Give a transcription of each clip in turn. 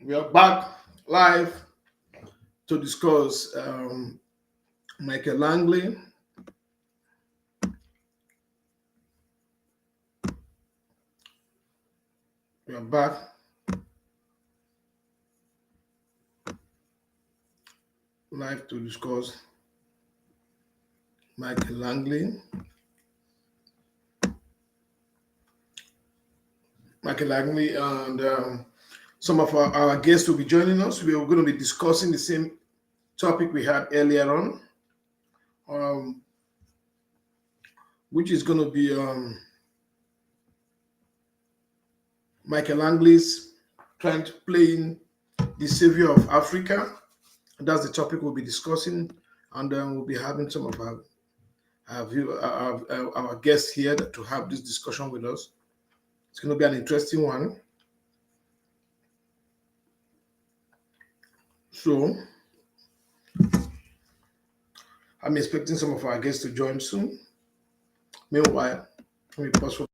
We are back live to discuss Michael Langley. We are back live to discuss Michael Langley. And some of our guests will be joining us. We are going to be discussing the same topic we had earlier on, which is going to be Michael Langley's playing the savior of Africa. And that's the topic we'll be discussing, and we'll be having some of our guests here to have this discussion with us. It's going to be an interesting one. So, I'm expecting some of our guests to join soon. Meanwhile, let me pause for.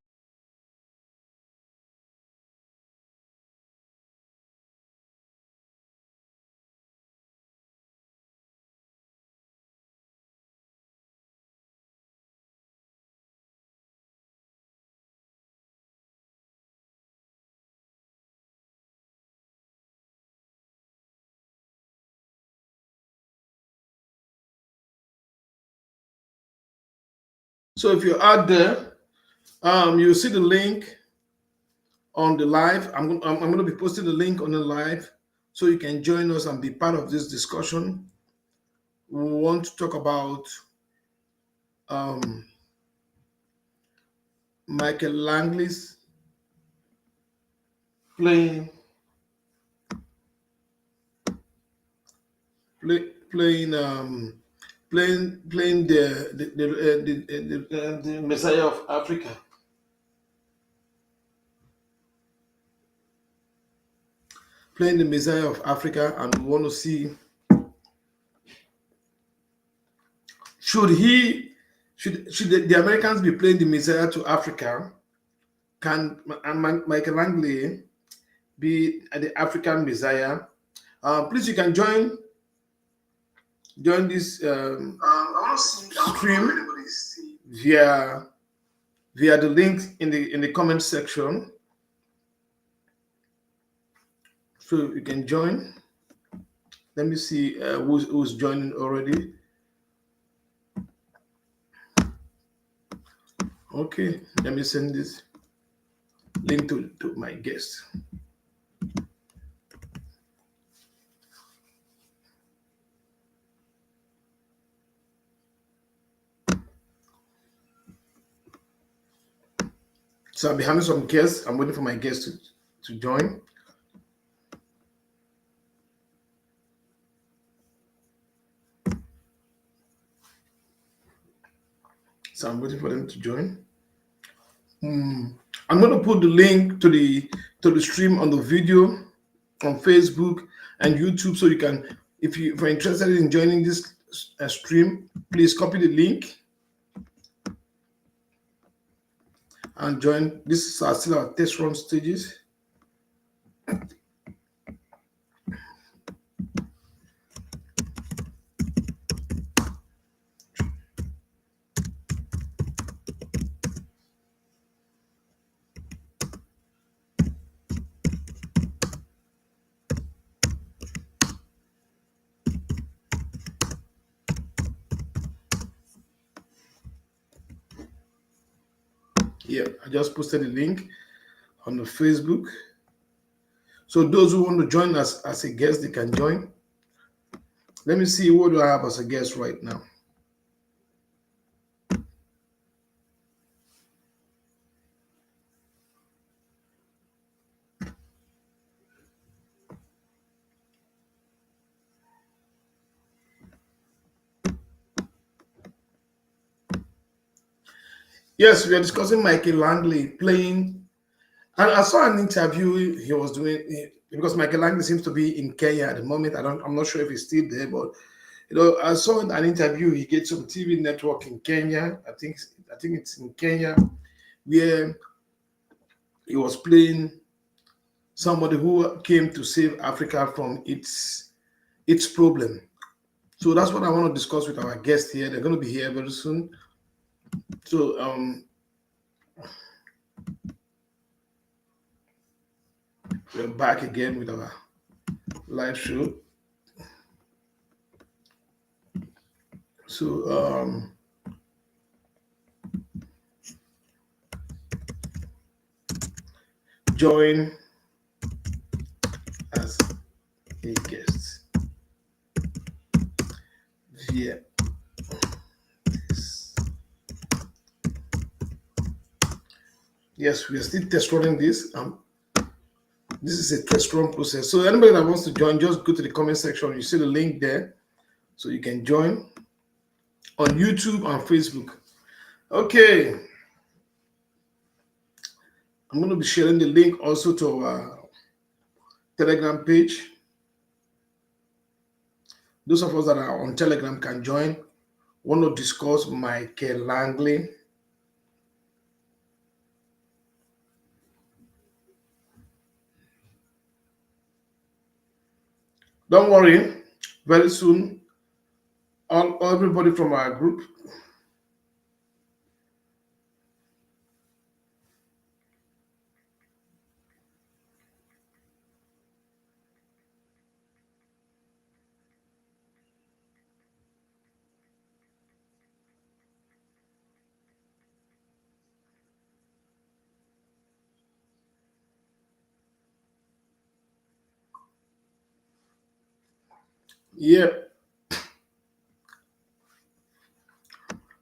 So if you're out there, you'll see the link on the live. I'm going to be posting the link on the live so you can join us and be part of this discussion. We want to talk about Michael Langley's playing the Messiah of Africa. Playing the Messiah of Africa, and we want to see should the Americans be playing the Messiah to Africa? Can Michael Langley be the African Messiah? Please, you can join this stream via the link in the comment section, so you can join. Let me see who's joining already. Okay, let me send this link to my guest. So I'll be having some guests. I'm waiting for my guests to join. So I'm waiting for them to join. I'm going to put the link to the stream on the video on Facebook and YouTube, so you can, if you're interested in joining this stream, please copy the link and join. This is still our test run stages. Yeah, I just posted the link on the Facebook. So those who want to join us as a guest, they can join. Let me see, what do I have as a guest right now? Yes, we are discussing Michael Langley playing. And I saw an interview he was doing, because Michael Langley seems to be in Kenya at the moment. I'm not sure if he's still there, but I saw an interview. He gets some TV network in Kenya. I think it's in Kenya, where he was playing somebody who came to save Africa from its problem. So that's what I want to discuss with our guests here. They're going to be here very soon. So we're back again with our live show. So join as a guest via this. Yes, we are still test running this. This is a test run process. So anybody that wants to join, just go to the comment section. You see the link there, so you can join on YouTube and Facebook. Okay, I'm going to be sharing the link also to our Telegram page. Those of us that are on Telegram can join. Want to discuss Michael Langley. Don't worry, very soon, everybody from our group. Yeah.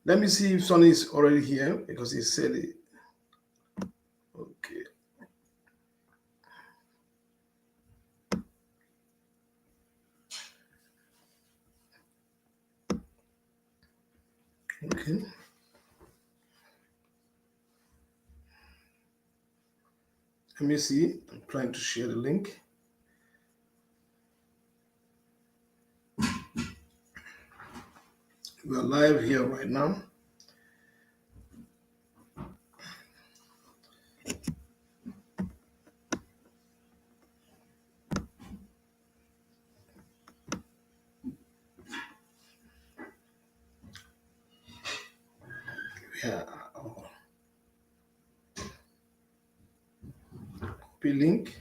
Let me see if Sonny is already here because he said it. Okay. Okay. Let me see. I'm trying to share the link. We are live here right now. Yeah. Copy link.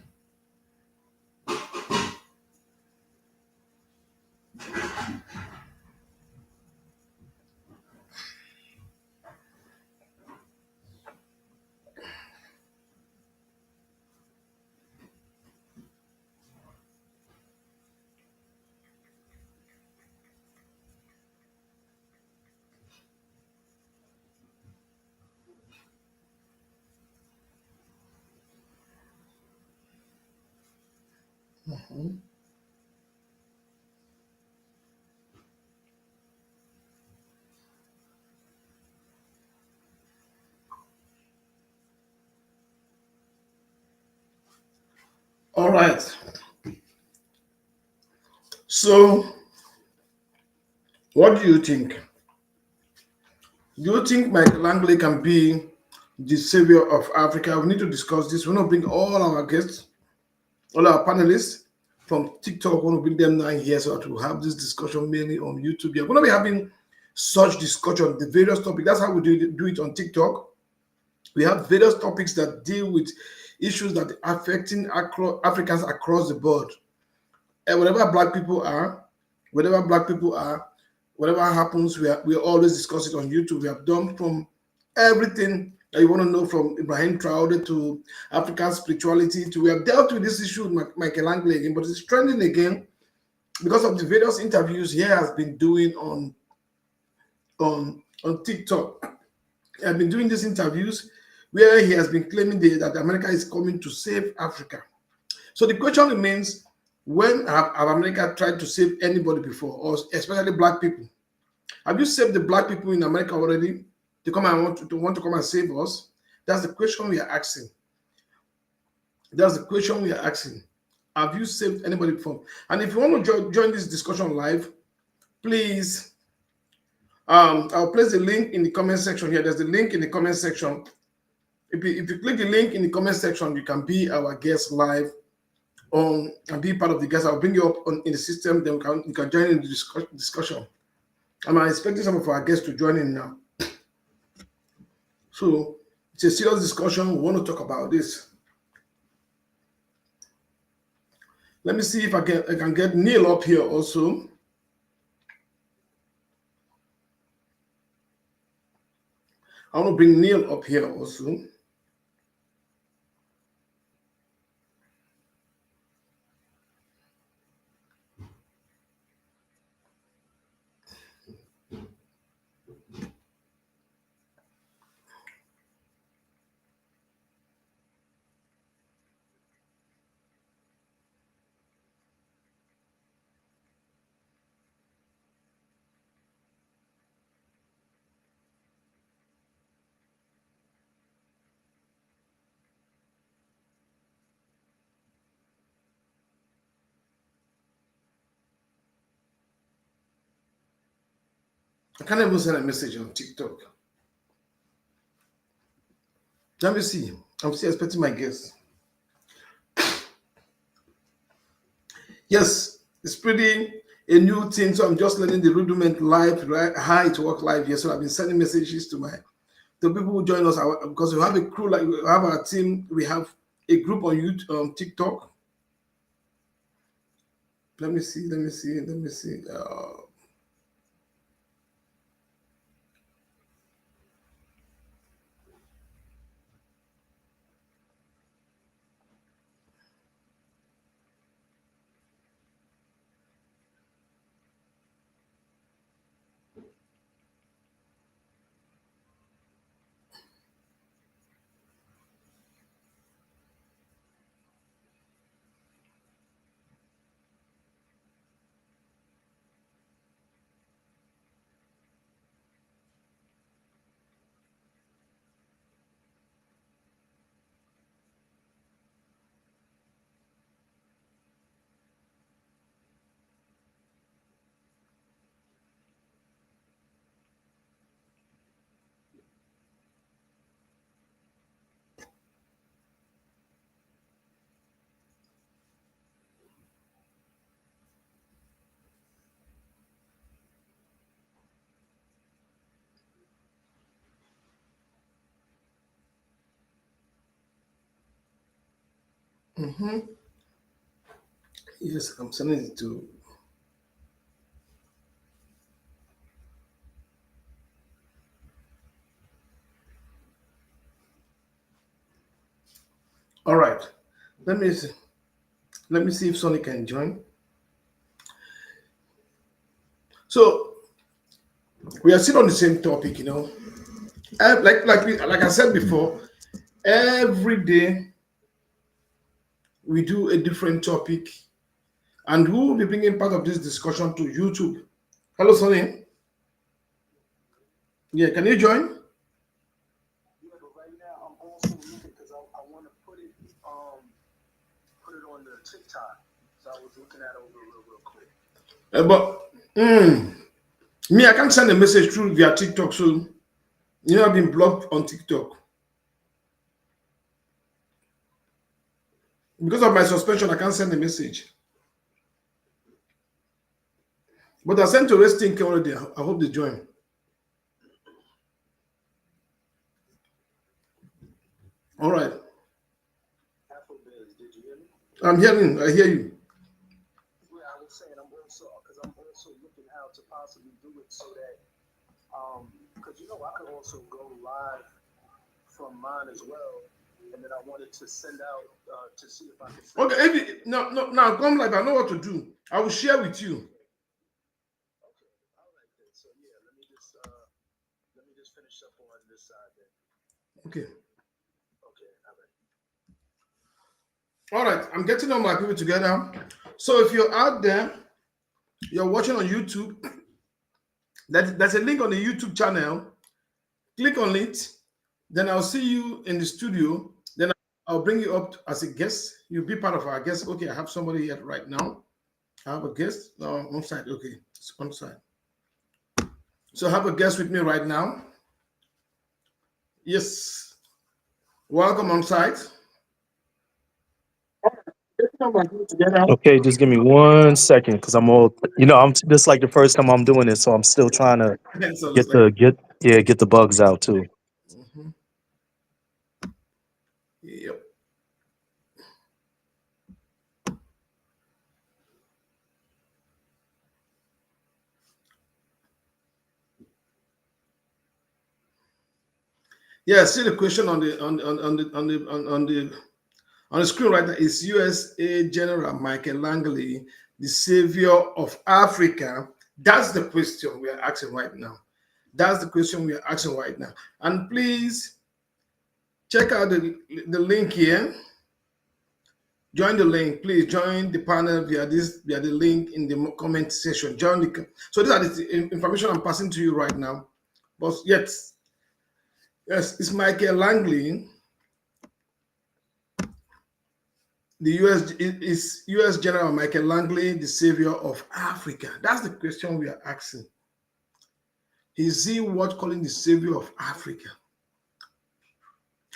All right. So, what do you think? Do you think Michael Langley can be the savior of Africa? We need to discuss this. We want to bring all our guests, all our panelists from TikTok. We want to bring them down here so that we'll have this discussion mainly on YouTube. We're going to be having such discussion, the various topics. That's how we do it on TikTok. We have various topics that deal with issues that are affecting Africans across the board. And wherever black people are, whatever happens, we always discuss it on YouTube. We have done from everything that you want to know, from Ibrahim Traore to African spirituality to, we have dealt with this issue with Michael Langley again, but it's trending again because of the various interviews he has been doing on TikTok. He has been doing these interviews where he has been claiming that America is coming to save Africa. So the question remains, when have America tried to save anybody before, or especially black people? Have you saved the black people in America already to come and want to come and save us? That's the question we are asking. That's the question we are asking. Have you saved anybody before? And if you want to join this discussion live, please, I'll place the link in the comment section here. There's the link in the comment section. If you click the link in the comment section, you can be our guest live and be part of the guest. I'll bring you up in the system. Then you can join in the discussion. I'm expecting some of our guests to join in now. So it's a serious discussion. We want to talk about this. Let me see if I can get Neil up here also. I want to bring Neil up here also. I can't even send a message on TikTok. Let me see. I'm still expecting my guests. Yes, it's pretty a new thing. So I'm just learning the rudiment live, right? How it works live here. So I've been sending messages to people who join us because we have a crew, like we have our team. We have a group on YouTube, TikTok. Let me see. Let me see. Let me see. Yes, I'm sending it to. All right. Let me see. Let me see if Sonny can join. So we are still on the same topic, like I said before, every day we do a different topic, and who will be bringing part of this discussion to YouTube? Hello, Sonny. Yeah, can you join? Yeah, but right now I'm also looking because I want to put it on the TikTok. So I was looking at it over real quick. But me, I can't send a message through via TikTok, so I've been blocked on TikTok because of my suspension. I can't send a message, but I sent to Restream already. I hope they join. All right, Afrobiz, did you hear me? I'm hearing. I hear you. Yeah, I was saying I'm also looking how to possibly do it so that because I could also go live from mine as well, and then I wanted to send out to see if I could send Okay, out. no, no, now come live. I know what to do. I will share with you. Okay, okay, all right then. So yeah, let me just finish up on this side then. Okay. Okay, all right. All right. I'm getting all my people together. So if you're out there, you're watching on YouTube, there's a link on the YouTube channel. Click on it. Then I'll see you in the studio. Then I'll bring you up as a guest. You'll be part of our guest. Okay, I have somebody here right now. I have a guest. No, on side. Okay, it's on side. So I have a guest with me right now. Yes. Welcome on site. Okay, just give me 1 second because I'm all, I'm this like the first time I'm doing this, so I'm still trying to So it's get like, get the bugs out too. mhm. Yep. Yeah, see the question on the screen right now is USA General Michael Langley the savior of Africa? That's the question we are asking right now. That's the question we are asking right now. And please check out the link here. Join the link. Please join the panel via the link in the comment section. Join the so these are the information I'm passing to you right now. But yet, yes, it's Michael Langley. The US is US General Michael Langley the savior of Africa? That's the question we are asking. Is he what calling the savior of Africa?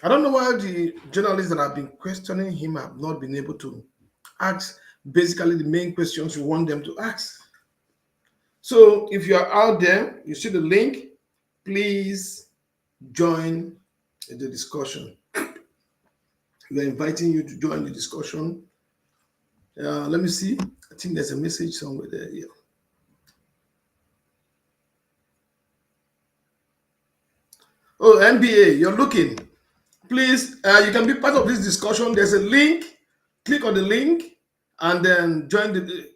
I don't know why the journalists that have been questioning him have not been able to ask basically the main questions we want them to ask. So if you are out there, you see the link, please join the discussion. We are inviting you to join the discussion. Let me see. I think there's a message somewhere there. Yeah. Oh, MBA, you're looking. Please, you can be part of this discussion. There's a link. Click on the link and then join the.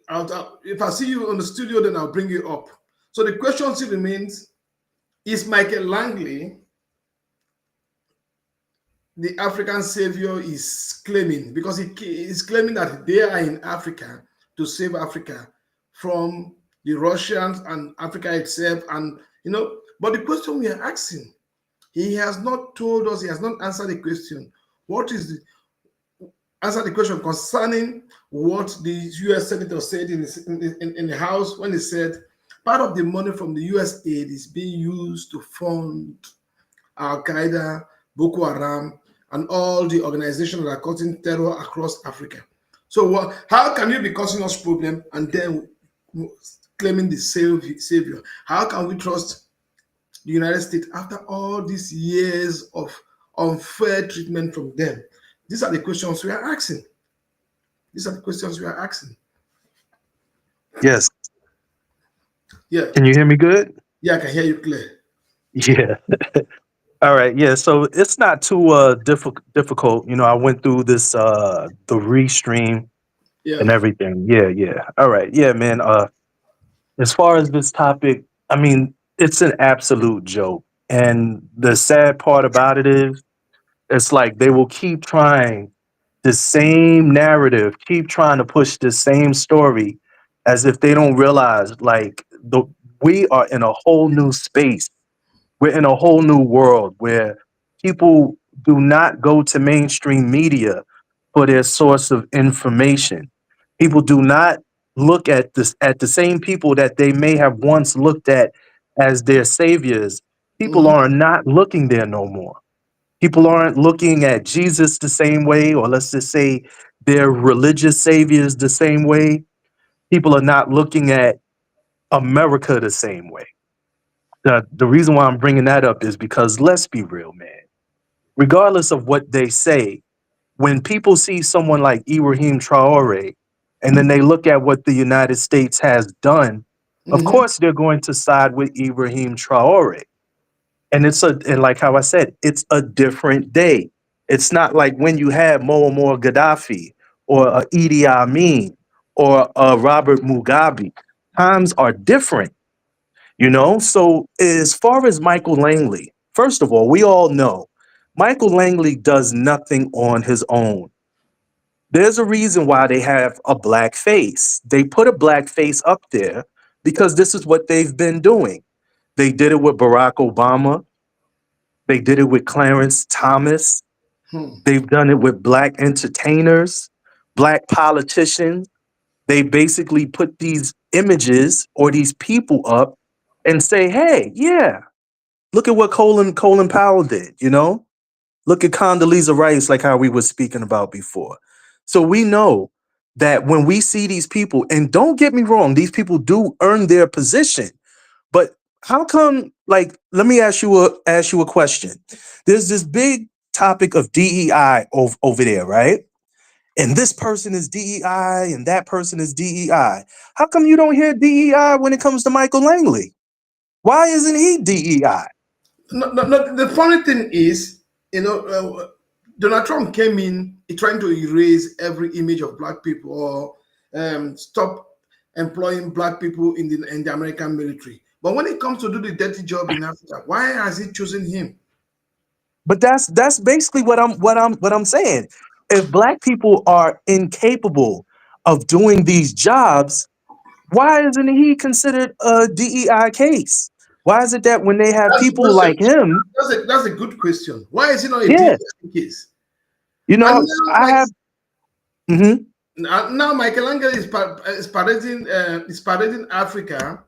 If I see you on the studio, then I'll bring you up. So the question still remains: is Michael Langley the African savior is claiming? Because he is claiming that they are in Africa to save Africa from the Russians and Africa itself, and But the question we are asking, he has not told us. He has not answered the question. What is the answer the question concerning what the U.S. Senator said in the House when he said part of the money from the U.S. aid is being used to fund Al Qaeda, Boko Haram, and all the organizations that are causing terror across Africa. So, how can you be causing us problem and then claiming the savior? How can we trust the United States after all these years of unfair treatment from them? These are the questions we are asking. These are the questions we are asking. Yes. Yeah, Can you hear me good? yeah, I can hear you clear. Yeah. All right. Yeah. So it's not too difficult. I went through this the restream Yeah. and everything. Yeah. Yeah. All right. Yeah, man. As far as this topic, I mean, it's an absolute joke. And the sad part about it is, it's like they will keep trying the same narrative, keep trying to push the same story as if they don't realize like we are in a whole new space. We're in a whole new world where people do not go to mainstream media for their source of information. People do not look at the same people that they may have once looked at as their saviors. People Hmm. are not looking there no more. People aren't looking at Jesus the same way, or let's just say their religious saviors the same way. People are not looking at America the same way. The reason why I'm bringing that up is because let's be real, man. Regardless of what they say, when people see someone like Ibrahim Traore and then they look at what the United States has done, of Hmm. course they're going to side with Ibrahim Traore. And like how I said, it's a different day. It's not like when you had Muammar Gaddafi or Idi Amin or Robert Mugabe. Times are different. So as far as Michael Langley, first of all, we all know Michael Langley does nothing on his own. There's a reason why they have a black face. They put a black face up there because this is what they've been doing. They did it with Barack Obama. They did it with Clarence Thomas. Hmm. They've done it with black entertainers, black politicians. They basically put these images or these people up and say, hey, yeah, look at what Colin Powell did. Look at Condoleezza Rice, like how we were speaking about before. So we know that when we see these people, and don't get me wrong, these people do earn their position, but how come, like, let me ask you a question. There's this big topic of DEI over there, right? And this person is DEI and that person is DEI. How come you don't hear DEI when it comes to Michael Langley? Why isn't he DEI? No, no, no, the funny thing is, Donald Trump came in trying to erase every image of black people or stop employing black people in the American military. But when it comes to do the dirty job in Africa, why has he chosen him? But that's basically what I'm saying. If black people are incapable of doing these jobs, why isn't he considered a DEI case? Why is it that when they have That's the people question. like him, That's a good question. Why is he not a yeah, DEI case? you And know, now, I have. Mhm. now Michael Angel is parading Africa,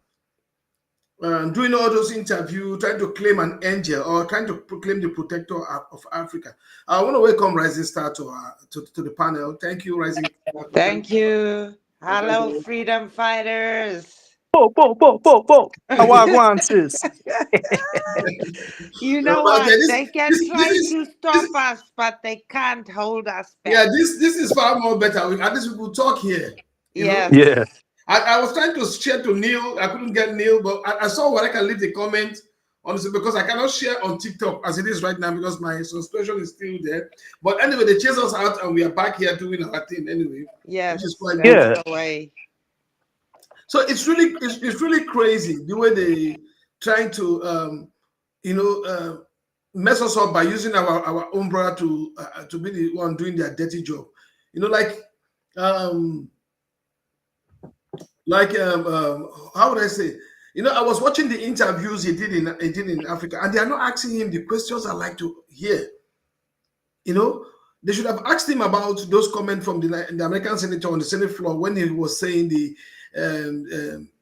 doing all those interviews, trying to claim an angel or trying to proclaim the protector of Africa. I want to welcome Rising Star to the panel. Thank you, Rising Star, Thank you. Hello, freedom fighters. Bo, bo, bo, bo, bo. Awagwan, sis. You No, know but okay, what? They can this try is to this stop us, but they can't hold us yeah, back. this is far more better. At least we will talk here. You know, Yes. Yeah. I was trying to share to Neil. I couldn't get Neil, but I saw what I can leave the comment on this because I cannot share on TikTok as it is right now because my subscription is still there. But anyway, they chase us out and we are back here doing our thing anyway, which is Yes, quite good. that's Yeah. the way. So it's really crazy the way they trying to you know mess us up by using our umbrella to be the one doing their dirty job. You know, um how would I say? You know, I was watching the interviews he did in Africa, and they are not asking him the questions I like to hear. You know, they should have asked him about those comments from the American senator on the Senate floor when he was saying the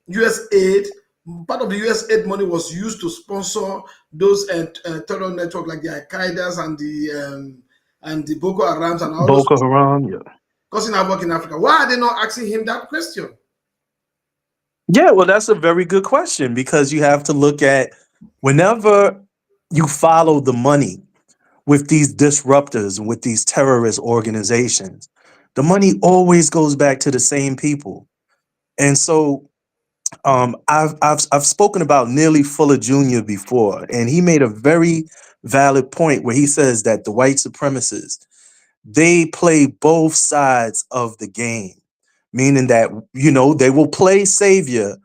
U.S. aid. Part of the U.S. aid money was used to sponsor those terror network like the Al Qaeda's and the Boko Harams and all those Boko Haram. Yeah. causing havoc in Africa. Why are they not asking him that question? Yeah, well, that's a very good question because you have to look at whenever you follow the money with these disruptors and with these terrorist organizations, the money always goes back to the same people. And so I've spoken about Nearly Fuller Jr. before, and he made a very valid point where he says that the white supremacists, they play both sides of the game, meaning that, they will play savior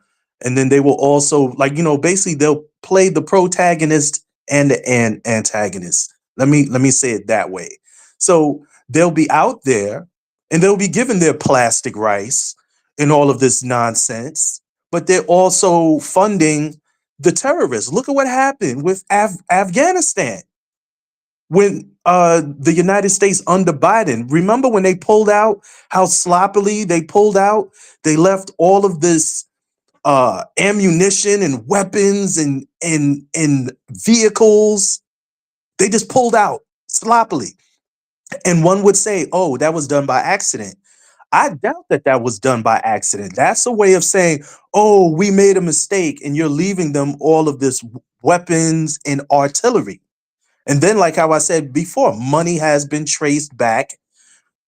and then they will also, like, basically they'll play the protagonist and the antagonist. Let me say it that way. So they'll be out there and they'll be given their plastic rice and all of this nonsense, but they're also funding the terrorists. Look at what happened with Afghanistan when the United States under Biden. Remember when they pulled out, how sloppily they pulled out? They left all of this ammunition and weapons and vehicles. They just pulled out sloppily. And one would say, oh, that was done by accident. I doubt that that was done by accident. That's a way of saying, oh, we made a mistake, and you're leaving them all of this weapons and artillery. And then, like how I said before, money has been traced back.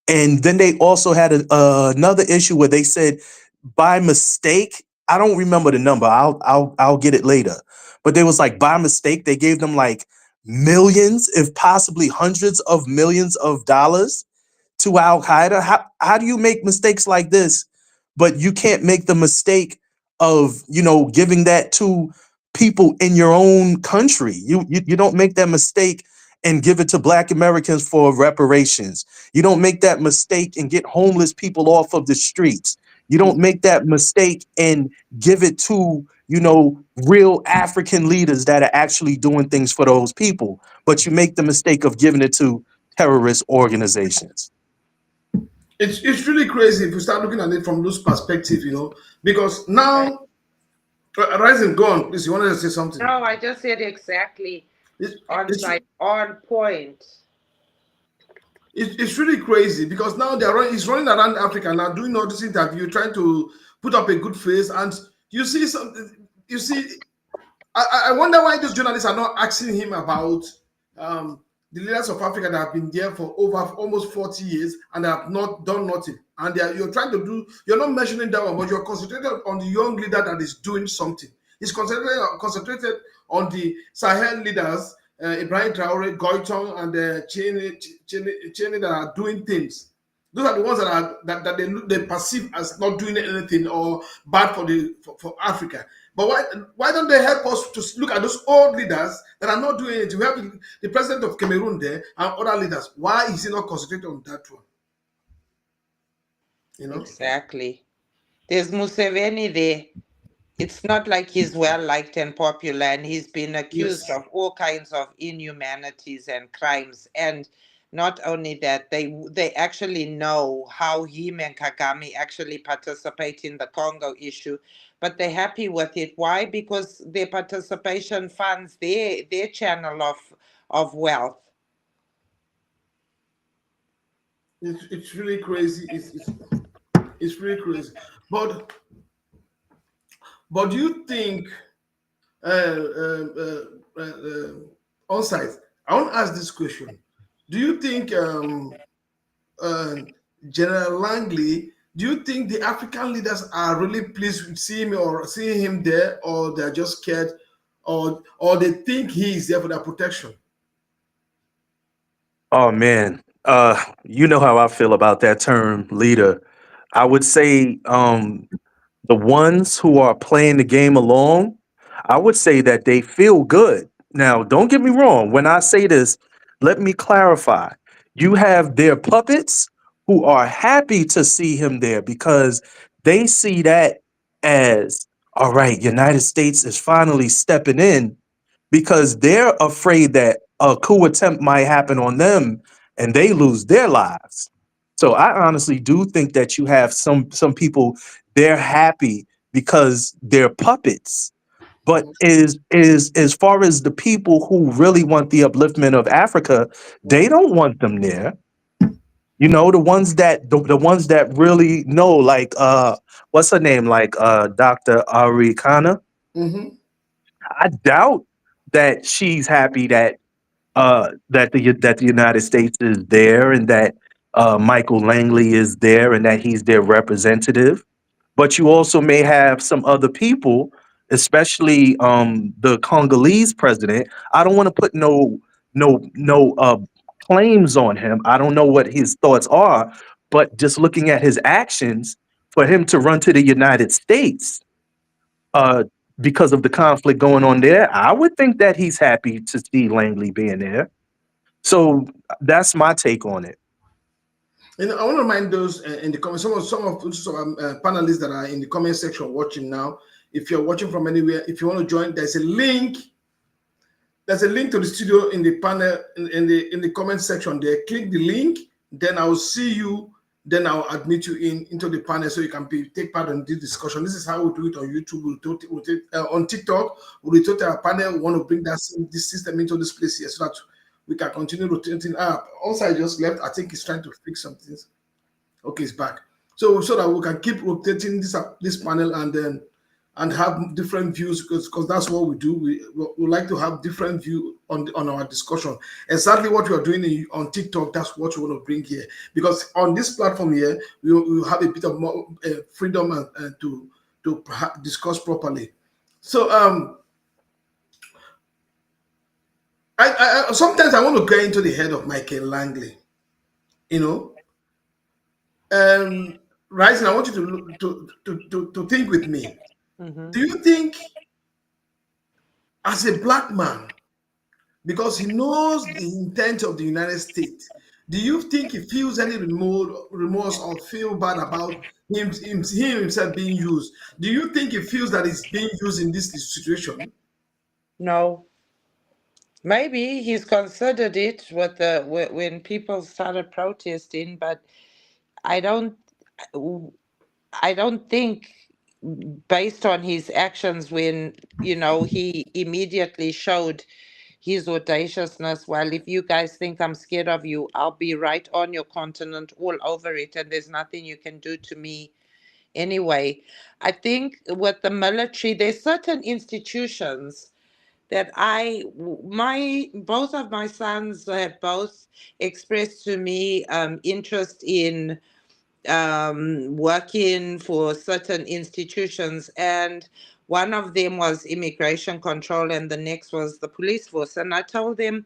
And then they also had another issue where they said by mistake, I don't remember the number. I'll get it later. But they was like by mistake, they gave them like millions, if possibly hundreds of millions of dollars to Al Qaeda. How do you make mistakes like this, but you can't make the mistake of giving that to people in your own country? You don't make that mistake and give it to Black Americans for reparations. You don't make that mistake and get homeless people off of the streets. You don't make that mistake and give it to real African leaders that are actually doing things for those people. But you make the mistake of giving it to terrorist organizations. It's really crazy if you start looking at it from those perspective, because Right. now, Rising, go on, please. You wanted to say something? No, I just said exactly It's, on it's site, on point. It's really crazy because now he's running around Africa now doing all this interview, trying to put up a good face, and you see something. You see, I wonder why those journalists are not asking him about um, the leaders of Africa that have been there for over almost 40 years and have not done nothing. And you're trying to do, you're not mentioning that one, but you're concentrated on the young leader that is doing something. He's concentrated on the Sahel leaders, Ibrahim Traore, Goiton, and Cheney that are doing things. Those are the ones that are that they perceive as not doing anything or bad for Africa. But why don't they help us to look at those old leaders that are not doing it? We have the president of Cameroon there and other leaders. Why is he not concentrating on that one? You know? Exactly. There's Museveni there. It's not like he's well liked and popular, and he's been accused Yes. of all kinds of inhumanities and crimes. And not only that, they actually know how him and Kagame actually participate in the Congo issue, but they're happy with it. Why? Because their participation funds their channel of wealth. It's really crazy. It's really crazy. But do you think uh, uh, on site? I want to ask this question. Do you think uh, General Langley, do you think the African leaders are really pleased with seeing him there, or they're just scared, or they think he is there for their protection? Oh man, you know how I feel about that term leader. I would say the ones who are playing the game along, I would say that they feel good. Now, don't get me wrong. When I say this, let me clarify. You have their puppets who are happy to see him there because they see that as all right, United States is finally stepping in because they're afraid that a coup attempt might happen on them and they lose their lives. So I honestly do think that you have some people, they're happy because they're puppets. But Mhm, is as far as the people who really want the upliftment of Africa, they mhm, don't want them there. You know, the ones that really know, like what's her name? Like Dr. Ari Khanna. mhm, I doubt that she's happy that the United States is there and that Michael Langley is there and that he's their representative. But you also may have some other people, especially the Congolese president. I don't want to put no claims on him. I don't know what his thoughts are, but just looking at his actions, for him to run to the United States uh, because of the conflict going on there, I would think that he's happy to see Langley being there. So that's my take on it. I want to remind those in the comments, some panelists that are in the comment section watching now. If you're watching from anywhere, if you want to join, there's a link. There's a link to the studio in the panel in the comment section there. Click the link, then I'll see you. Then I'll admit you into the panel so you can take part in this discussion. This is how we do it on YouTube. On TikTok. We'll rotate our panel. We want to bring this system into this place here so that we can continue rotating up. Also, I just left. I think he's trying to fix some things. Okay, it's back. So that we can keep rotating this panel and have different views because that's what we do. We like to have different view on our discussion. Exactly what we are doing on TikTok. That's what we want to bring here because on this platform here we have a bit of more freedom to discuss properly. So I sometimes I want to get into the head of Michael Langley. You know, um, Rising. I want you to think with me. Hmm. Do you think, as a black man, because he knows the intent of the United States, do you think he feels any remorse or feel bad about him himself being used? Do you think he feels that he's being used in this situation? No, maybe he's considered it when people started protesting, but I don't. I don't think, based on his actions, when he immediately showed his audaciousness. Well, if you guys think I'm scared of you, I'll be right on your continent all over it, and there's nothing you can do to me anyway. I think with the military, there's certain institutions that my both of my sons have both expressed to me interest in working for certain institutions, and one of them was immigration control and the next was the police force. And I told them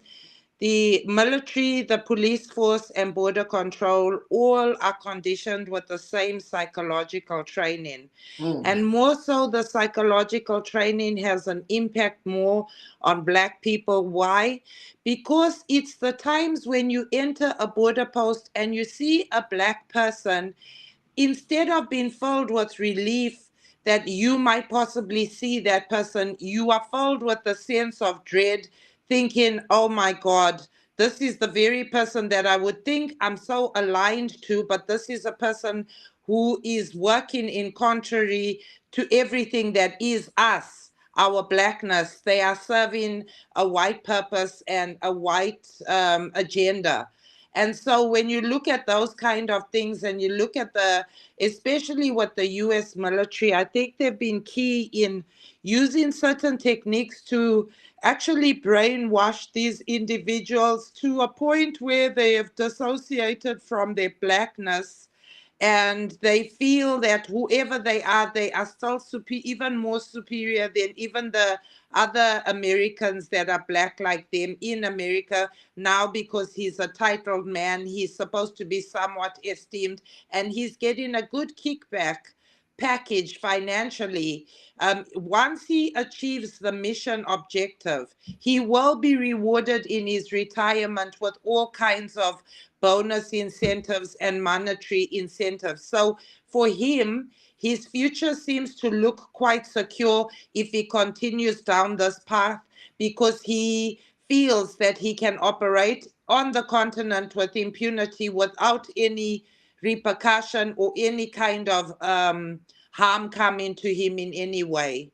the military, the police force, and border control all are conditioned with the same psychological training. mm, And more so, the psychological training has an impact more on Black people. Why? Because it's the times when you enter a border post and you see a Black person, instead of being filled with relief that you might possibly see that person, you are filled with a sense of dread, thinking, oh my God, this is the very person that I would think I'm so aligned to, but this is a person who is working in contrary to everything that is us, our Blackness. They are serving a white purpose and a white agenda. And so when you look at those kind of things and you look at especially with the US military, I think they've been key in using certain techniques to actually brainwash these individuals to a point where they have dissociated from their Blackness, and they feel that whoever they are still even more superior than even the other Americans that are Black like them in America. Now, because he's a titled man, he's supposed to be somewhat esteemed, and he's getting a good kickback package financially. Once he achieves the mission objective, he will be rewarded in his retirement with all kinds of bonus incentives and monetary incentives. So for him, his future seems to look quite secure if he continues down this path, because he feels that he can operate on the continent with impunity without any repercussion or any kind of harm coming to him in any way.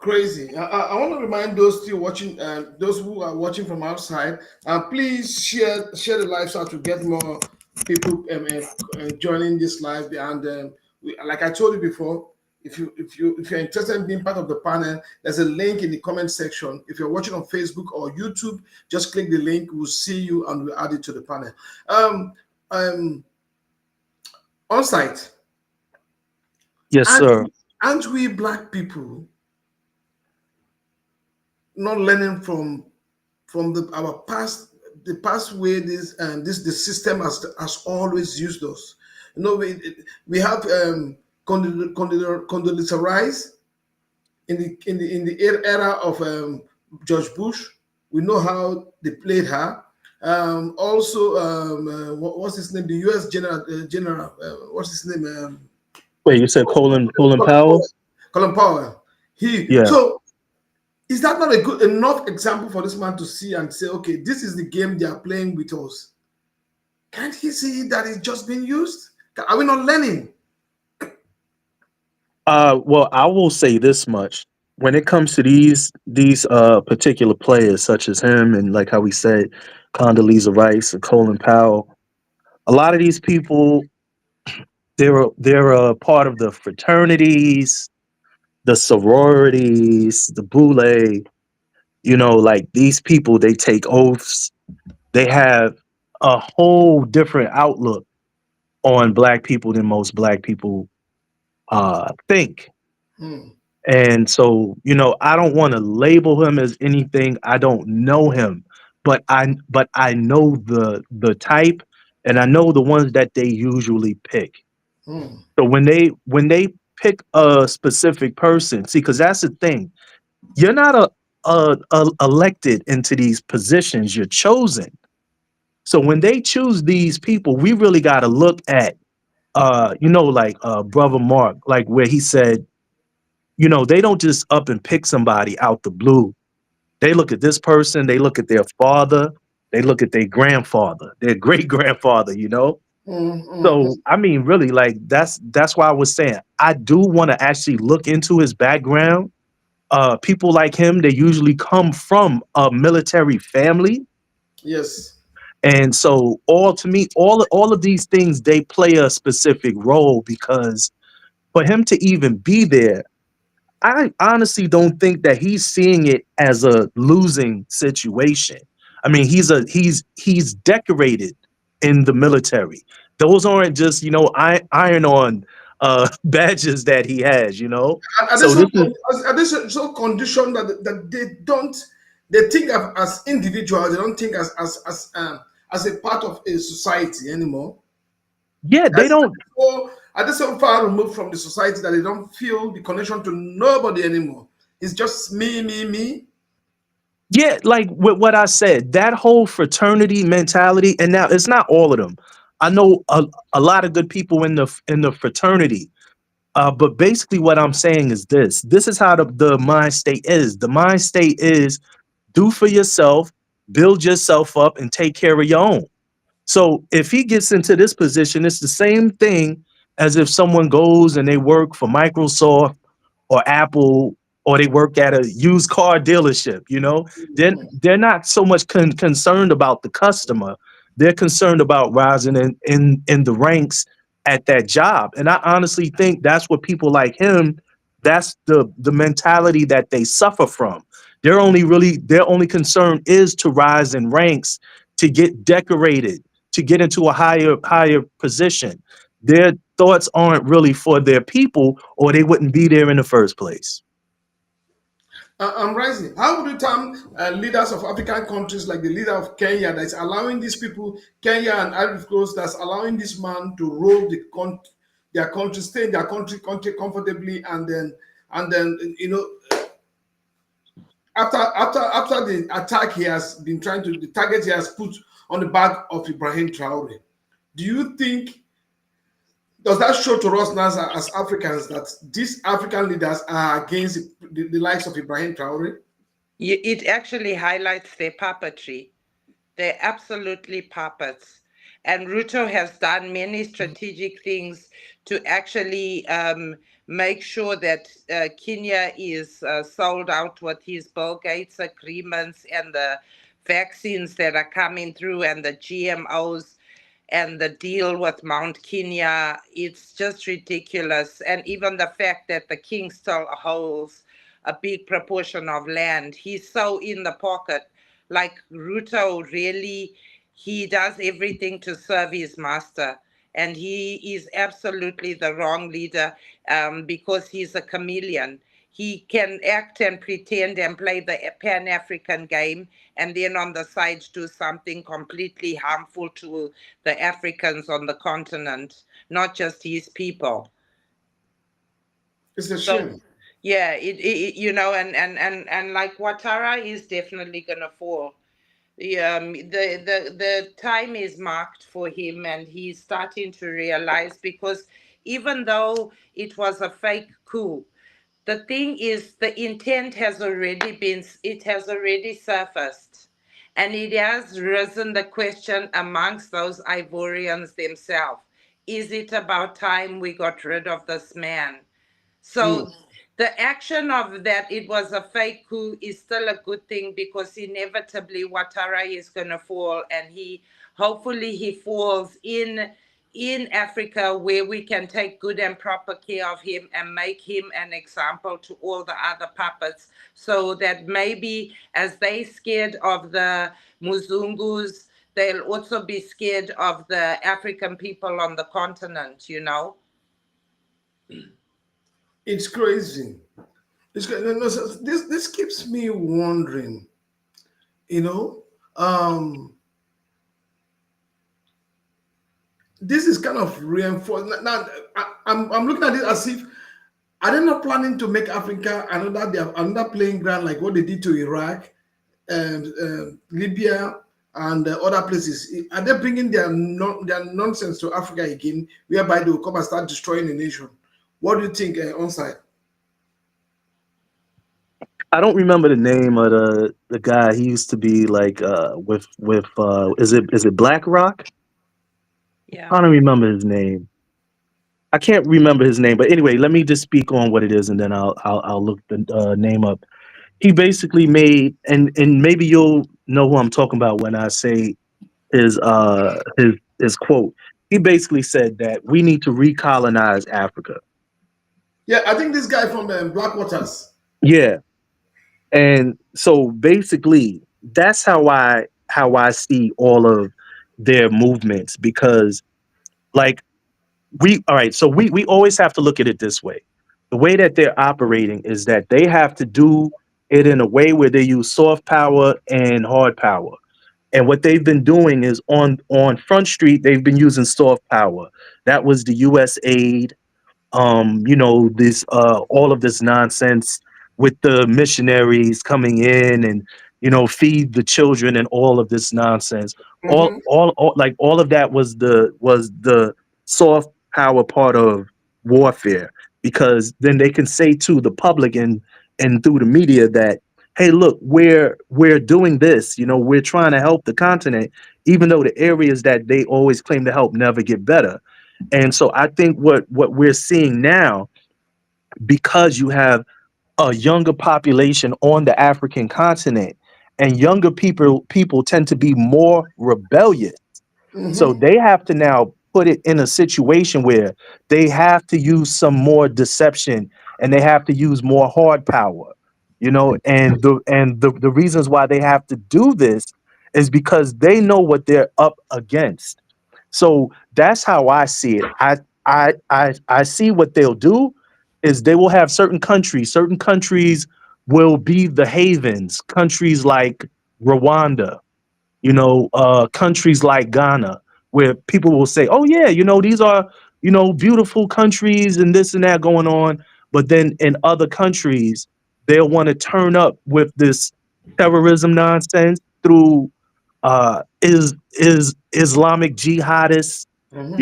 crazy. I want to remind those still watching, those who are watching from outside, please share the live so to get more people joining this live. And like I told you before, if you're interested in being part of the panel, there's a link in the comment section. If you're watching on Facebook or YouTube, just click the link. We'll see you and we'll add it to the panel. Um, um, on site, Yes, sir. aren't we Black people not learning from our past, the past way this the system has always used us. You know, we have Condoleezza Rice in the era of George Bush. We know how they played her. Also, what's his name? The U.S. General. What's his name? Wait, you said Colin Colin Powell? Powell. Colin Powell. He Yeah. so is that not a good enough example for this man to see and say, okay, this is the game they are playing with us? Can't he see that it's just being used? Are we not learning? Well, I will say this much. When it comes to these particular players, such as him and like how we said, Condoleezza Rice and Colin Powell, a lot of these people, they're a part of the fraternities, the sororities, the boule. You know, like these people, they take oaths. They have a whole different outlook on Black people than most Black people think. Hmm, And so, you know, I don't want to label him as anything. I don't know him, but I know the type, and I know the ones that they usually pick. hmm, So when they pick a specific person, see, because that's the thing, you're not a elected into these positions. You're chosen. So when they choose these people, we really got to look at, like brother Mark, like where he said, they don't just up and pick somebody out the blue. They look at this person, they look at their father, they look at their grandfather, their great grandfather. hmm, hmm, So I mean, really, like that's why I was saying I do want to actually look into his background, people like him, they usually come from a military family. Yes. And so all to me, all of these things, they play a specific role because for him to even be there, I honestly don't think that he's seeing it as a losing situation. I mean, he's decorated in the military. Those aren't just, iron on badges that he has, you know. Are they So so this is are they so conditioned that they don't, they think of as individuals, they don't think as a part of a society anymore? yeah, they That's don't. so, are they so far removed from the society that they don't feel the connection to nobody anymore? It's just me, me, me. Yeah, like with what I said, that whole fraternity mentality, and now it's not all of them. I know a lot of good people in the fraternity. But basically, what I'm saying is this: this is how the mind state is. The mind state is do for yourself, build yourself up, and take care of your own. So if he gets into this position, it's the same thing as if someone goes and they work for Microsoft or Apple, or they work at a used car dealership. They're not so much concerned about the customer. They're concerned about rising in the ranks at that job. And I honestly think that's what people like him, that's the mentality that they suffer from. Their only concern is to rise in ranks, to get decorated, to get into a higher position. Their thoughts aren't really for their people, or they wouldn't be there in the first place. I'm rising. How would you term leaders of African countries like the leader of Kenya that's allowing these people, Kenya and Ivory Coast, that's allowing this man to rule their country, stay in their country comfortably, and then after the attack he has been trying to the target he has put on the back of Ibrahim Traore. Do you think, does that show to us now as Africans that these African leaders are against the likes of Ibrahim Traore? It actually highlights their puppetry. They're absolutely puppets. And Ruto has done many strategic things to actually make sure that Kenya is sold out with his Bill Gates agreements and the vaccines that are coming through and the GMOs and the deal with Mount Kenya. It's just ridiculous. And even the fact that the king still holds a big proportion of land, he's so in the pocket. Like Ruto really, he does everything to serve his master. And he is absolutely the wrong leader because he's a chameleon. He can act and pretend and play the Pan African game, and then on the side do something completely harmful to the Africans on the continent, not just his people. It's a So shame. yeah, and like Ouattara is definitely gonna fall. The time is marked for him, and he's starting to realize, because even though it was a fake coup, the thing is the intent has already been, it has already surfaced, and it has risen the question amongst those Ivorians themselves: is it about time we got rid of this man? Hmm. So the action of that it was a fake coup is still a good thing, because inevitably Ouattara is going to fall, and he hopefully he falls in Africa, where we can take good and proper care of him and make him an example to all the other puppets, so that maybe as they scared of the Muzungus, they'll also be scared of the African people on the continent, you know. It's crazy. No, no, so this keeps me wondering. You know, um, this is kind of reinforced. Now, I'm looking at it as if, are they not planning to make Africa another playing ground like what they did to Iraq, Libya, and other places? Are they bringing their nonsense to Africa again, whereby they will come and start destroying the nation? What do you think, on site? I don't remember the name of the guy. He used to be like with is it BlackRock? Yeah. I don't remember his name. I can't remember his name, but anyway, let me just speak on what it is, and then I'll look the name up. He basically made, and maybe you'll know who I'm talking about when I say his quote. He basically said that we need to recolonize Africa. Yeah, I think this guy from Black Waters. Yeah, and so basically that's how I see all of their movements, because like we all right, so we always have to look at it this way. The way that they're operating is that they have to do it in a way where they use soft power and hard power. And what they've been doing is on Front Street, they've been using soft power. That was the US aid, this all of this nonsense with the missionaries coming in and feed the children and all of this nonsense. all Hmm. all, like all of that was the soft power part of warfare, because then they can say to the public and through the media that, hey, look, we're doing this, we're trying to help the continent, even though the areas that they always claim to help never get better. And so I think what we're seeing now, because you have a younger population on the African continent, and younger people tend to be more rebellious, so Hmm. they have to now put it in a situation where they have to use some more deception, and they have to use more hard power. And the reasons why they have to do this is because they know what they're up against. So that's how I see it. I see what they'll do is they will have certain countries. Certain countries will be the havens. Countries like Rwanda, countries like Ghana, where people will say, "Oh yeah, these are beautiful countries and this and that going on." But then in other countries, they'll want to turn up with this terrorism nonsense through is Islamic jihadists. Hmm.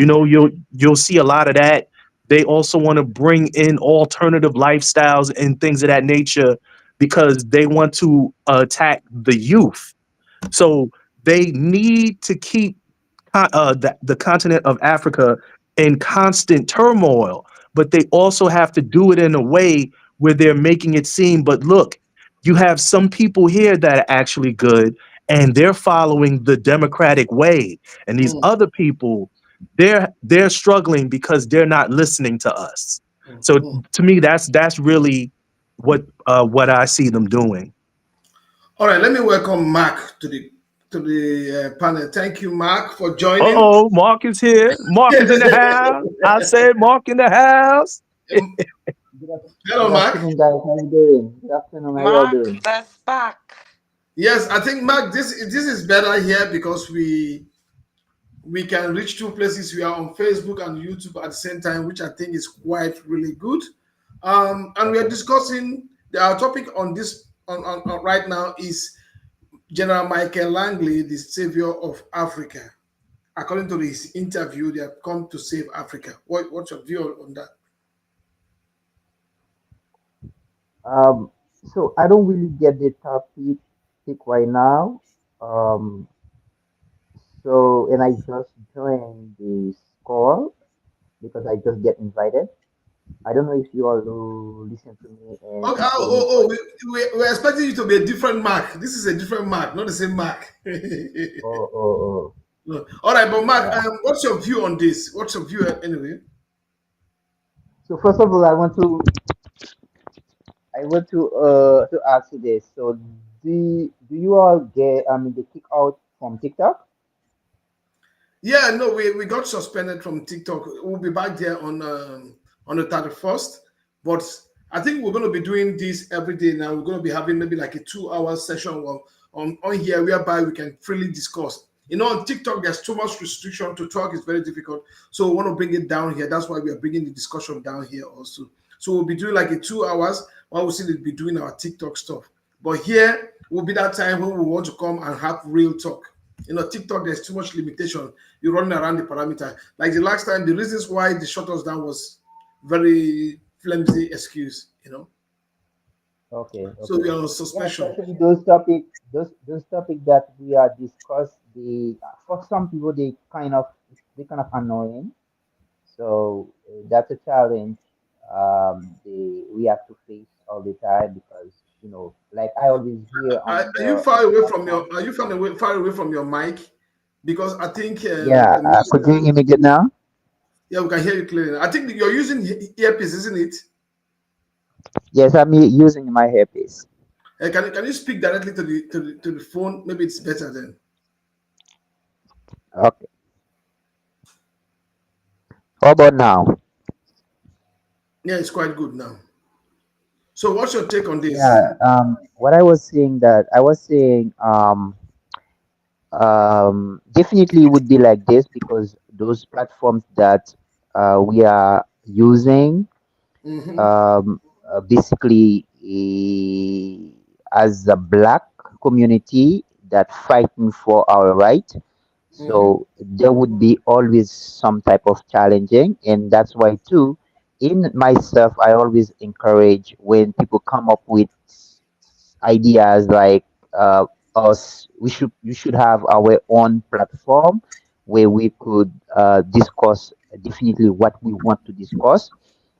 You'll see a lot of that. They also want to bring in alternative lifestyles and things of that nature because they want to attack the youth. So they need to keep the continent of Africa in constant turmoil, but they also have to do it in a way where they're making it seem, but look, you have some people here that are actually good and they're following the democratic way. And these other people, they're struggling because they're not listening to us. So Hmm. to me, that's really what I see them doing. All right, let me welcome Mark to the panel. Thank you, Mark, for joining. Uh-oh, Mark is here. Mark is in the house. I said Mark in the house. Um, Good, Hello, good Mark. afternoon, guys. How you doing? Good afternoon. How you all Mark doing? the Spark. Yes, I think Mark, this is better here because we can reach two places. We are on Facebook and YouTube at the same time, which I think is quite really good. And we are Okay. discussing our topic on this on right now is General Michael Langley, the savior of Africa. According to his interview, they have come to save Africa. What's your view on that? Um, so I don't really get the topic right now. Um, and I just joined this call because I just get invited. I don't know if you all will listen to me Okay, and follow me for. we're expecting you to be a different Mark. This is a different Mark, not the same Mark. Oh. No. All right, but Mark, Yeah. what's your view on this? What's your view anyway? So first of all, I want to ask you this. So do you all get the kick out from TikTok? Yeah, no, we got suspended from TikTok. We'll be back there on the 31st. But I think we're gonna be doing this every day now. We're gonna be having maybe like a 2 hour session on here whereby we can freely discuss. On TikTok, there's too much restriction to talk is very difficult. So we want to bring it down here. That's why we are bringing the discussion down here also. So we'll be doing like a 2 hours while we still be doing our TikTok stuff. But here will be that time when we want to come and have real talk. TikTok, there's too much limitation. You're running around the parameter. Like the last time, the reasons why they shut us down was very flimsy excuse. Okay, So we okay. are on Yeah, suspension. especially those topics that we are discussed. For some people they kind of annoying. So that's a challenge we have to face all the time because like I always hear Are you on far the away from platform. your? Are you far away from your mic? Because I think Yeah, the noise. could you hear me good now? Yeah, we can hear you clearly. I think you're using earpiece, isn't it? Yes, I'm using my earpiece. Can you speak directly to the phone? Maybe it's better then. Okay. How about now? Yeah, it's quite good now. So, what's your take on this? Yeah. What I was saying definitely would be like this because those platforms that we are using Mm-hmm. basically as a black community that fighting for our right. Mm-hmm. So there would be always some type of challenging, and that's why too. In myself, I always encourage when people come up with ideas like uh, us. We should have our own platform where we could discuss definitely what we want to discuss.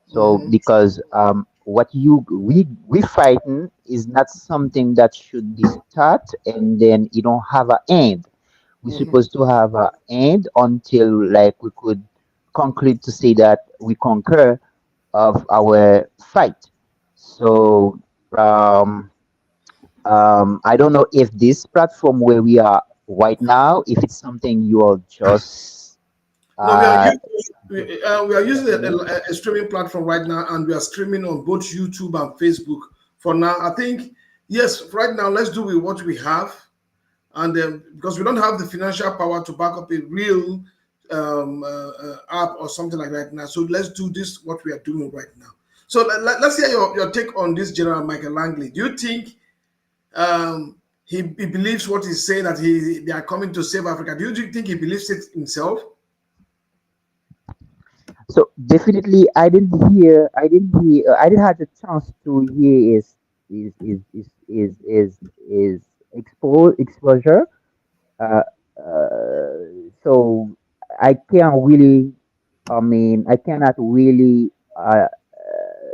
So Mm-hmm. because what we fighting is not something that should be start and then you don't have an end. We're Mm-hmm. supposed to have an end until like we could conclude to say that we conquer of our fight. So um, I don't know if this platform where we are right now, if it's something you are just No, uh, we are using getting in. a streaming platform right now, and we are streaming on both YouTube and Facebook. For now, I think yes. Right now, let's do with what we have, and because we don't have the financial power to back up a real app or something like that now. So let's do this what we are doing right now. So let's hear your take on this, General Michael Langley. Do you think he believes what he's saying that they are coming to save Africa? Do you think he believes it himself? So definitely, I didn't have the chance to hear is exposure. Uh, so I can't really, I cannot really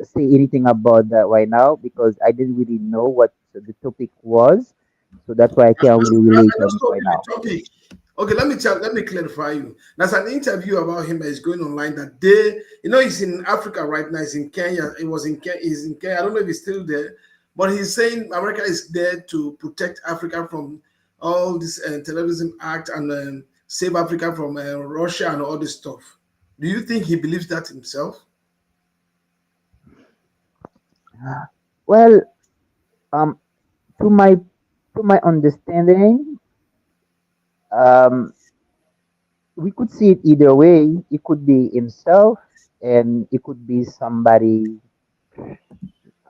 say anything about that right now because I didn't really know what the topic was. So that's why I can't really relate I on just it told right you now. the topic. Okay, let me clarify you. There's an interview about him that is going online that day. He's in Africa right now. He's in Kenya. He was in Kenya. He's in Kenya. I don't know if he's still there, but he's saying America is there to protect Africa from all this terrorism act and save Africa from Russia and all this stuff. Do you think he believes that himself? Well, um, to my understanding, um, we could see it either way. It could be himself, and it could be somebody.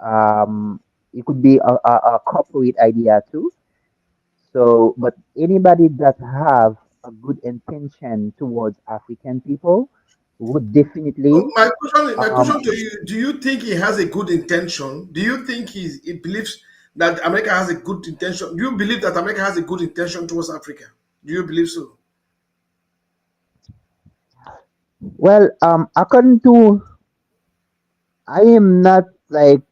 Um, it could be a corporate idea too. So, but anybody that have a good intention towards African people would So definitely my um, question to you: do you think he has a good intention? Do you think he believes that America has a good intention? Do you believe that America has a good intention towards Africa? Do you believe so? well, according to I am not like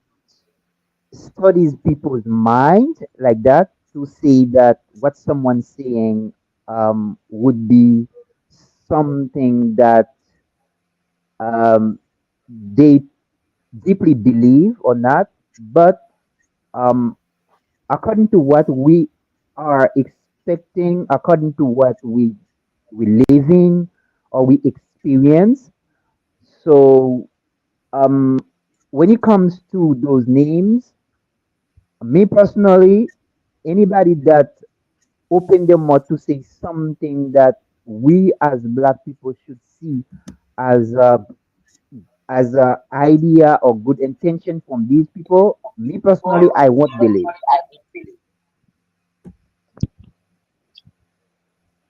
studies people's mind like that to say that what someone's saying would be something that they deeply believe or not. But um, according to what we are expecting, according to what we living or we experience, so when it comes to those names, me personally, anybody that open their mouth to say something that we as black people should see as a idea or good intention from these people, me personally, I won't believe.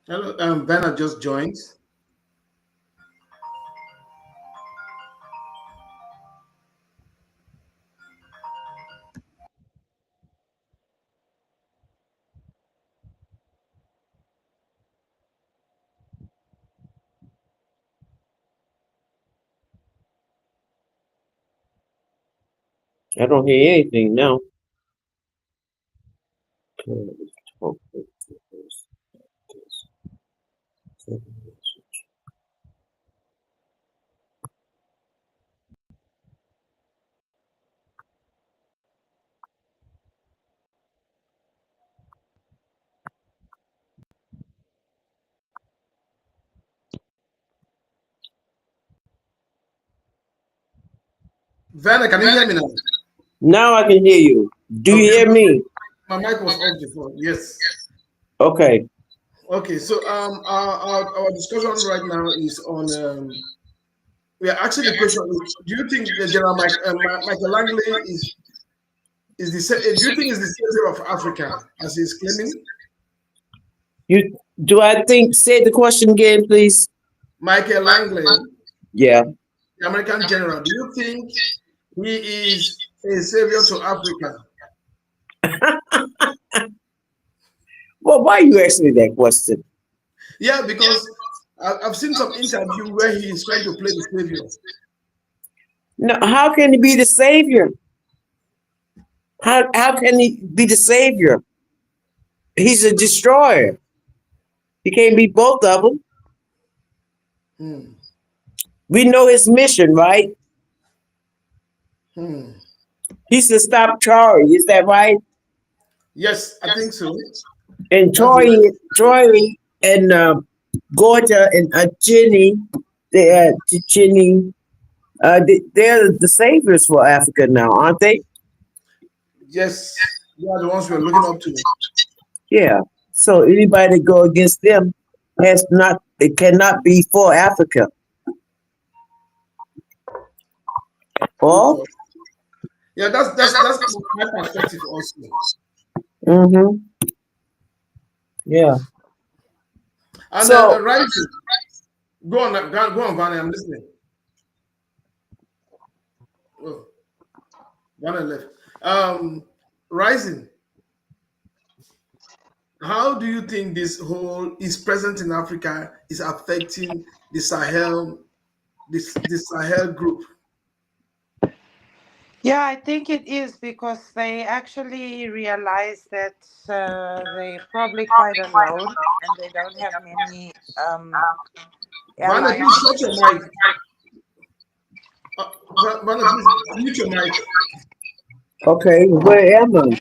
Hello, Bernard just joined. I don't hear anything now. Vanna, can you hear me now? Now I can hear you. Do you Okay, hear because me? my mic was off before. Yes. Okay. Okay, so our discussion right now is on we are actually the question is, do you think General Michael Langley is do you think is the savior of Africa as he's claiming? You do I think say the question again, please? Michael Langley, Yeah. the American general, do you think he is a savior to Africa? Well, why you asking me that question? Yeah, because I've seen some interview where he is trying to play the savior. No, how can he be the savior? How can he be the savior? He's a destroyer. He can't be both of them. Hmm. We know his mission, right? Hmm. He's to stop Troy. Is that right? Yes, I think so. And That's the Troy, right. Troy, and Gorgia and Ginny, they're the saviors for Africa now, aren't they? Yes, they are the ones we are looking up to. Yeah. So anybody that go against them it cannot be for Africa. Good Or thought. Yeah, that's my perspective also. mm-hmm. Yeah. And So rising. Go on, Vanny. I'm listening. Oh, Vanny left. Rising. How do you think this whole is present in Africa is affecting the Sahel, this Sahel group? Yeah, I think it is because they actually realize that they're probably quite alone and they don't have many Vanna, please allies. shut your mic. Vanna, please mute your mic. okay, where am I?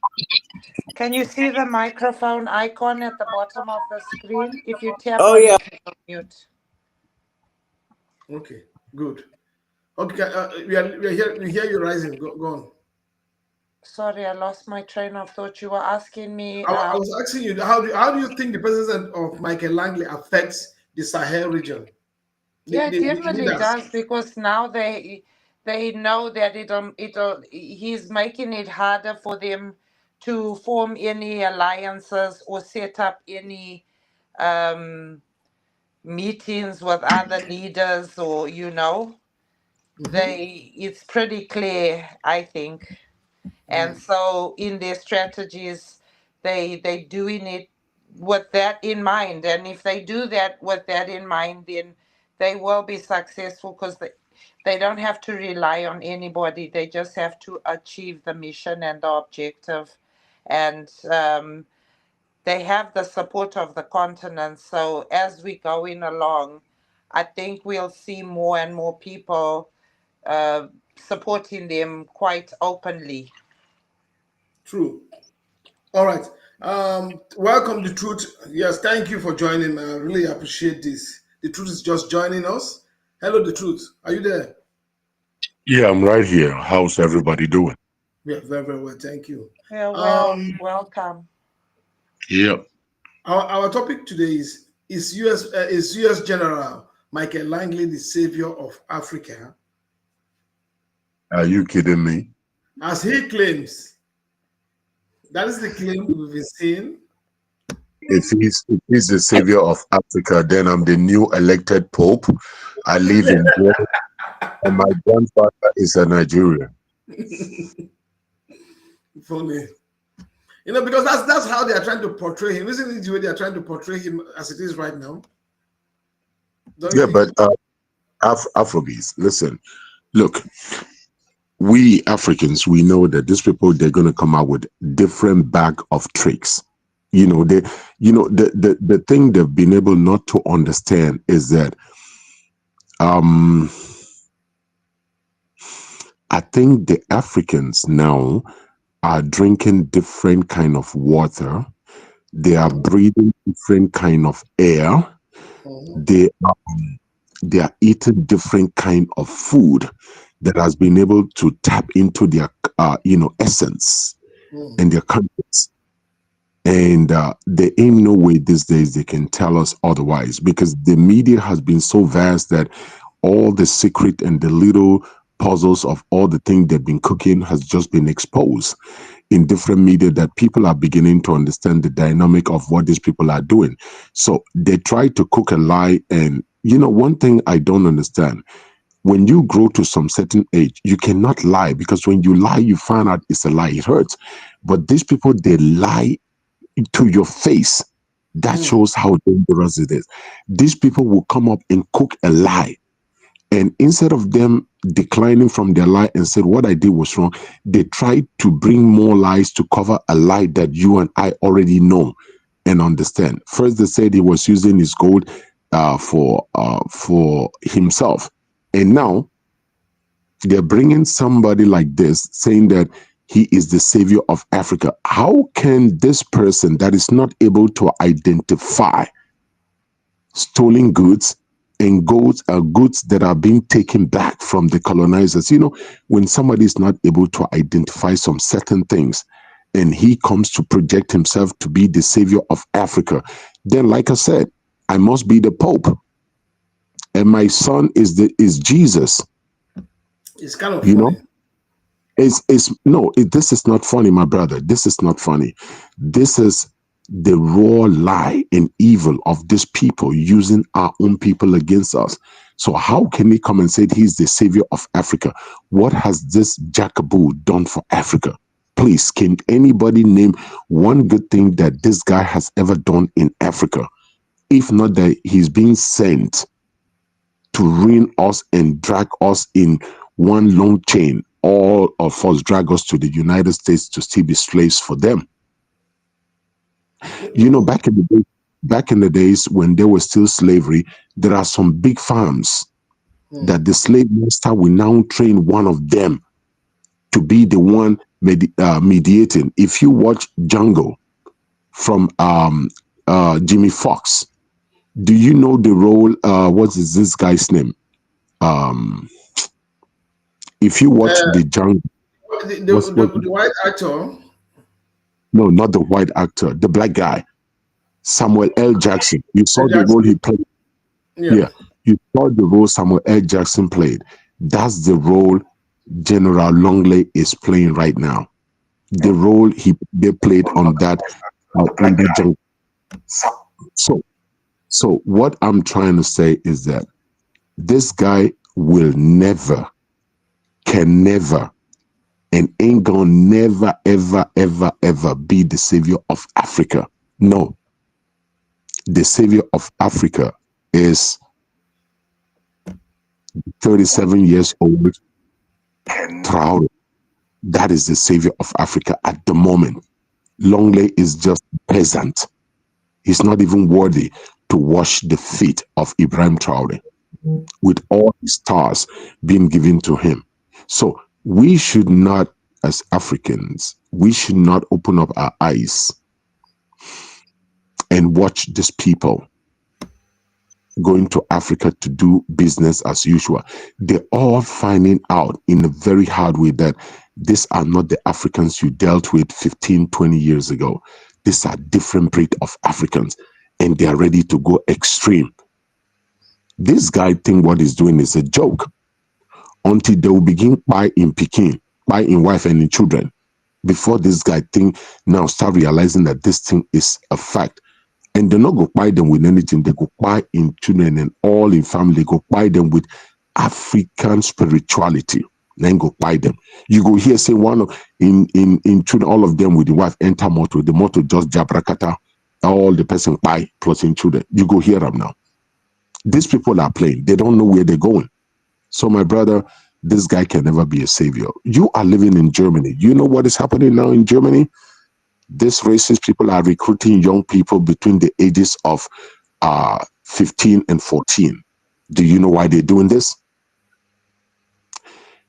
Can you see the microphone icon at the bottom of the screen? If you tap Oh on yeah. it, it'll mute. Okay, good. Okay, we are here. We hear you rising. Go on. Sorry, I lost my train of thought. You were asking me. I was asking you how do you think the presence of Michael Langley affects the Sahel region, Yeah, it the definitely leaders? does because now they know that it'll he's making it harder for them to form any alliances or set up any um, meetings with other leaders or Hmm. it's pretty clear, I think. And so in their strategies they doing it with that in mind, and if they do that with that in mind, then they will be successful because they don't have to rely on anybody. They just have to achieve the mission and the objective, and they have the support of the continent. So as we go in along, I think we'll see more and more people uh, supporting them quite openly. True. All right. Welcome, the truth. Yes, thank you for joining. I really appreciate this. The truth is just joining us. Hello, the truth. Are you there? Yeah, I'm right here. How's everybody doing? Yeah, very, very well. Thank you. Yeah, well, Um, welcome. Yeah. our topic today is U.S. General Michael Langley the savior of Africa, Are you kidding me? as he claims. That is the claim we've been seeing. If he's the savior of Africa, then I'm the new elected pope. I live in Benin, and my grandfather is a Nigerian. Funny. Because that's how they are trying to portray him. Isn't it the way they are trying to portray him as it is right now? Don't you Yeah, think? but Afrobeats, listen, look. we Africans, we know that these people, they're going to come out with different bag of tricks. You know, the thing they've been able not to understand is that um I think the Africans now are drinking different kind of water. They are Mhm. breathing different kind of air. Mhm. They they are eating different kind of food that has been able to tap into their essence Mhm. and their contents. And there ain't no way these days they can tell us otherwise, because the media has been so vast that all the secret and the little puzzles of all the things they've been cooking has just been exposed in different media, that people are beginning to understand the dynamic of what these people are doing. So they try to cook a lie. And one thing I don't understand, when you grow to some certain age, you cannot lie, because when you lie, you find out it's a lie, it hurts. But these people, they lie to your face. That Mhm. shows how dangerous it is. These people will come up and cook a lie, and instead of them declining from their lie and said what I did was wrong, they try to bring more lies to cover a lie that you and I already know and understand. First, they said he was using his gold for himself, and now they're bringing somebody like this saying that he is the savior of Africa. How can this person that is not able to identify stolen goods and goods that are being taken back from the colonizers? When somebody is not able to identify some certain things and he comes to project himself to be the savior of Africa, then, like I said, I must be the Pope, and my son is Jesus. It's kind of You know, funny. it's no, this is not funny, my brother. This is not funny. This is the raw lie and evil of these people using our own people against us. So how can he come and say he's the savior of Africa? What has this Jacoboo done for Africa? Please, can anybody name one good thing that this guy has ever done in Africa? If not that he's being sent to ruin us and drag us in one long chain, all of us drag us to the United States to still be slaves for them. Mhm. Back in the days when there was still slavery, there are some big farms Mhm. that the slave master will now train one of them to be the one mediating. If you watch Django from Jimmy Fox, do you know the role? What is this guy's name? Um, if you watch Uh, the Django, the, the, what the, the white actor, no, not the white actor, the black guy, Samuel L. Jackson. You saw the role Jackson. he played. Yeah. Yeah, you saw the role Samuel L. Jackson played. That's the role General Longley is playing right now. The role they played on that jungle. So, so what I'm trying to say is that this guy will never, can never, and ain't gonna never, ever, ever, ever be the savior of Africa. No, the savior of Africa is 37 years old Traore. That is the savior of Africa at the moment. Longley is just peasant. He's not even worthy to wash the feet of Ibrahim Traore with all his stars being given to him. So we should not, as Africans, we should not open up our eyes and watch these people going to Africa to do business as usual. They're all finding out in a very hard way that these are not the Africans you dealt with 15, 20 years ago. These are different breed of Africans, and they are ready to go extreme. This guy think what he's doing is a joke until they will begin buy in Peking, buy in wife and in children. Before this guy think now start realizing that this thing is a fact. And they not go buy them with anything. They go buy in children and all in family. They go buy them with African spirituality. Then go buy them. You go here say one of in children, all of them with the wife enter motor. The motor just jabrakata. All the person buy plus in children. You go hear them now. These people are playing. They don't know where they're going. So my brother, this guy can never be a savior. You are living in Germany. You know what is happening now in Germany? These racist people are recruiting young people between the ages of 15 and 14. Do you know why they're doing this?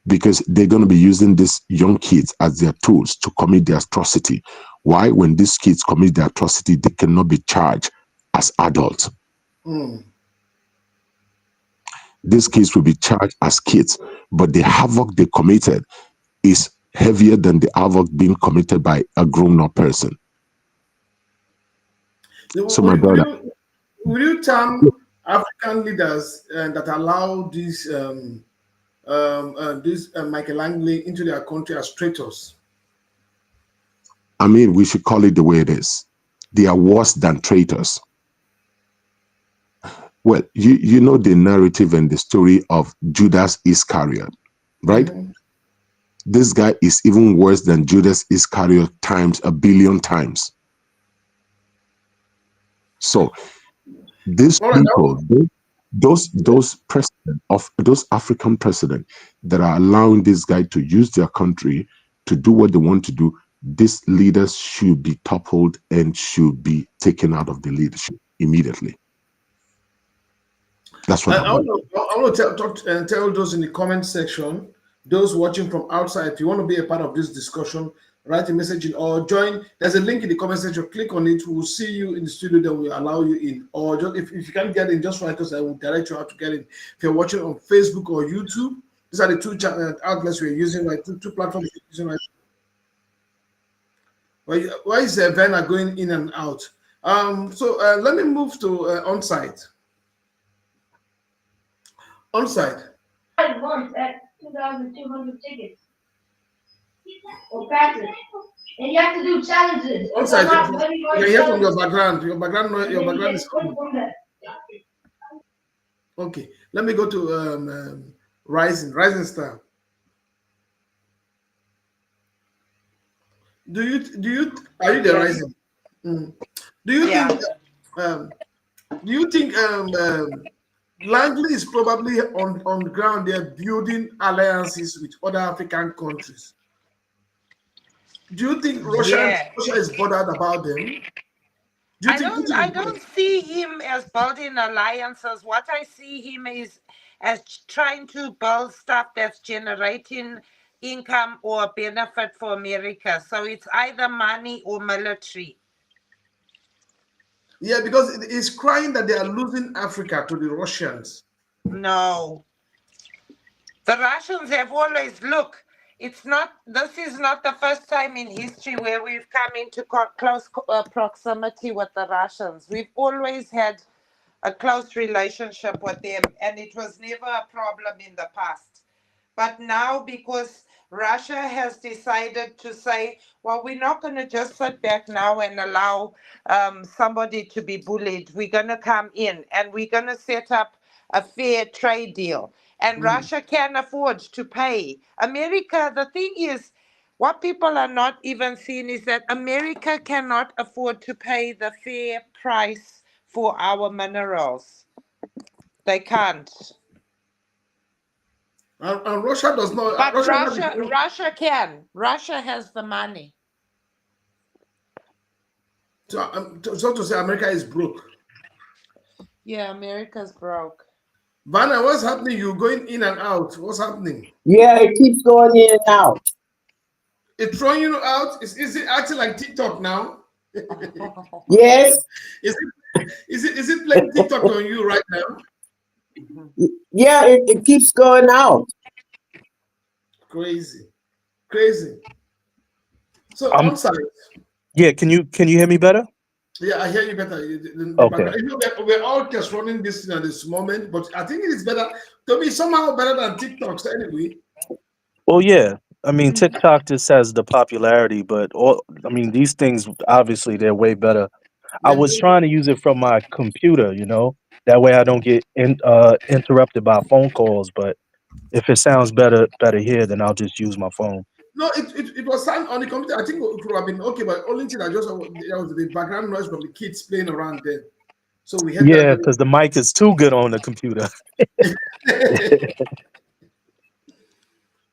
Because they're going to be using these young kids as their tools to commit the atrocity. Why? When these kids commit the atrocity, they cannot be charged as adults. Mm. These kids will be charged as kids, but the havoc they committed is heavier than the havoc being committed by a grown-up person. So, my brother, Will you term African leaders that allow this Michael Langley into their country as traitors? I mean, we should call it the way it is. They are worse than traitors. Well, you know the narrative and the story of Judas Iscariot, right? Mhm. This guy is even worse than Judas Iscariot times a billion times. So these All right. people, those president of those African president that are allowing this guy to use their country to do what they want to do, these leaders should be toppled and should be taken out of the leadership immediately. That's what I want. I want to tell those in the comment section, those watching from outside, if you want to be a part of this discussion, write a message in or join. There's a link in the comment section. Click on it. We'll see you in the studio. Then we'll allow you in. Or just, if you can't get in, just write us. I will direct you how to get in. If you're watching on Facebook or YouTube, these are the two outlets we're using, right? Two platforms we're using right. Why is Vanna going in and out? So let me move to on-site. On-site. Once at 2,200 tickets or passes. And you have to do challenges. On-site, you can hear from your background. Your background is coming. Okay, let me go to Rising Star. Are you the Yes. Rising? Mm. Do you Yeah. think Langley is probably on the ground there building alliances with other African countries? Do you think Russia Yeah. is bothered about them? Do you think Putin I is bothered? don't see him as building alliances. What I see him is as trying to build stuff that's generating income or benefit for America. So it's either money or military. Yeah, because it's crying that they are losing Africa to the Russians. No. The Russians have always look. It's not. This is not the first time in history where we've come into close proximity with the Russians. We've always had a close relationship with them, and it was never a problem in the past. But now, because Russia has decided to say, well, we're not going to just sit back now and allow somebody to be bullied. We're going to come in and we're going to set up a fair trade deal. And Mm. Russia can afford to pay. America, the thing is, what people are not even seeing is that America cannot afford to pay the fair price for our minerals. They can't. And Russia does not. But Russia has Russia can. Russia has the money. so to say America is broke. Yeah, America's broke. Vanna, what's happening? You going in and out. What's happening? Yeah, it keeps going in and out. It's throwing you out. Is it acting like TikTok now? Yes. Is it playing TikTok on you right now? Yeah, it keeps going out. Crazy. So Um, on site. yeah, can you hear me better? Yeah, I hear you better. The Okay. background. You know, we're all just running this thing at this moment, but I think it is better to be somehow better than TikToks anyway. Well, yeah. I mean, TikTok just has the popularity, but I mean, these things obviously they're way better. I Yeah, was trying to use it from my computer, that way I don't get interrupted by phone calls. But if it sounds better here, then I'll just use my phone. no, it was sound on the computer. I think it would have been okay, but only thing I just there was the background noise from the kids playing around there. So we had Yeah, that. because the mic is too good on the computer.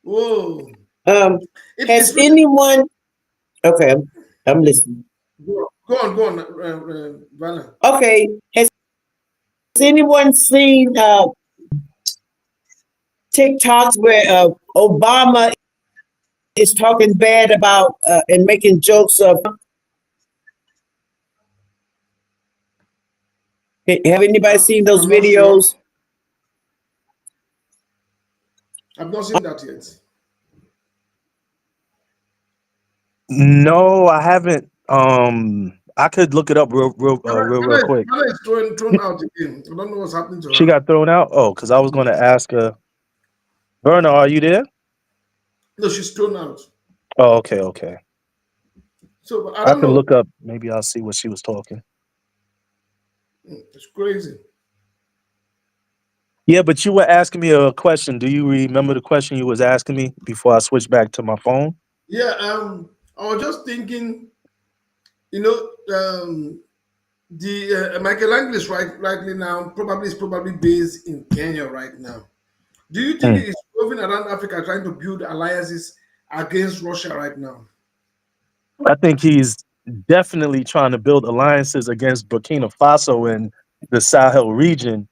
Whoa. Um, It's has really anyone? Okay, I'm listening. go on, Vala. Okay, has anyone seen TikToks where Obama is talking bad about and making jokes of? Have anybody seen those I'm not sure. videos? I've not seen that yet. No, I haven't. I could look it up real quick. Ghana is thrown out again. I don't know what's happening to She her. got thrown out. Oh, because I was going to ask her. Verna, are you there? No, she's thrown out. Oh, okay, okay. So but I I don't can know. look up. Maybe I'll see what she was talking. It's crazy. Yeah, but you were asking me a question. Do you remember the question you was asking me before I switched back to my phone? Yeah, I was just thinking, you know, the Michael Langley is rightly now probably is probably based in Kenya right now. Do you think Mm. he's roving around Africa trying to build alliances against Russia right now? I think he's definitely trying to build alliances against Burkina Faso and the Sahel region.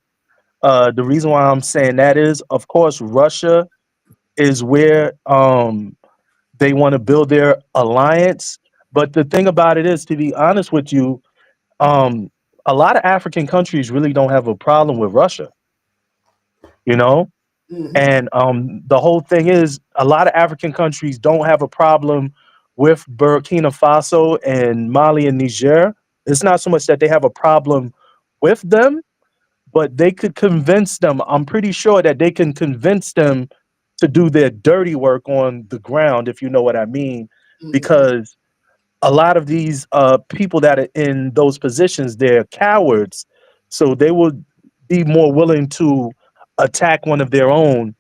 The reason why I'm saying that is, of course, Russia is where they want to build their alliance. But the thing about it is, to be honest with you, um, a lot of African countries really don't have a problem with Russia, you know? Hmm. And the whole thing is, a lot of African countries don't have a problem with Burkina Faso and Mali and Niger. It's not so much that they have a problem with them, but they could convince them. I'm pretty sure that they can convince them to do their dirty work on the ground, if you know what I mean, Hmm. because a lot of these people that are in those positions, they're cowards, so they would be more willing to attack one of their own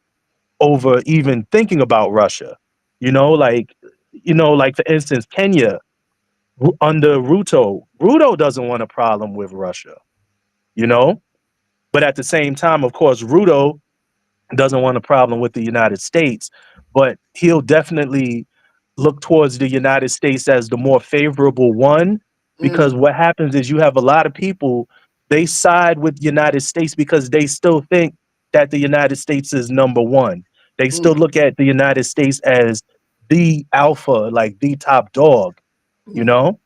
over even thinking about Russia. You know, like like for instance, Kenya under Ruto. Ruto doesn't want a problem with Russia. You know, but at the same time, of course, Ruto doesn't want a problem with the United States, but he'll definitely look towards the United States as the more favorable one, because Hmm. what happens is you have a lot of people, they side with the United States because they still think that the United States is number one. They still Hmm. look at the United States as the alpha, like the top dog, you know?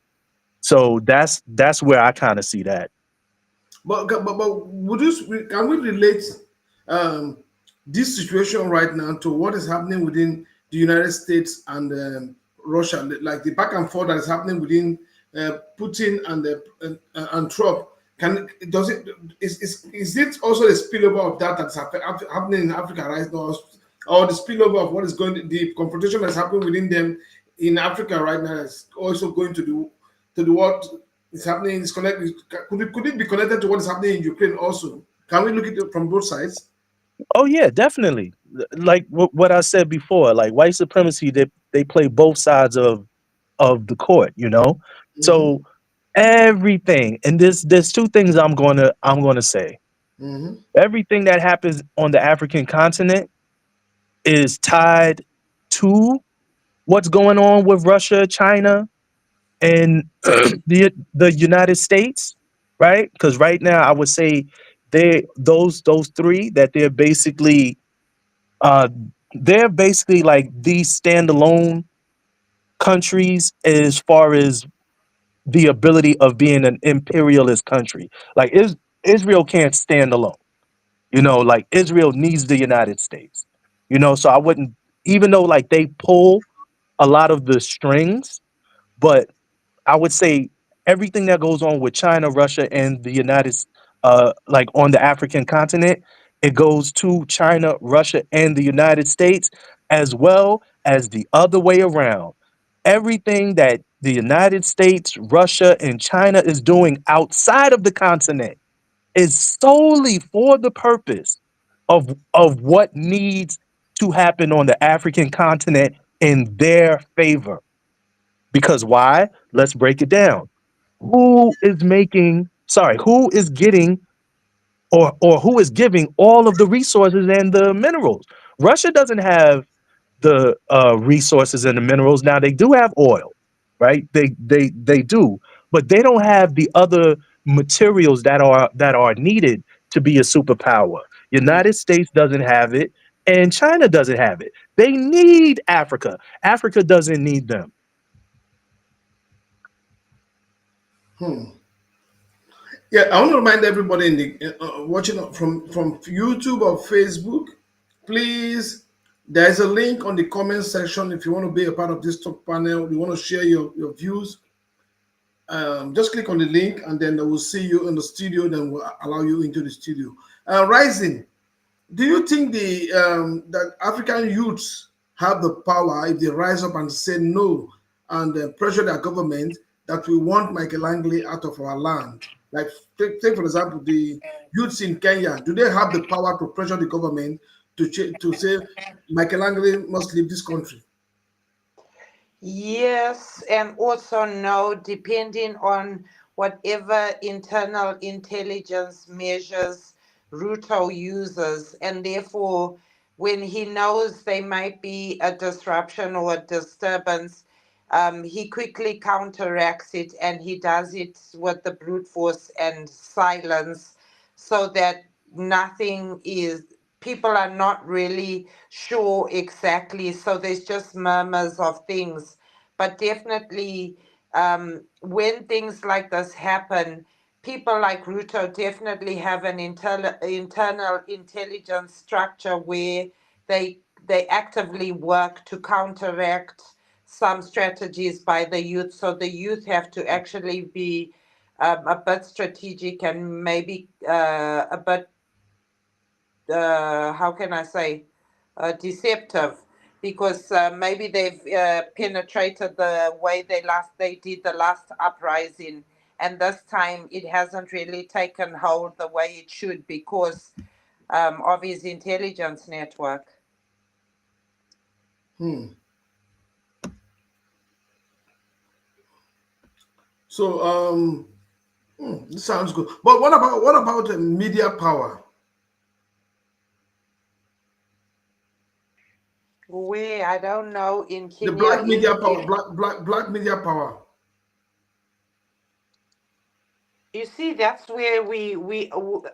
So that's where I kind of see that. But can we relate um, this situation right now to what is happening within the United States and Russia, like the back and forth that is happening within Putin and Trump? Can does it is it also the spillover of that that's happening in Africa right now, or the spillover of what is the confrontation that's happening within them in Africa right now is also going to the what is happening is connected. Could it be connected to what is happening in Ukraine also? Can we look at it from both sides? Oh yeah, definitely. Like what I said before, like white supremacy, they play both sides of the court, you know. Mm-hmm. So everything, and there's two things I'm gonna say. Mm-hmm. Everything that happens on the African continent is tied to what's going on with Russia, China, and the United States, right? Because right now I would say those three that uh they're basically like these standalone countries as far as the ability of being an imperialist country. Like Israel can't stand alone. You know, like Israel needs the United States. You know, so I wouldn't, even though like they pull a lot of the strings, but I would say everything that goes on with China, Russia, and the like on the African continent, it goes to China, Russia, and the United States, as well as the other way around. Everything that the United States, Russia, and China is doing outside of the continent is solely for the purpose of what needs to happen on the African continent in their favor. Because why? Let's break it down. Who is getting or who is giving all of the resources and the minerals? Russia doesn't have the resources and the minerals. Now they do have oil, right? They do, but they don't have the other materials that are needed to be a superpower. United States doesn't have it, and China doesn't have it. They need Africa. Africa doesn't need them. Hmm. Yeah, I want to remind everybody in the watching from YouTube or Facebook, please. There's a link on the comment section if you want to be a part of this talk panel. You want to share your views. Just click on the link, and then we'll see you in the studio. Then we'll allow you into the studio. Rising. Do you think the that African youths have the power if they rise up and say no and pressure their government that we want Michael Langley out of our land? Like, take for example the youths in Kenya. Do they have the power to pressure the government to say Michael Langley must leave this country? Yes, and also no, depending on whatever internal intelligence measures Ruto uses, and therefore, when he knows there might be a disruption or a disturbance, he quickly counteracts it, and he does it with the brute force and silence, so that nothing is people are not really sure exactly. So there's just murmurs of things. But definitely, when things like this happen, people like Ruto definitely have an internal intelligence structure where they actively work to counteract some strategies by the youth. So the youth have to actually be a bit strategic and maybe a bit how can I say, deceptive, because maybe they've penetrated the way they did the last uprising, and this time it hasn't really taken hold the way it should because of his intelligence network. Hmm. So this sounds good. But what about media power? We I don't know in The Kenya black media if power, black media power. you see that's where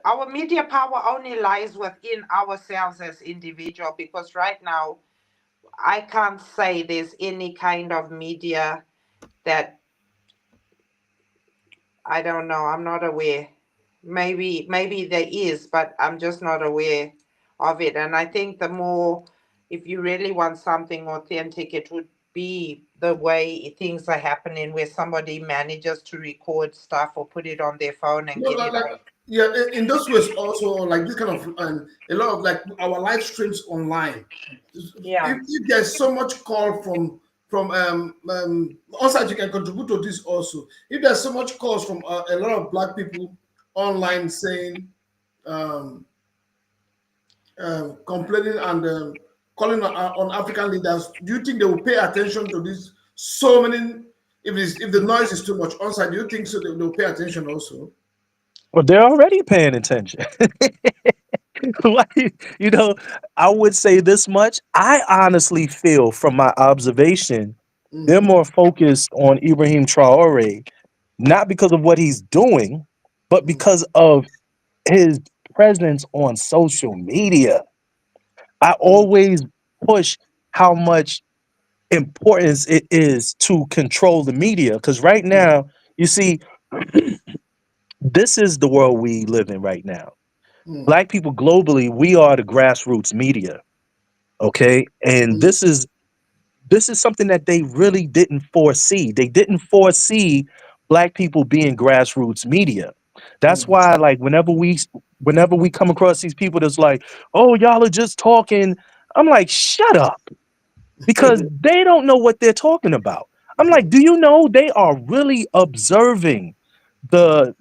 our media power only lies within ourselves as individual, because right now I can't say there's any kind of media that I don't know. I'm not aware. Maybe there is, but I'm just not aware of it. And I think the more, if you really want something authentic, it would be the way things are happening, where somebody manages to record stuff or put it on their phone and No, get it out. yeah, in those ways also like this kind of a lot of like our live streams online. Yeah. If there's so much call from outside, you can contribute to this also. If there's so much calls from a lot of black people online saying um, complaining and calling on African leaders, do you think they will pay attention to this? So many, if the noise is too much outside, do you think so they'll pay attention also? Well, they're already paying attention. Why- you know, I would say this much. I honestly feel from my observation, they're Mm, more focused on Ibrahim Traore, not because of what he's doing, but mm, because of his presence on social media. I mm, always push how much importance it is to control the media. Because right mm, now, you see, this is the world we live in right now. mm, Black people globally, we are the grassroots media. Okay. And mm, this is something that they really didn't foresee. They didn't foresee black people being grassroots media. That's mm. why, like, whenever we come across these people that's like, oh, y'all are just talking. I'm like, shut up, because they don't know what they're talking about. I'm like, do you know they are really observing the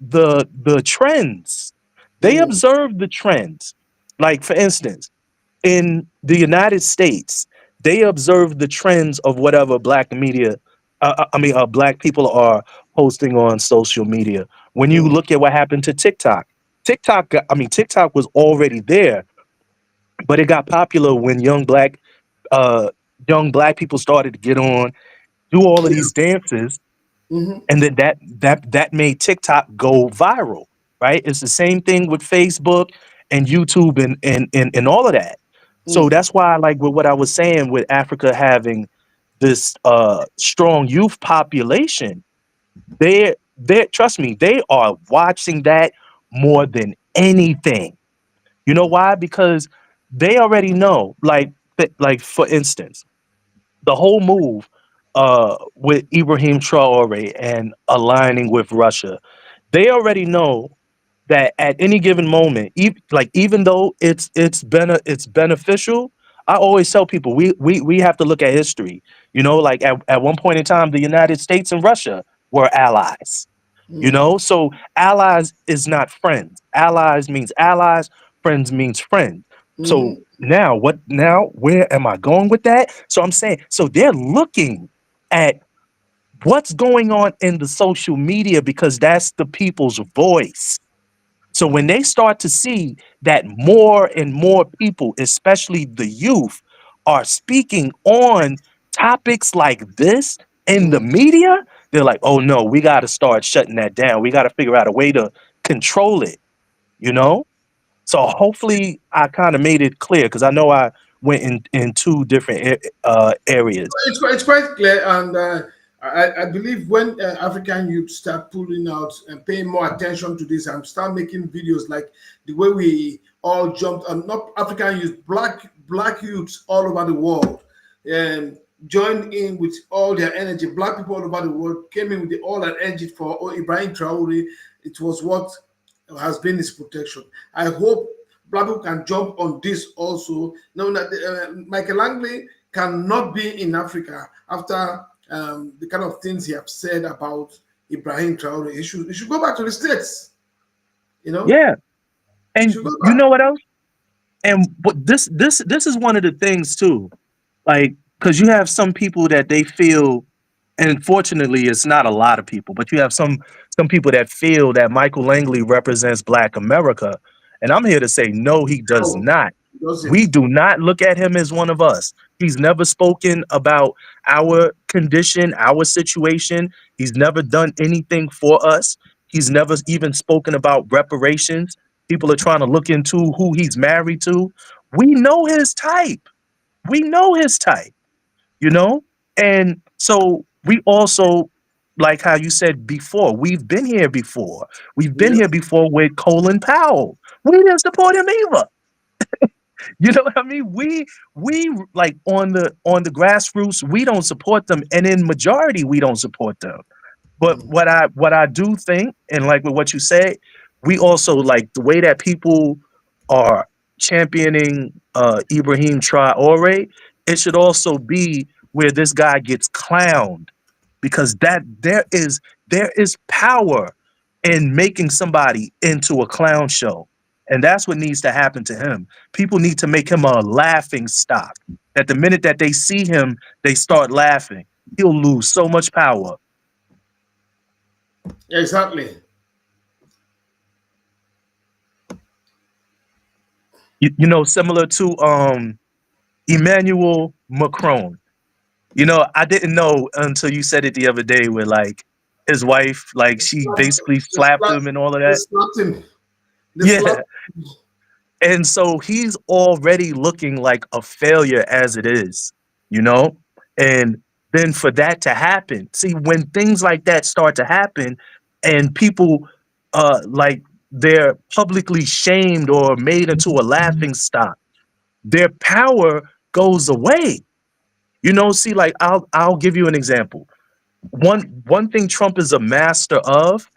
trends? They Mm, observe the trends. Like, for instance, in the United States, they observe the trends of whatever black media, black people are posting on social media. When you mm, look at what happened to TikTok, TikTok was already there, but it got popular when young black young black people started to get on, do all of these dances, Mm-hmm. and then that made TikTok go viral, right? It's the same thing with Facebook and YouTube and all of that. So Mm-hmm. that's why, like with what I was saying, with Africa having this strong youth population, they trust me, they are watching that more than anything. You know why? Because they already know, like for instance, the whole move with Ibrahim Traore and aligning with Russia, they already know that at any given moment, even though it's beneficial, I always tell people we have to look at history. You know, like at one point in time, the United States and Russia were allies. You Mm-hmm. know, so allies is not friends. Allies means allies, friends means friends. So Mm-hmm. now what now where am I going with that? So I'm saying so they're looking at what's going on in the social media because that's the people's voice. So when they start to see that more and more people, especially the youth, are speaking on topics like this in the media, they're like, oh no, we got to start shutting that down. We got to figure out a way to control it, you know? So hopefully I kind of made it clear because I know I went in two different areas. It's quite clear, and I believe when African youth start pulling out and paying more attention to this and start making videos like the way we all jumped, not African youth, black youths all over the world, and joined in with all their energy. Black people all over the world came in with all that energy for Ibrahim Traore. It was what has been his protection. I hope black people can jump on this also. Knowing that Michael Langley cannot be in Africa after the kind of things he have said about Ibrahim Traore. He should go back to the States. You know, Yeah. he And should go you back. know what else? And what this is one of the things too. Like, because you have some people that they feel, and fortunately, it's not a lot of people, but you have some people that feel that Michael Langley represents Black America, and I'm here to say no, he does No, not. he doesn't. We do not look at him as one of us. He's never spoken about our condition, our situation. He's never done anything for us. He's never even spoken about reparations. People are trying to look into who he's married to. We know his type. We know his type, you know? And so we also, like how you said before, we've been here before. We've been Yeah. here before with Colin Powell. We didn't support him either. You know what I mean? We like on the grassroots, we don't support them, and in majority, we don't support them. But Mm. what I do think, and like with what you said, we also like the way that people are championing Ibrahim Traore. It should also be where this guy gets clowned because that there is power in making somebody into a clown show, and that's what needs to happen to him. People need to make him a laughing stock. That the minute that they see him, they start laughing. He'll lose so much power. Exactly. You know, similar to Emmanuel Macron. You know, I didn't know until you said it the other day where like his wife, like she basically They slapped slapped, him and all of they that. slapped him. They Yeah. slapped. And so he's already looking like a failure as it is, you know? And then for that to happen, see, when things like that start to happen and people like they're publicly shamed or made into a laughing stock, their power goes away. You know, see, like I'll give you an example. One thing Trump is a master of,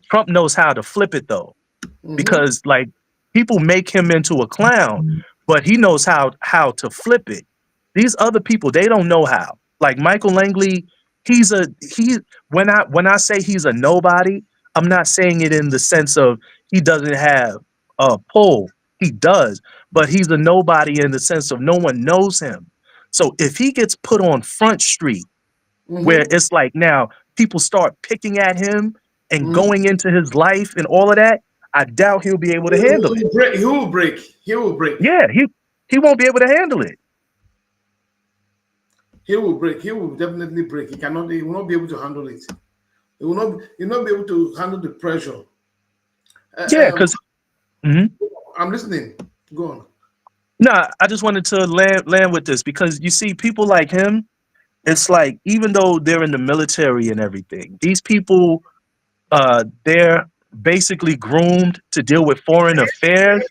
Trump knows how to flip it though, Mm-hmm. because like people make him into a clown, but he knows how to flip it. These other people, they don't know how. Like Michael Langley, he when I say he's a nobody, I'm not saying it in the sense of he doesn't have a pull. He does, but he's a nobody in the sense of no one knows him. So if he gets put on Front Street, where Mm-hmm. it's like now people start picking at him and Mm-hmm. going into his life and all of that, I doubt he'll be able to He handle it. will break. He will break. He will break. Yeah, he won't be able to handle it. He will break. He will definitely break. He cannot. He will not be able to handle it. He will not. He will not be able to handle the pressure. Yeah, Uh, um, because I'm listening. Go on. nah, I just wanted to land with this because you see, people like him, it's like even though they're in the military and everything, these people they're basically groomed to deal with foreign affairs,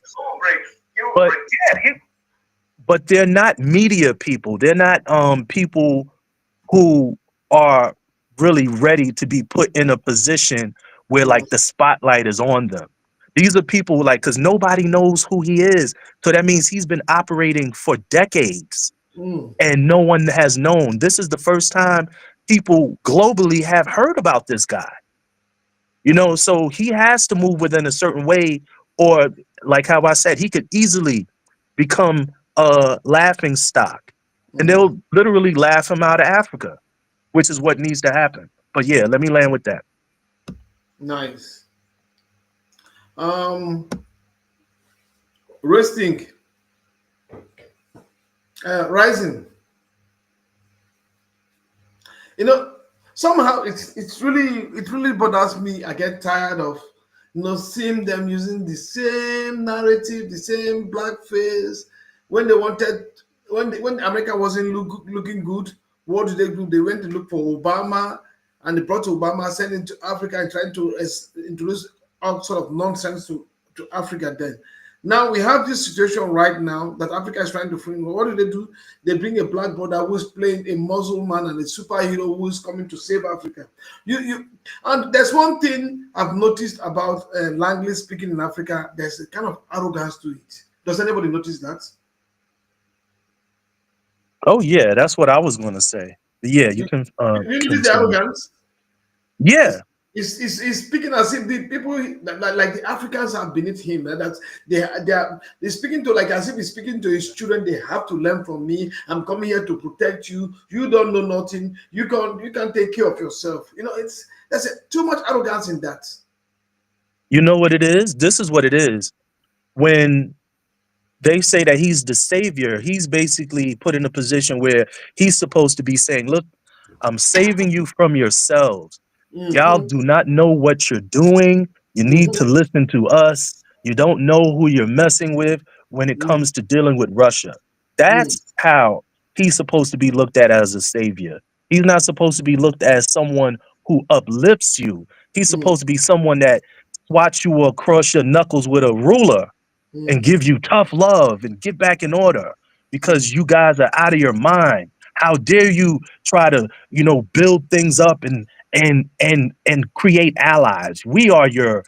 but they're not media people. They're not people who are really ready to be put in a position where Mm, like the spotlight is on them. These are people like because nobody knows who he is. So that means he's been operating for decades mm, and no one has known. This is the first time people globally have heard about this guy. So he has to move within a certain way, or like how I said, he could easily become a laughing stock. And mhm. they'll literally laugh him out of Africa, which is what needs to happen. But yeah, let me land with that. Nice. Um, resting, rising. You know, somehow it really bothers me. I get tired of seeing them using the same narrative, the same blackface. When they wanted, when America wasn't looking good, what did they do? They went to look for Obama, and they brought Obama, sent him to Africa, and trying to introduce all sort of nonsense to Africa. Then now we have this situation right now that Africa is trying to free. What do they do? They bring a black brother who's playing a Muslim man and a superhero who's coming to save Africa. And there's one thing I've noticed about Langley speaking in Africa. There's a kind of arrogance to it. Does anybody notice that? Oh yeah, that's what I was gonna say. Yeah, you You, can you notice the continue. arrogance? Yeah, It's, he's speaking as if the people like the Africans are beneath him. That's they're speaking to like as if he's speaking to his children. They have to learn from me. I'm coming here to protect you. You don't know nothing. You can take care of yourself. Too much arrogance in that. you know what it is? This is what it is. When they say that he's the savior, he's basically put in a position where he's supposed to be saying, look, I'm saving you from yourselves. Y'all Hmm. do not know what you're doing. You need to Hmm. listen to us. You don't know who you're messing with when it Hmm. comes to dealing with Russia. Hmm. That's how he's supposed to be looked at as a savior. He's not supposed to be looked at as someone who uplifts you. He's Hmm. supposed to be someone that swats you across your knuckles with a ruler and Hmm. give you tough love and get back in order because you guys are out of your mind. How dare you try to, build things up and create allies? We are your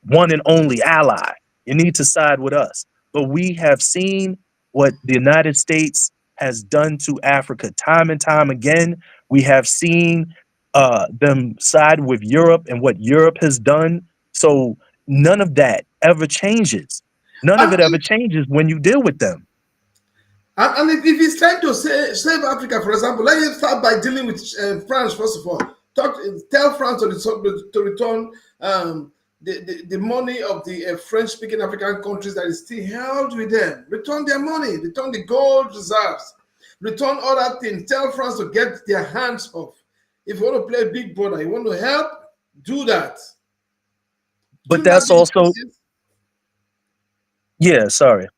one and only ally. You need to side with us. But we have seen what the United States has done to Africa time and time again. We have seen them side with Europe and what Europe has done. So none of that ever changes. None of And it ever changes when you deal with them. if he's trying to save Africa, for example, let him start by dealing with France first of all. Tell France to return the money of the French-speaking African countries that is still held with them. Return their money. Return the gold reserves. Return other things. Tell France to get their hands off. If you want to play Big Brother, you want to help, do that. But Shouldn't that that's be the also, first case? yeah, sorry.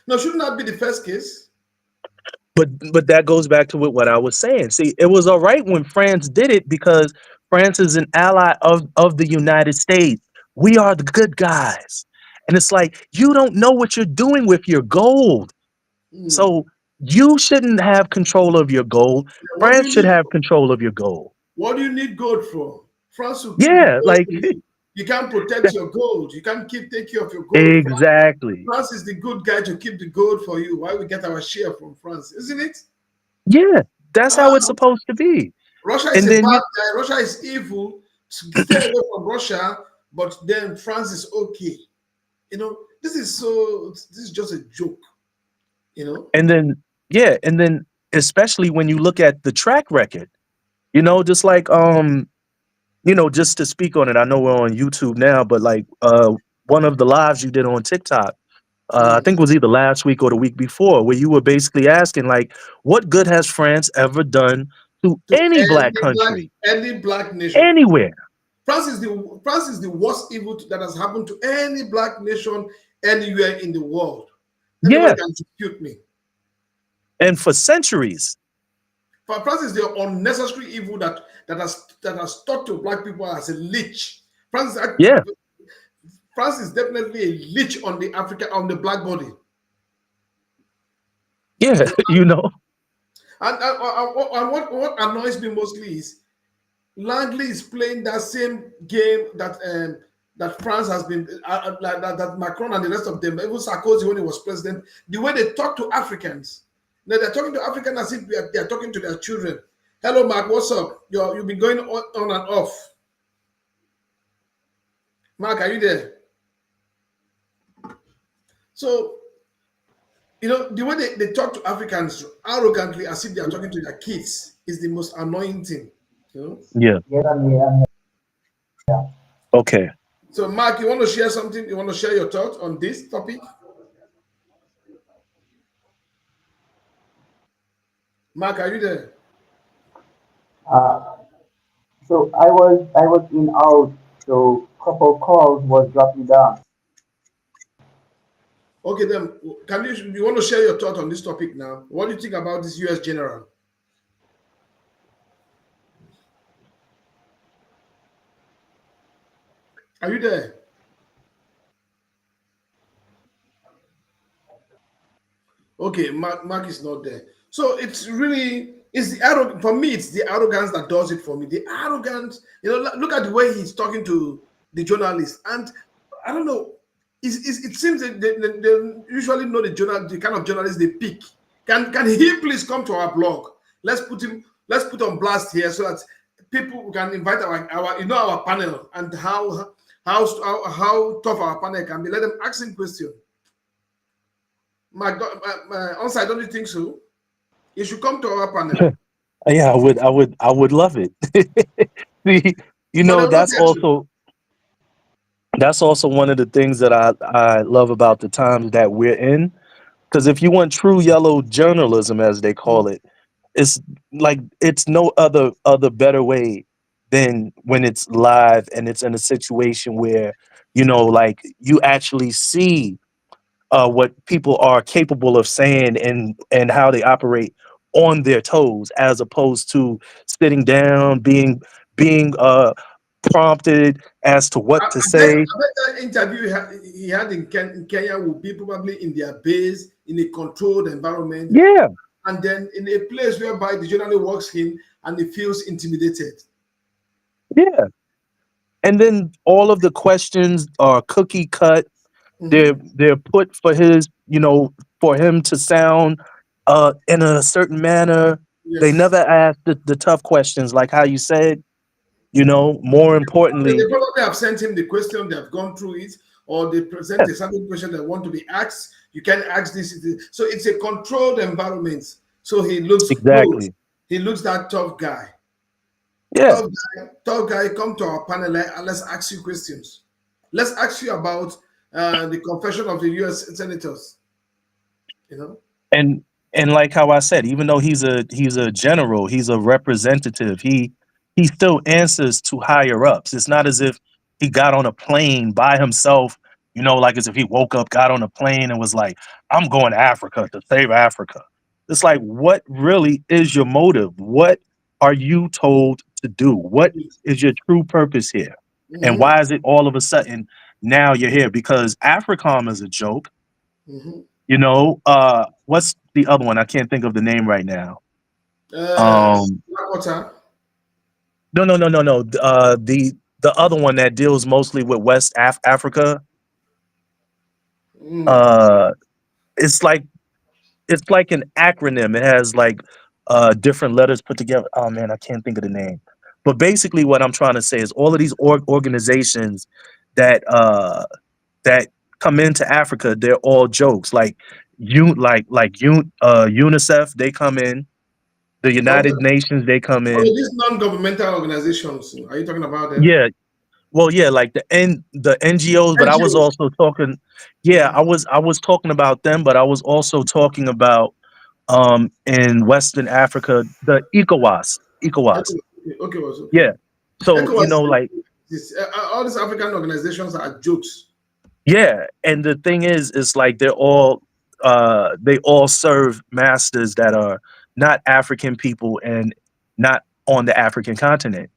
No, shouldn't that be the first case? But that goes back to what I was saying. See, it was all right when France did it because France is an ally of the United States. We are the good guys. And it's like you don't know what you're doing with your gold. Hmm. So you shouldn't have control of your gold. What do France you should need? have control of your gold. What do you need gold for? France will keep the Yeah, gold like for you. You can't protect your gold. You can't take care of your gold. exactly. France is the good guy to keep the gold for you. Why we get our share from France, isn't it? Yeah, that's how it's Ah, supposed to be. Russia is And a bad then guy. Russia is evil. Stay away from Russia. But then France is okay. This is just a joke. You know. and then yeah, and then especially when you look at the track record, just like just to speak on it, I know we're on YouTube now, but like one of the lives you did on TikTok, I think it was either last week or the week before, where you were basically asking, like, what good has France ever done to To any black country any black nation. anywhere? France is the worst evil that has happened to any black nation anywhere in the world. Anybody Yeah, can dispute me. and for centuries. France is the unnecessary evil that has taught to black people as a leech. Yeah, France is definitely a leech on the Africa on the black body. yeah, You know, you know, and what annoys me mostly is Langley is playing that same game that France has been like that Macron and the rest of them, even Sarkozy when he was president, the way they talk to Africans. Now they're talking to Africans as if they're talking to their children. Hello, Mark. What's up? You've been going on and off. Mark, are you there? So the way they talk to Africans arrogantly as if they are talking to their kids is the most annoying thing. You know. yeah. Yes, I'm here. I'm Okay. So, Mark, you want to share something? You want to share your thoughts on this topic? Mark, are you there? here. So I was in out. So couple calls was dropping down. Okay, then you want to share your thought on this topic now? What do you think about this U.S. general? Are you there? Okay, Mark is not there. So it's the arrogance for me. It's the arrogance that does it for me. The arrogance, look at the way he's talking to the journalist, and I don't know. It seems that they usually know the kind of journalist they pick. Can he please come to our blog? Let's put on blast here so that people can invite our panel and how tough our panel can be. Let them ask him question. My answer, don't you think so? You should come to our panel, Yeah, I would love it. See, but they'll not get you. that's also one of the things that I love about the times that we're in. Because if you want true yellow journalism, as they call Mm, it, it's like it's no other better way than when it's live and it's in a situation where like you actually see what people are capable of saying and how they operate on their toes, as opposed to sitting down, being prompted as to what to say. I bet that interview he had in Kenya will be probably in their base in a controlled environment, Yeah, and then in a place whereby the journalist walks in and he feels intimidated. yeah. And then all of the questions are cookie cut. Hmm. They're put for for him to sound in a certain manner. They Yes. never ask the tough questions, like how you said. More They importantly, probably have sent him the question, they have gone through it, or they present yeah, a certain question that want to be asked. You can ask this. So it's a controlled environment. So he looks close. exactly. He looks that tough guy. Yeah, Tough guy, come to our panel and let's ask you questions. Let's ask you about the confession of the U.S. senators. You know, and like how I said, even though he's a general, he's a representative. He still answers to higher ups. It's not as if he got on a plane by himself. Like as if he woke up, got on a plane, and was like, "I'm going to Africa to save Africa." It's like, what really is your motive? What are you told to do? What is your true purpose here? And mm-hmm, why is it all of a sudden now you're here? Because AFRICOM is a joke. mm-hmm. What's the other one? I can't think of the name right now. Uh, Um, Blackwater. no, no, no, no, no. The other one that deals mostly with Africa. Mm. Uh, it's like an acronym. It has like different letters put together. Oh man, I can't think of the name. But basically, what I'm trying to say is all of these organizations that that come into Africa, they're all jokes. Like UNICEF, they come in. The Okay. United Nations, they come Okay, in. these non-governmental organizations. Are you talking about them? Yeah, well, yeah, like the NGOs, but I was NGOs. also talking. Yeah, I was talking about them, but I was also talking about in Western Africa the ECOWAS. Okay, okay, was okay. Yeah. So ECOWAS, like all these African organizations are jokes. yeah, and the thing is like they all serve masters that are not African people and not on the African continent.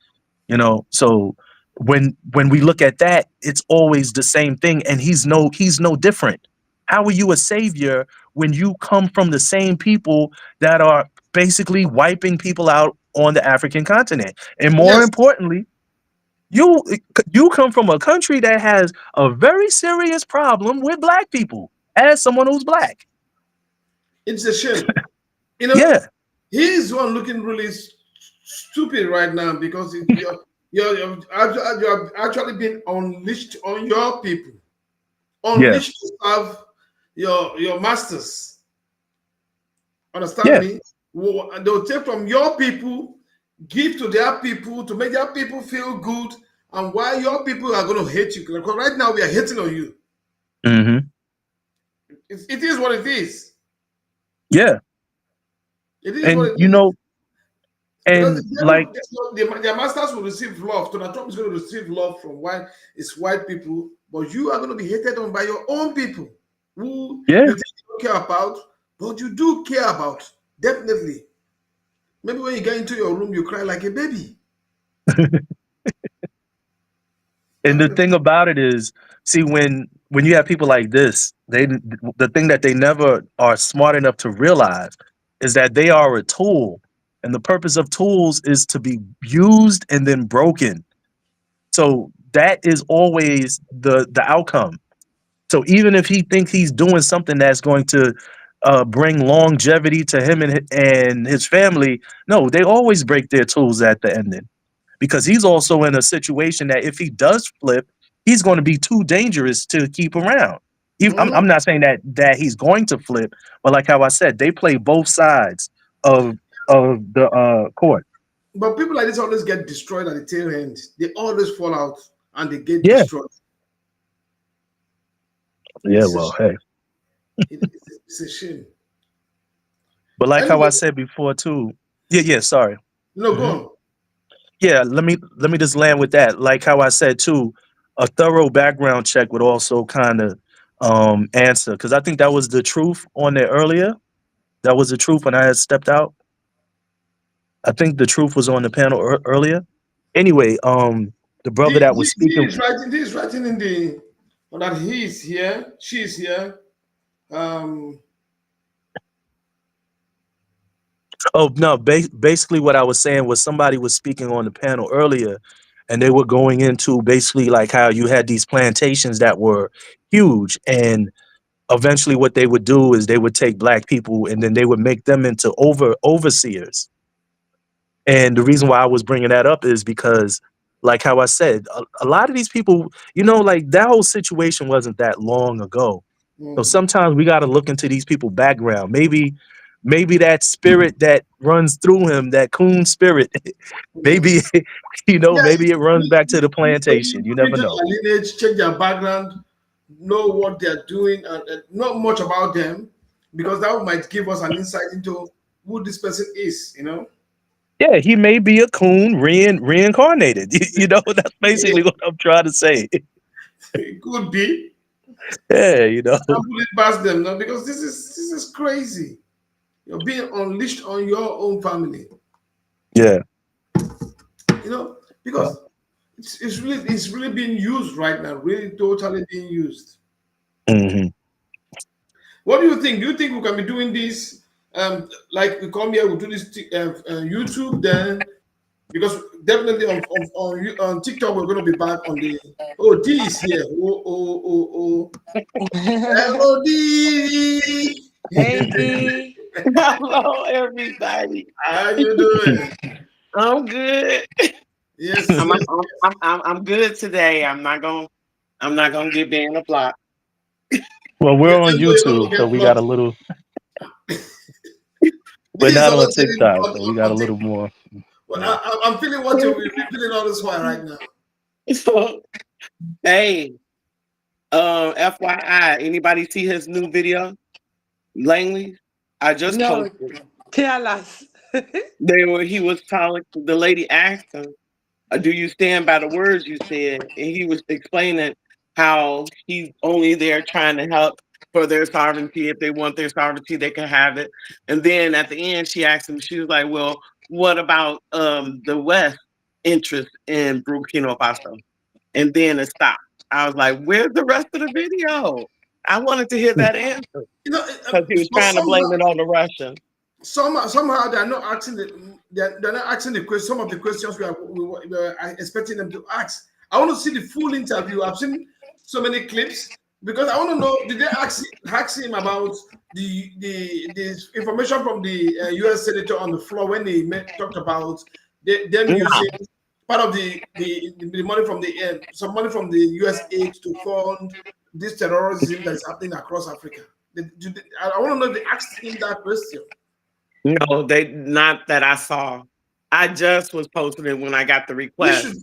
So when we look at that, it's always the same thing, and he's no different. How are you a savior when you come from the same people that are basically wiping people out on the African continent? And more Yes, importantly, you you come from a country that has a very serious problem with black people as someone who's black. it's a shame. You know, Yeah, he's one looking really stupid right now because you're actually being unleashed on your people, yeah, unleashed to serve your masters. Understand yeah. me? They'll take from your people, give to their people to make their people feel good, and why your people are going to hate you. Because right now we are hating on you. Hmm. It is what it is. Yeah. It is what And it is. Because and like their masters will receive love. Donald Trump is going to receive love from white people, but you are going to be hated on by your own people who yeah. you think you don't care about, but you do care about. Definitely. Maybe when you get into your room, you cry like a baby. And the Definitely. thing about it is, see, when you have people like this, the thing that they never are smart enough to realize is that they are a tool, and the purpose of tools is to be used and then broken. So that is always the outcome. So even if he thinks he's doing something that's going to bring longevity to him and his family, no, they always break their tools at the ending because he's also in a situation that if he does flip, he's going to be too dangerous to keep around. I'm Mhm. not saying that he's going to flip, but like how I said, they play both sides of the court. But people like this always get destroyed at the tail end. They always fall out and they get Yeah, destroyed. yeah. It's a Well, shame. hey, It's a shame. but like how Anyway, I said before too. Yeah, yeah. Sorry. no, go Mhm. on. Yeah, let me just land with that. Like how I said too, a thorough background check would also kind of answer because I think that was the truth on there earlier. That was the truth when I had stepped out. I think the truth was on the panel earlier. Anyway, the brother that was speaking. He is writing in the that he is here, she is here. Um, Oh no, basically what I was saying was somebody was speaking on the panel earlier, and they were going into basically like how you had these plantations that were huge, and eventually what they would do is they would take black people and then they would make them into overseers. And the reason why I was bringing that up is because like how I said, a lot of these people, like that whole situation wasn't that long ago. So mm, sometimes we got to look into these people's background. Maybe that spirit that runs through him, that coon spirit, maybe mm. Yeah, maybe it runs back to the you plantation. You look never into know. their lineage, check their background, know what they're doing, and not much about them, because that might give us an insight into who this person is. Yeah, he may be a coon reincarnated. That's basically what I'm trying to say. It could be. Yeah, Can't put it past them, no, because this is crazy. You're being unleashed on your own family. yeah. Because it's really being used right now, really totally being used. Hmm. What do you think? Do you think we can be doing this? Like we come here, we do this YouTube, then because definitely on TikTok we're going to be back on the. Oh, D is here. Oh D. Hey D. Hello everybody. How you doing? I'm good. Yes, I'm yes, I'm I'm, I'm good today. I'm not gonna get banned a block. Well, we're yes. on Even though you're going YouTube, to so get we got a blocked, little. D We're is not on always getting TikTok, blocked so we got a on little TikTok. more. Well, Yeah. I'm feeling what you're feeling all this while right now. So, hey, FYI, anybody see his new video, Langley? I just No, posted. tell us. He was telling the lady asked him, do you stand by the words you said? And he was explaining how he's only there trying to help for their sovereignty. If they want their sovereignty, they can have it. And then at the end, she asked him, she was like, well, what about the West interest in Burkina Faso? And then it stopped. I was like, where's the rest of the video? I wanted to hear that answer You know, because he was but trying to blame it on the Russians. somehow they are not asking they're not asking the question. Some of the questions we are expecting them to ask. I want to see the full interview. I've seen so many clips because I want to know, did they ask him about the information from the U.S. senator on the floor when they talked about them No, using part of the money from the some money from the U.S. aid to fund this terrorism that is happening across Africa. I want to know if they asked him that question. no, they not that I saw. I just was posting it when I got the He request. should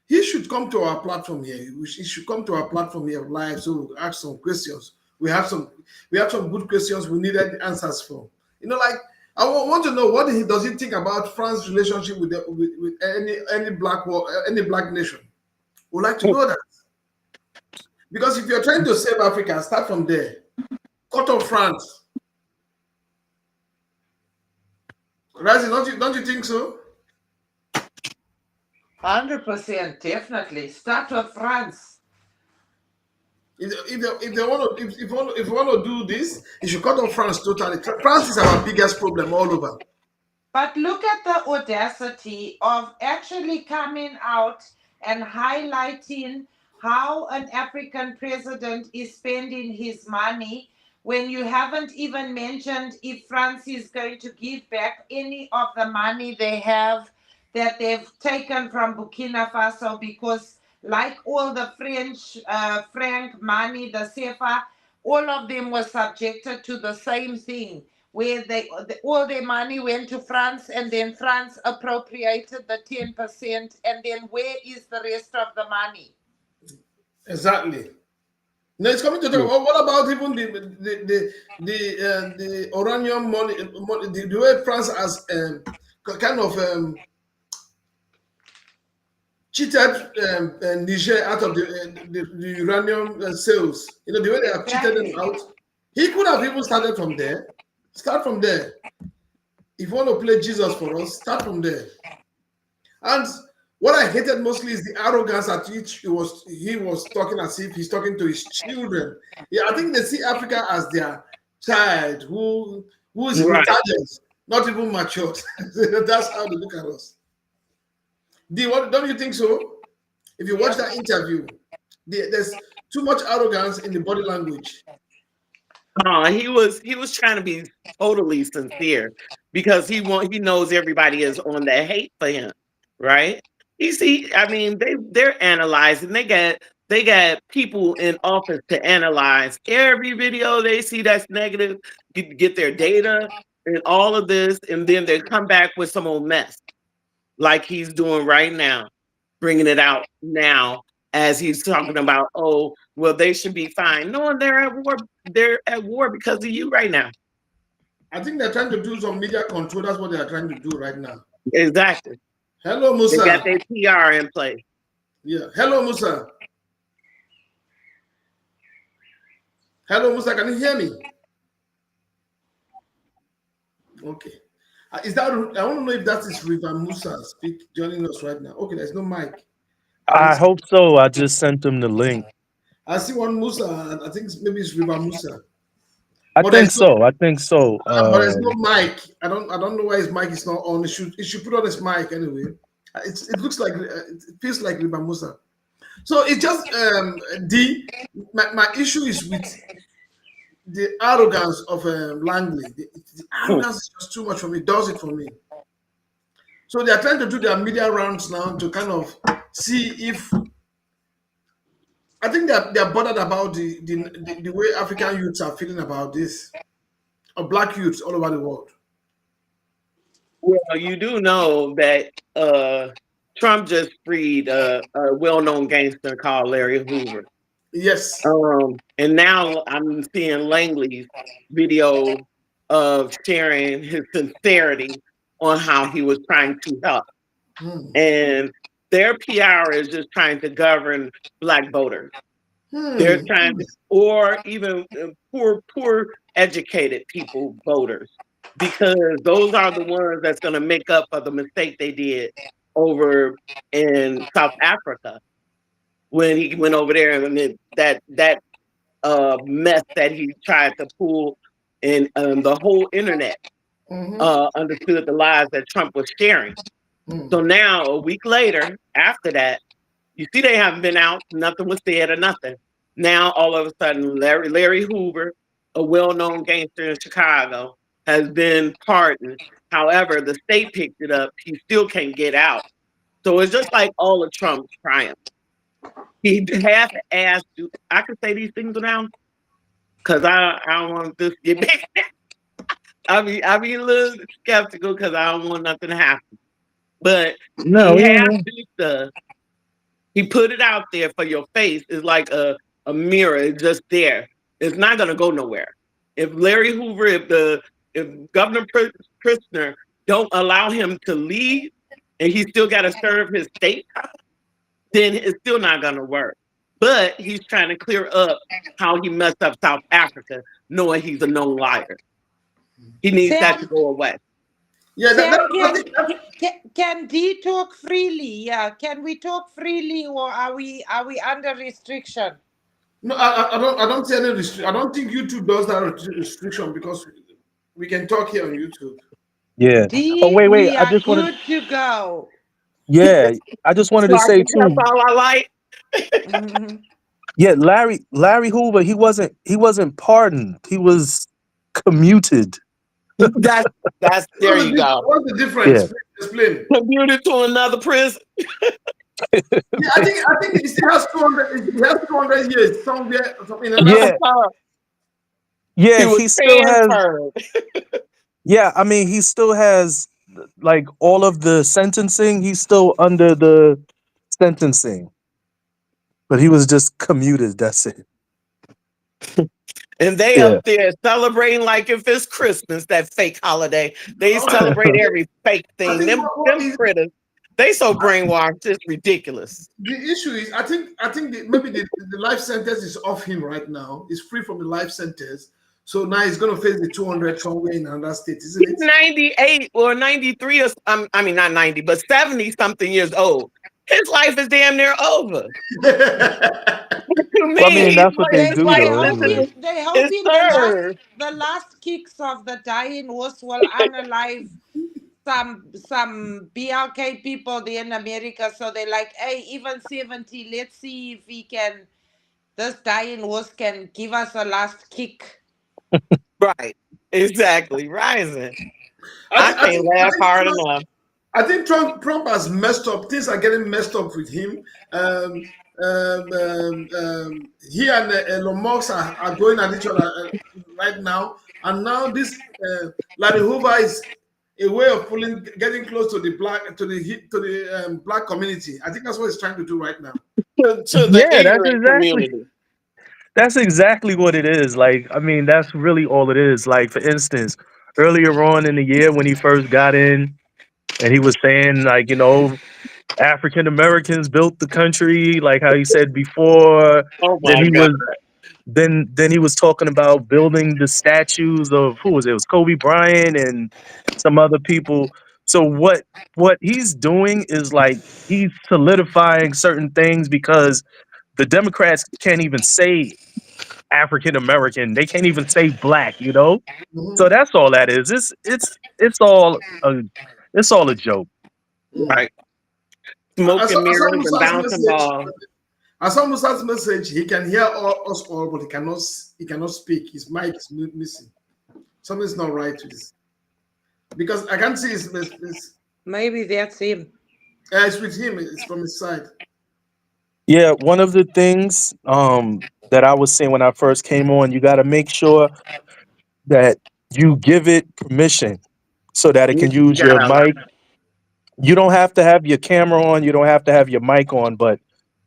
he should come to our platform here. He should come to our platform here live so we'll ask some questions. We have some good questions we needed answers for. Like I want to know what does he think about France's relationship with any black nation. We'd like to know that because if you're trying to save Africa, start from there. Cut off France, right? Don't you think so? 100%, definitely. Start with France. If they want to if you want to do this, you should cut off France totally. France is our biggest problem all over. But look at the audacity of actually coming out and highlighting how an African president is spending his money when you haven't even mentioned if France is going to give back any of the money they have that they've taken from Burkina Faso, because like all the French franc money, the CFA, all of them were subjected to the same thing, where all their money went to France, and then France appropriated the 10%, and then where is the rest of the money? Exactly. Now it's coming to talk. What about even the uranium money the way France has kind of cheated Niger out of the uranium sales. The way they have cheated them Exactly. out. He could have even started from there. Start from there. If you want to play Jesus for us, start from there. And what I hated mostly is the arrogance at which he was talking as if he's talking to his children. Yeah, I think they see Africa as their child who is Right. retarded, not even matured. That's how they look at us. Don't you think so? If you watch that interview, there's too much arrogance in the body language. He was trying to be totally sincere because he knows everybody is on the hate for him, right? You see, I mean, they're analyzing. They got people in office to analyze every video they see that's negative, get their data and all of this, and then they come back with some old mess like he's doing right now, bringing it out now as he's talking about, oh, well, they should be fine. No, they're at war. They're at war because of you right now. I think they're trying to do some media control. That's what they are trying to do right now. Exactly. Hello, They got Musa. their PR in place. Yeah. Hello, Musa. Hello, Musa. Can you hear me? Okay. Is that? I want to know if that is River Musa joining us right now. Okay, there's no mic. I don't I see. hope so. I just sent them the link. I see one Musa. And I think maybe it's River Musa. I But there's think no. so. I think so. But there's no mic. I don't know why his mic is not on. It should put on his mic anyway. It looks like it feels like River Musa. So it's just my issue is with the arrogance of Langley. The arrogance is just too much for me. It does it for me. So they are trying to do their media rounds now to kind of see if I think they're bothered about the way African youths are feeling about this, or black youths all over the world. Well, you do know that Trump just freed a well-known gangster called Larry Hoover. Yes. And now I'm seeing Langley's video of sharing his sincerity on how he was trying to help. Hmm. And their PR is just trying to govern black voters. They're Hmm. trying to, or even poor educated people, voters, because those are the ones that's going to make up for the mistake they did over in South Africa when he went over there and that mess that he tried to pull, and the whole internet Mm-hmm. understood the lies that Trump was sharing. Hmm. So now, a week later, after that, you see they haven't been out, nothing was said or nothing. Now, all of a sudden, Larry Hoover, a well known gangster in Chicago, has been pardoned. However, the state picked it up. He still can't get out. So it's just like all of Trump's triumph. He half assed, I can say these things now because I don't want this to get back. I be a little skeptical because I don't want nothing to happen. But No, he we half don't. did stuff. He put it out there for your face. It's like a mirror. It's just there. It's not gonna go nowhere. If Larry Hoover, if Governor Pritzker don't allow him to leave, and he still got to serve his state time, then it's still not gonna work. But he's trying to clear up how he messed up South Africa, knowing he's a known liar. He needs that to Sam, go away. Yeah, Sam, I think that, can D talk freely? Yeah, can we talk freely, or are we under restriction? no, I don't see any restriction. I don't think YouTube does that restriction because we can talk here on YouTube. Yeah. Oh, D, wait. we I are just wanted. good to go. Yeah, I just wanted So to I say think that's too. all I like. Mhm. Yeah, Larry Hoover. He wasn't pardoned. He was commuted. That's that's there you go. What's the difference? Yeah. Please explain. Commuted to another prison. Yeah, I think he still has 200. He has 200 years somewhere in another. Yeah. Uh-huh. Yeah. He was He still has. transferred. Yeah. I mean, he still has like all of the sentencing. He's still under the sentencing, but he was just commuted. That's it. And they Yeah. up there celebrating like if it's Christmas, that fake holiday. They celebrate every fake I thing. think what Them is critters, they so brainwashed, it's ridiculous. the issue is I think maybe the life sentence is off him right now. He's free from the life sentence, so now he's going to face the 200 somewhere in another state, isn't He's it? 98 or 93 or I mean not 90, but 70 something years old. His life is damn near over. What you Well, I mean? mean, that's what they They do, they Life though. hope Anyway. is served. the last kicks of the dying horse will unalive some BLK people there in America. So they're like, hey, even 70, let's see if he can this dying horse can give us a last kick. Right. Exactly. Rising. I I can't think laugh hard enough. Trump has messed up. Things are getting messed up with him. He and Elon Musk are going at each other right now, and now this Larry Hoover is a way of getting close to the black community. I think that's what he's trying to do right now. To the Yeah, ignorant community. that's exactly what it is. Like, I mean, that's really all it is. Like, for instance, earlier on in the year when he first got in, and he was saying, like, African Americans built the country, like how he said before. Oh Then my he God. was then he was talking about building the statues of who was it? It was Kobe Bryant and some other people. So what he's doing is like he's solidifying certain things because the Democrats can't even say African American. They can't even say black. So Mhm. that's all that is. It's all a joke. Mm. Right. Smoking I saw mirrors and Musa's bouncing message. balls. I saw Musa's message. He can hear us all, but he cannot speak. His mic is missing. Something's not right with this because I can't see his Maybe that's him. it's with him. It's from his side. Yeah, one of the things that I was saying when I first came on, you got to make sure that you give it permission so that it You can use your gotta allow. mic You don't have to have your camera on, you don't have to have your mic on, but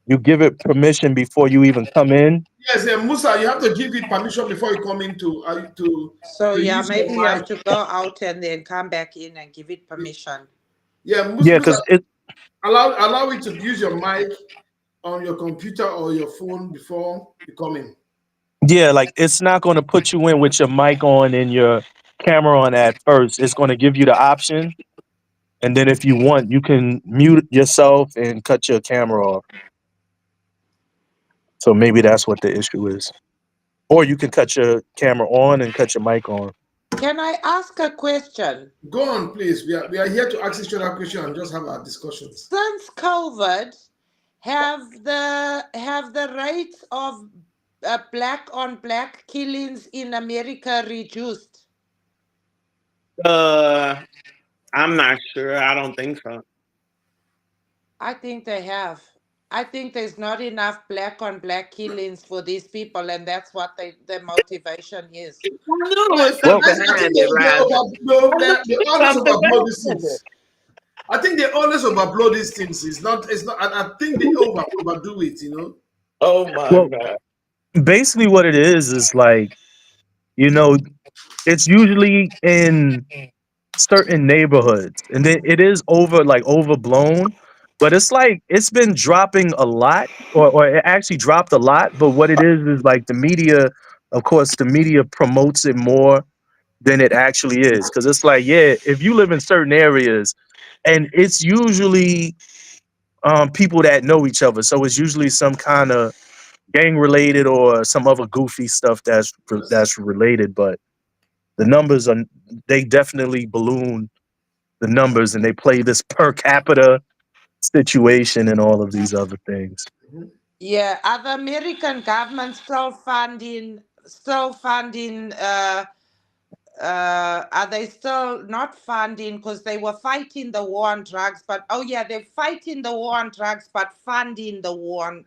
you give it permission before you even come in. Yes, Musa, you have to give it permission before you come in So to yeah, use your maybe you have mic. to go out and then come back in and give it permission. Yeah, Yeah, Musa, because it allow it to use your mic on your computer or your phone before you come in. yeah, like it's not going to put you in with your mic on and your camera on at first. It's going to give you the option, and then if you want, you can mute yourself and cut your camera off. So maybe that's what the issue is. Or you can cut your camera on and cut your mic on. Can I ask a question? Go on, please. We are here to ask each other questions and just have our discussions. Since COVID, have the rates of black on black killings in America reduced? Uh, I'm not sure. I don't think so. I think they have. I think there's not enough black on black killings for these people, and that's what the motivation is. I knew there Yeah, was Well, something I think behind it, Roger. I knew they there was always something overblow these behind it. things. I think they always overblow these things. It's not. I think they overdo it. Oh my well, God. basically what it is like, you know, it's usually in certain neighborhoods and then it is overblown, but it's like it's been dropping a lot, or it actually dropped a lot, but what it is like the media, of course the media promotes it more than it actually is, because it's like, yeah, if you live in certain areas and it's usually people that know each other, so it's usually some kind of gang related or some other goofy stuff that's related, but the numbers are, they definitely balloon the numbers and they play this per capita situation and all of these other things. Mhm. Yeah, are the American government still funding are they still not funding, because they were fighting the war on drugs, but oh yeah, they're fighting the war on drugs but funding the war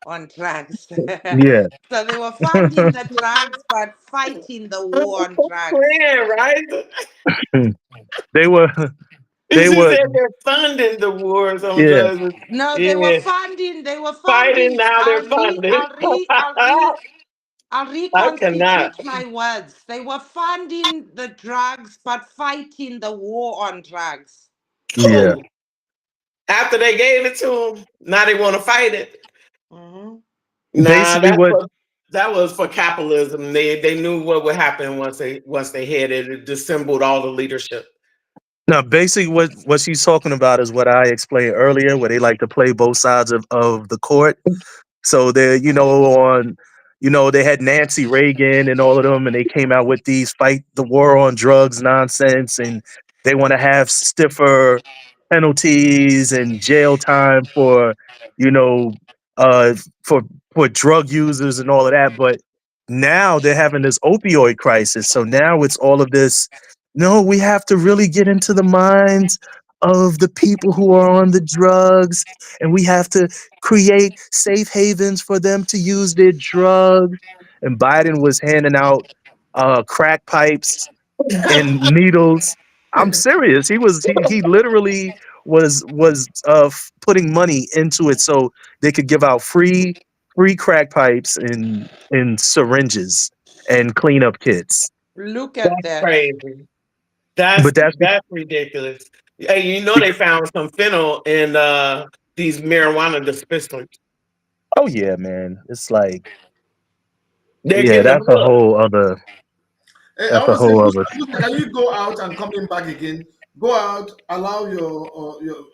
on drugs. Yeah. So they were funding the drugs but fighting the war on drugs. Playing, right? they were they She were said they're funding the wars on yeah. drugs. No, they were Yeah, funding. They were fighting funding. now. They're I'll re. funding. I'll re. I'll re. I'll I cannot. reconstitute my words. They were funding the drugs but fighting the war on drugs. Yeah. Oh, after they gave it to them, now they want to fight it. Hmm. Nah, Basically that's what what that was for capitalism. They knew what would happen once they had it. It dissembled all the leadership. No, basically what she's talking about is what I explained earlier, where they like to play both sides of the court. So they're, they had Nancy Reagan and all of them, and they came out with these fight the war on drugs nonsense, and they want to have stiffer penalties and jail time you know, uh, for for drug users and all of that. But now they're having this opioid crisis. So now it's all of this. No, we have to really get into the minds of the people who are on the drugs, and we have to create safe havens for them to use their drugs. And Biden was handing out crack pipes and needles. I'm serious. He literally was putting money into it so they could give out free crack pipes and syringes and cleanup kits. Look at That's that. crazy. That's But that's that's ridiculous. Hey, they found some fentanyl in these marijuana dispensers. oh yeah, man. It's like, They're yeah, getting them hooked. I that's a want to say, whole Musa, other. Musa, can you go out and coming back again? Go out, allow the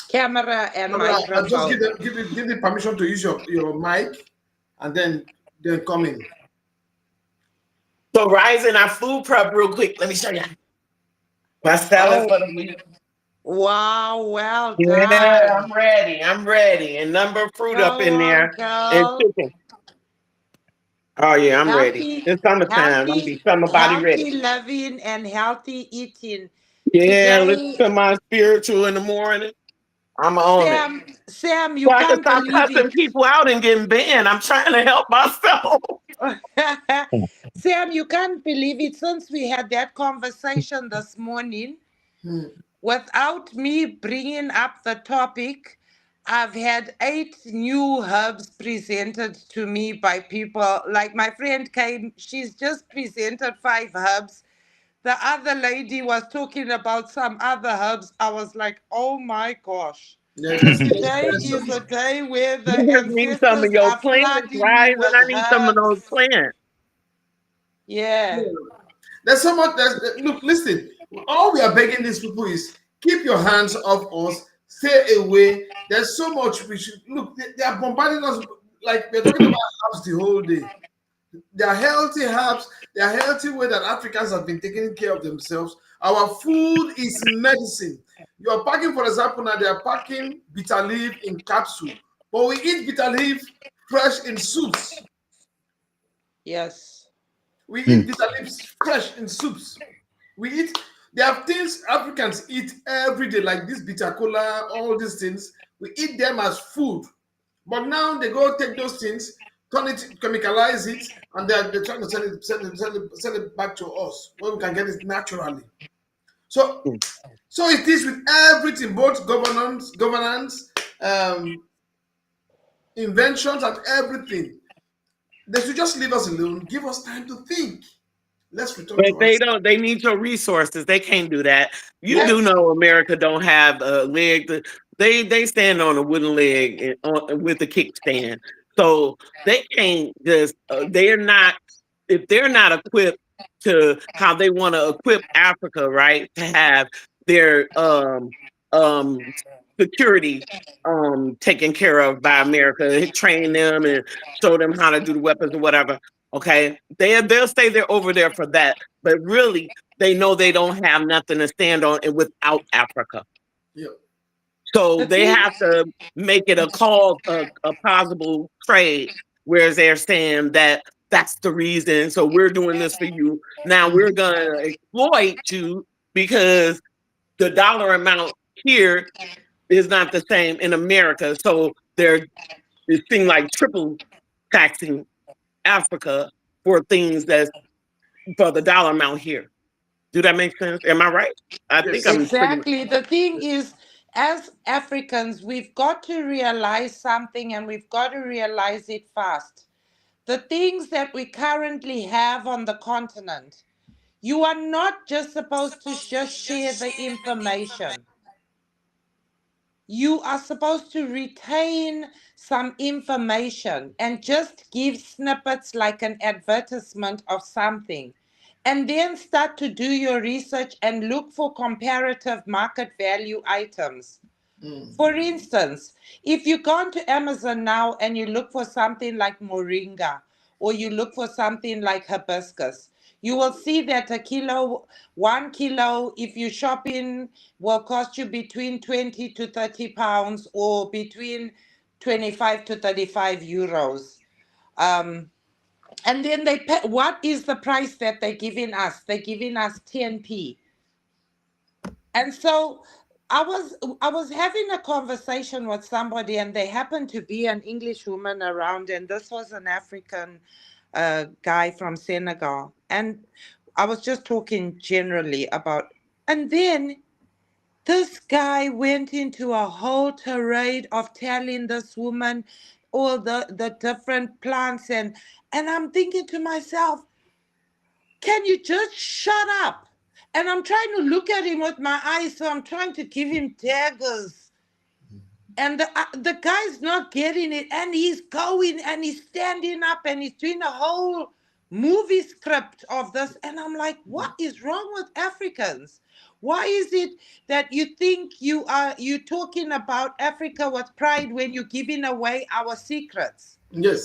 Camera and camera, and just microphone. give the permission to use your mic, and then come in. So rising our food prep real quick. Let me show you my salad Oh, for the week. wow, well Yeah, done. I'm ready. I'm ready. And number of fruit up Go in on, there and girl. chicken. Oh yeah, I'm ready. Healthy, It's summertime. I'm healthy, be summer body ready. healthy living and healthy eating. Yeah, listen Today, to my spiritual in the morning. I'm on it. Sam, So you I can can't stop believe cussing it. people out and getting banned. I'm trying to help myself. Sam, you can't believe it. Since we had that conversation this morning, Without me bringing up the topic, I've had 8 new herbs presented to me by people. Like my friend came, she's just presented 5 herbs. The other lady was talking about some other herbs. I was like, oh my gosh. Today There's is a day where You the just need some of ancestors your are plants, flooding you right? And with I need some of those herbs. plants. Yeah. there's so much. Look, listen. All we are begging these people is keep your hands off us. Stay away. There's so much we should look. They are bombarding us like we're talking about herbs the whole day. They are healthy herbs. They are healthy way that Africans have been taking care of themselves. Our food is medicine. You are packing, for example, now they are packing bitter leaf in capsule, but we eat bitter leaf fresh in soups. Yes. We eat bitter leaves fresh in soups. We eat. There are things Africans eat every day, like this bitter cola, all these things. We eat them as food. But now they go take those things, turn it, chemicalize it, and they're trying to sell it back to us where we can get it naturally. So, so it is with everything, both governance, um, inventions, and everything. They should just leave us alone. Give us time to think. Let's return But to they us. don't. They need your resources. They can't do that. You Yes. do know America don't have a leg. They stand on a wooden leg with a kickstand. So they can't just. They're not. If they're not equipped to how they want to equip Africa, right, to have their um security taken care of by America, train them and show them how to do the weapons or whatever. Okay, they'll stay there over there for that, but really they know they don't have nothing to stand on and without Africa. Yeah. So The they thing, have to make it a possible trade, whereas they're saying that that's the reason. So we're doing this for you. Now we're gonna exploit you because the dollar amount here is not the same in America. So they're it seems like triple taxing Africa for things that's for the dollar amount here. Do that make sense? Am I right? I think Yes. I'm pretty much. exactly. The thing is, as Africans, we've got to realize something and we've got to realize it fast. The things that we currently have on the continent, you are not just supposed to just share the information. You are supposed to retain some information and just give snippets like an advertisement of something. And then start to do your research and look for comparative market value items. For instance, if you go onto Amazon now and you look for something like moringa or you look for something like hibiscus, you will see that 1 kilo, if you shop in, will cost you between 20 to 30 pounds or between 25 to 35 euros. Um, and then they pay, what is the price that they're giving us? They're giving us 10p. And so I was having a conversation with somebody, and they happened to be an English woman around, and this was an African guy from Senegal. And I was just talking generally about, and then this guy went into a whole tirade of telling this woman all the different plants, and I'm thinking to myself, can you just shut up? And I'm trying to look at him with my eyes, so I'm trying to give him daggers. And the guy's not getting it, and he's going and he's standing up and he's doing a whole movie script of this. And I'm like, what is wrong with Africans? Why is it that you think you talking about Africa with pride when you're giving away our secrets?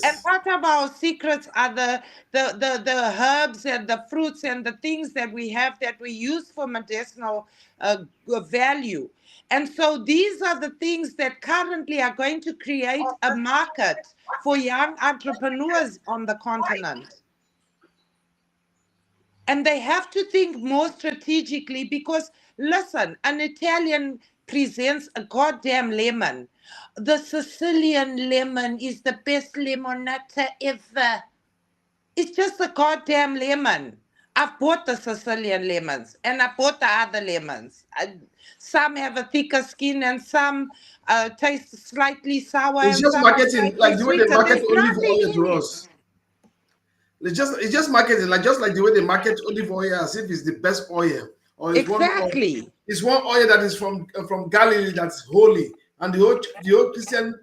And Yes. part of our secrets are the herbs and the fruits and the things that we have that we use for medicinal value. And so these are the things that currently are going to create a market for young entrepreneurs on the continent. And they have to think more strategically because, listen, an Italian presents a goddamn lemon. The Sicilian lemon is the best lemonata ever. It's just a goddamn lemon. I've bought the Sicilian lemons and I bought the other lemons. Some have a thicker skin and some taste slightly sour It's and just some are marketing, slightly like the way they sweeter. market There's olive nothing oil in to it. us. It's just marketing, like just like the way they market olive oil as if it's the best oil, or Exactly. it's one oil that is from Galilee that's holy, and the whole Christian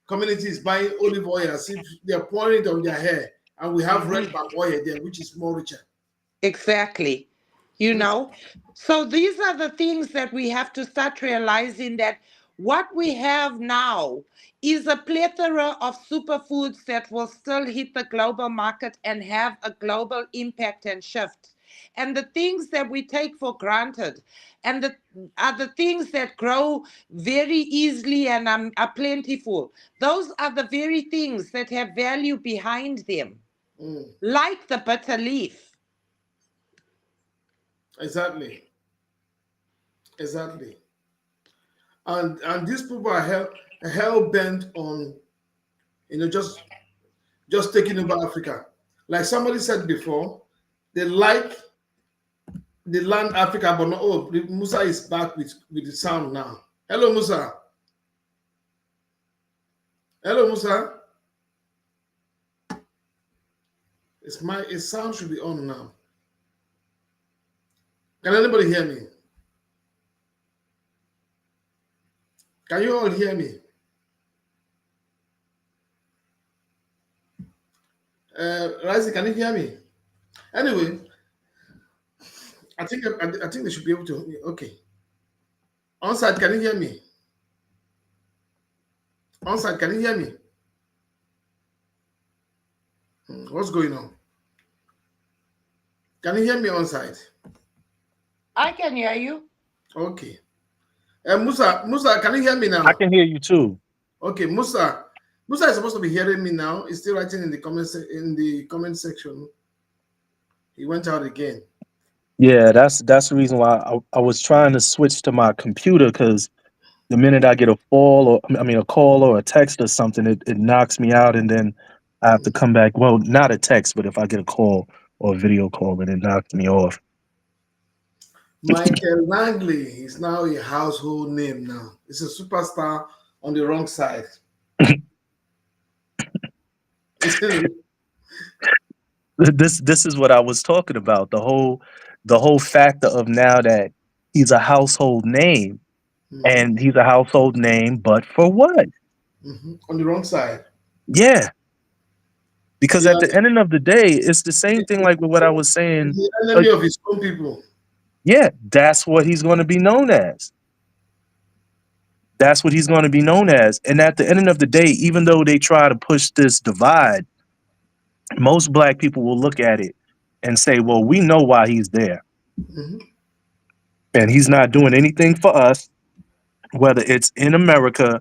community is buying olive oil as if they're pouring it on their hair, and we have red Mhm. palm oil there, which is more richer. Exactly. You Mm, know? So these are the things that we have to start realizing that what we have now is a plethora of superfoods that will still hit the global market and have a global impact and shift. And the things that we take for granted and the are the things that grow very easily and are plentiful. Those are the very things that have value behind them, mm, like the bitter leaf. exactly, exactly. And these people are hell bent on, just taking over Africa. Like somebody said before, they like the land Africa, but not. Oh, Musa is back with the sound now. Hello, Musa. Hello, Musa. His sound should be on now. Can anybody hear me? Can you all hear me? Rising, can you hear me? Anyway, I think they should be able to. Okay. Onside, can you hear me? Onside, can you hear me? What's going on? Can you hear me onside? I can hear you. Okay. Musa, can you hear me I now? can hear you too. Okay, Musa is supposed to be hearing me now. He's still writing in the in the comment section. He went out again. Yeah, that's the reason why I was trying to switch to my computer because the minute I get a fall or I mean a call or a text or something, it knocks me out, and then I have to come back. Well, not a text, but if I get a call or a video call, then it knocks me off. Michael Langley is now a household name now. He's a superstar on the wrong side. This is what I was talking about. The whole factor of now that he's a household name, Mhm, and he's a household name, but for what? mhm. On the wrong side. Yeah, because Yeah, at the end of the day, it's the same thing like with what I was saying. the Uh, enemy of his own people. yeah, that's what he's going to be known as. That's what he's going to be known as. And at the end of the day, even though they try to push this divide, most black people will look at it and say, well, we know why he's there. Mhm. And he's not doing anything for us, whether it's in America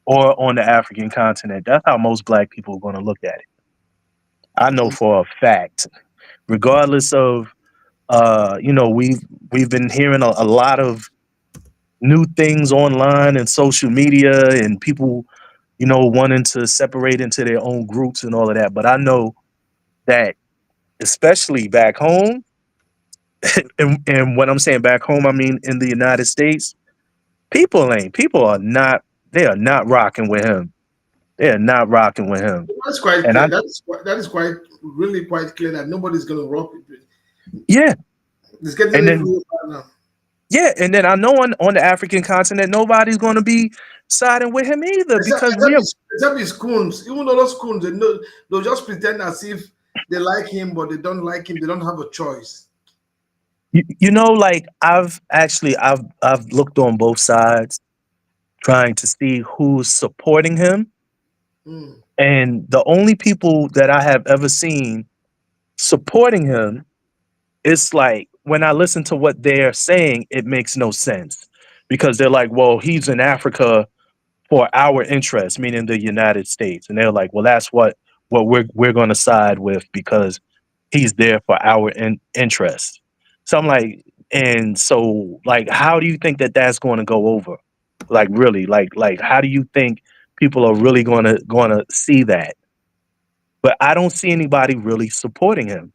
or on the African continent. That's how most black people are going to look at it. I know for a fact, regardless of we've been hearing a lot of new things online and social media and people wanting to separate into their own groups and all of that. But I know that, especially back home, and when I'm saying back home, I mean in the United States, people are not, they are not rocking with him. They are not rocking with him. That's quite And clear. I, That is quite really quite clear that nobody's going to rock with it. yeah, It's getting and really then real bad now. yeah, and then I know on the African continent, nobody's going to be siding with him either because we are. Except his coons. Even though those coons, they know, they'll just pretend as if they like him, but they don't like him. They don't have a choice. Like I've looked on both sides trying to see who's supporting him, Mm, and the only people that I have ever seen supporting him, it's like when I listen to what they're saying, it makes no sense because they're like, well, he's in Africa for our interest, meaning the United States. And they're like, well, that's what we're going to side with because he's there for our interest. So I'm like, and so like, how do you think that that's going to go over? Like, really, like, how do you think people are really going to see that? But I don't see anybody really supporting him.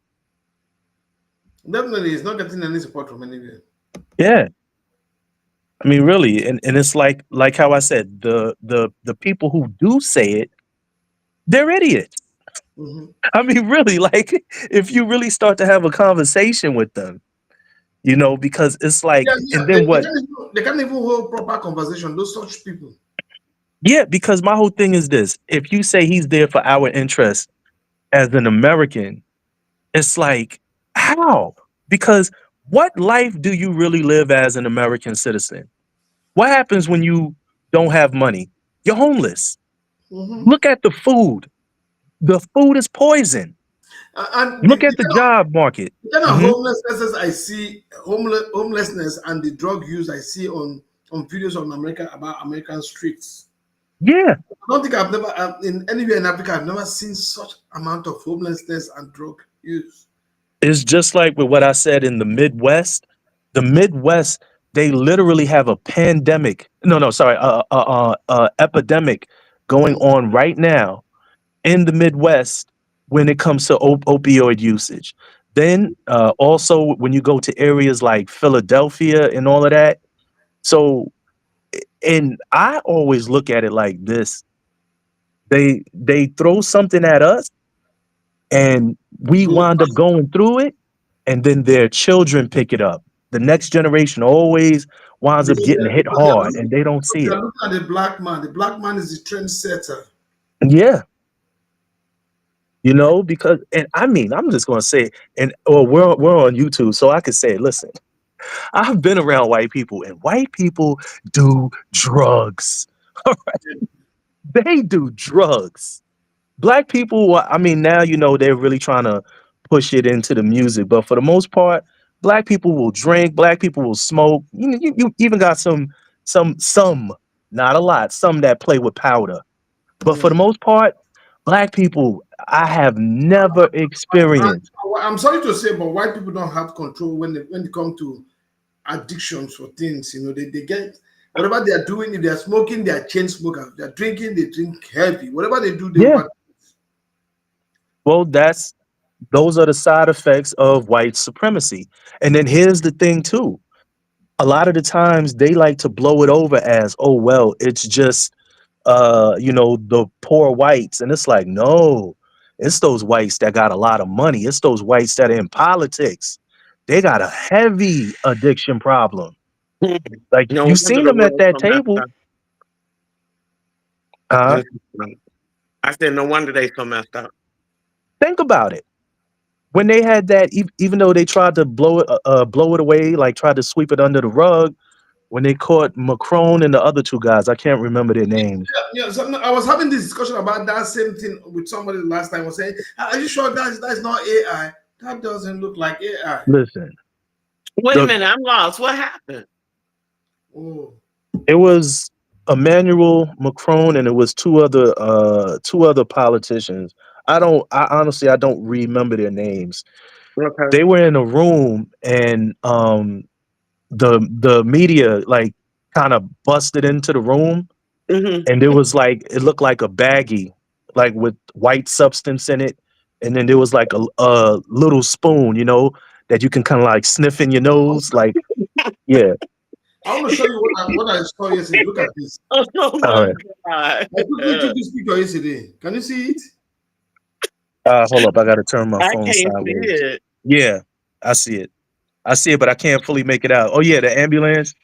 Definitely, he's not getting any support from anywhere. Yeah. I mean, really, and it's like how I said, the people who do say it, they're idiots. Hmm. I mean, really, like if you really start to have a conversation with them, because it's Yeah, like, yeah. and then what? They can't even hold proper conversation. Those such people. Yeah, because my whole thing is this: if you say he's there for our interest as an American, it's like how? Because what life do you really live as an American citizen? What happens when you don't have money? You're homeless. Hmm. Look at the food. The food is poison. And Look at the job market. the kind of Hmm. homelessness I see, homelessness and the drug use I see on videos on America about American streets. Yeah, I don't think I've never in anywhere in Africa I've never seen such amount of homelessness and drug use. it's just like with what I said in the Midwest. The Midwest, they literally have a pandemic. No, no, sorry, epidemic going Mhm. on right now in the Midwest when it comes to opioid usage. Then also when you go to areas like Philadelphia and all of that. So, and I always look at it like this: they throw something at us, and we Go wind up going through it, and then their children pick it up. The next generation always winds up getting yeah, hit hard, and they don't because see they it. are looking at the black man. The black man is the trendsetter. Yeah, because, and I mean, I'm just gonna say, and or we're on YouTube, so I can say, listen, I've been around white people, and white people do drugs. They do drugs. Black people, I mean, now they're really trying to push it into the music, but for the most part, black people will drink, black people will smoke. You even got some, not a lot, some that play with powder. But for the Mm. most part, black people, I have never experienced. I'm sorry to say, but white people don't have control when they come to addictions for things. They get whatever they are doing. If they are smoking, they are chain smokers. They are drinking, they drink heavy. Whatever they do, they Yeah, over. well, those are the side effects of white supremacy. And then here's the thing too: a lot of the times they like to blow it over as, oh well, it's just the poor whites. And it's like, no, it's those whites that got a lot of money. It's those whites that are in politics. They got a heavy addiction problem. Like No you wonder seen the them at world's that so messed table. up. uh Interesting. I said, no wonder they so messed up. think about it. When they had that, even though they tried to blow it away, like tried to sweep it under the rug, when they caught Macron and the other two guys, I can't remember their names. Yeah, so I was having this discussion about that same thing with somebody last time. I was saying, "Are you sure that's not AI? That doesn't look like AI." Listen, Wait a the minute, I'm lost. What happened? Oh, it was Emmanuel Macron and it was two other politicians. I honestly I don't remember their names. Okay. They were in a room, and the media like kind of busted into the room, Hmm. and there was like it looked like a baggie, like with white substance in it, and then there was like a little spoon, that you can kind of like sniff in your nose, like, yeah. I want to show you what I saw yesterday. Look at this. Oh All my right. God. I quickly took this picture yesterday. Can you see it? Hold up, I gotta turn my I phone can't see sideways. it. Yeah, I see it. I see it, but I can't fully make it out. Oh yeah, the ambulance.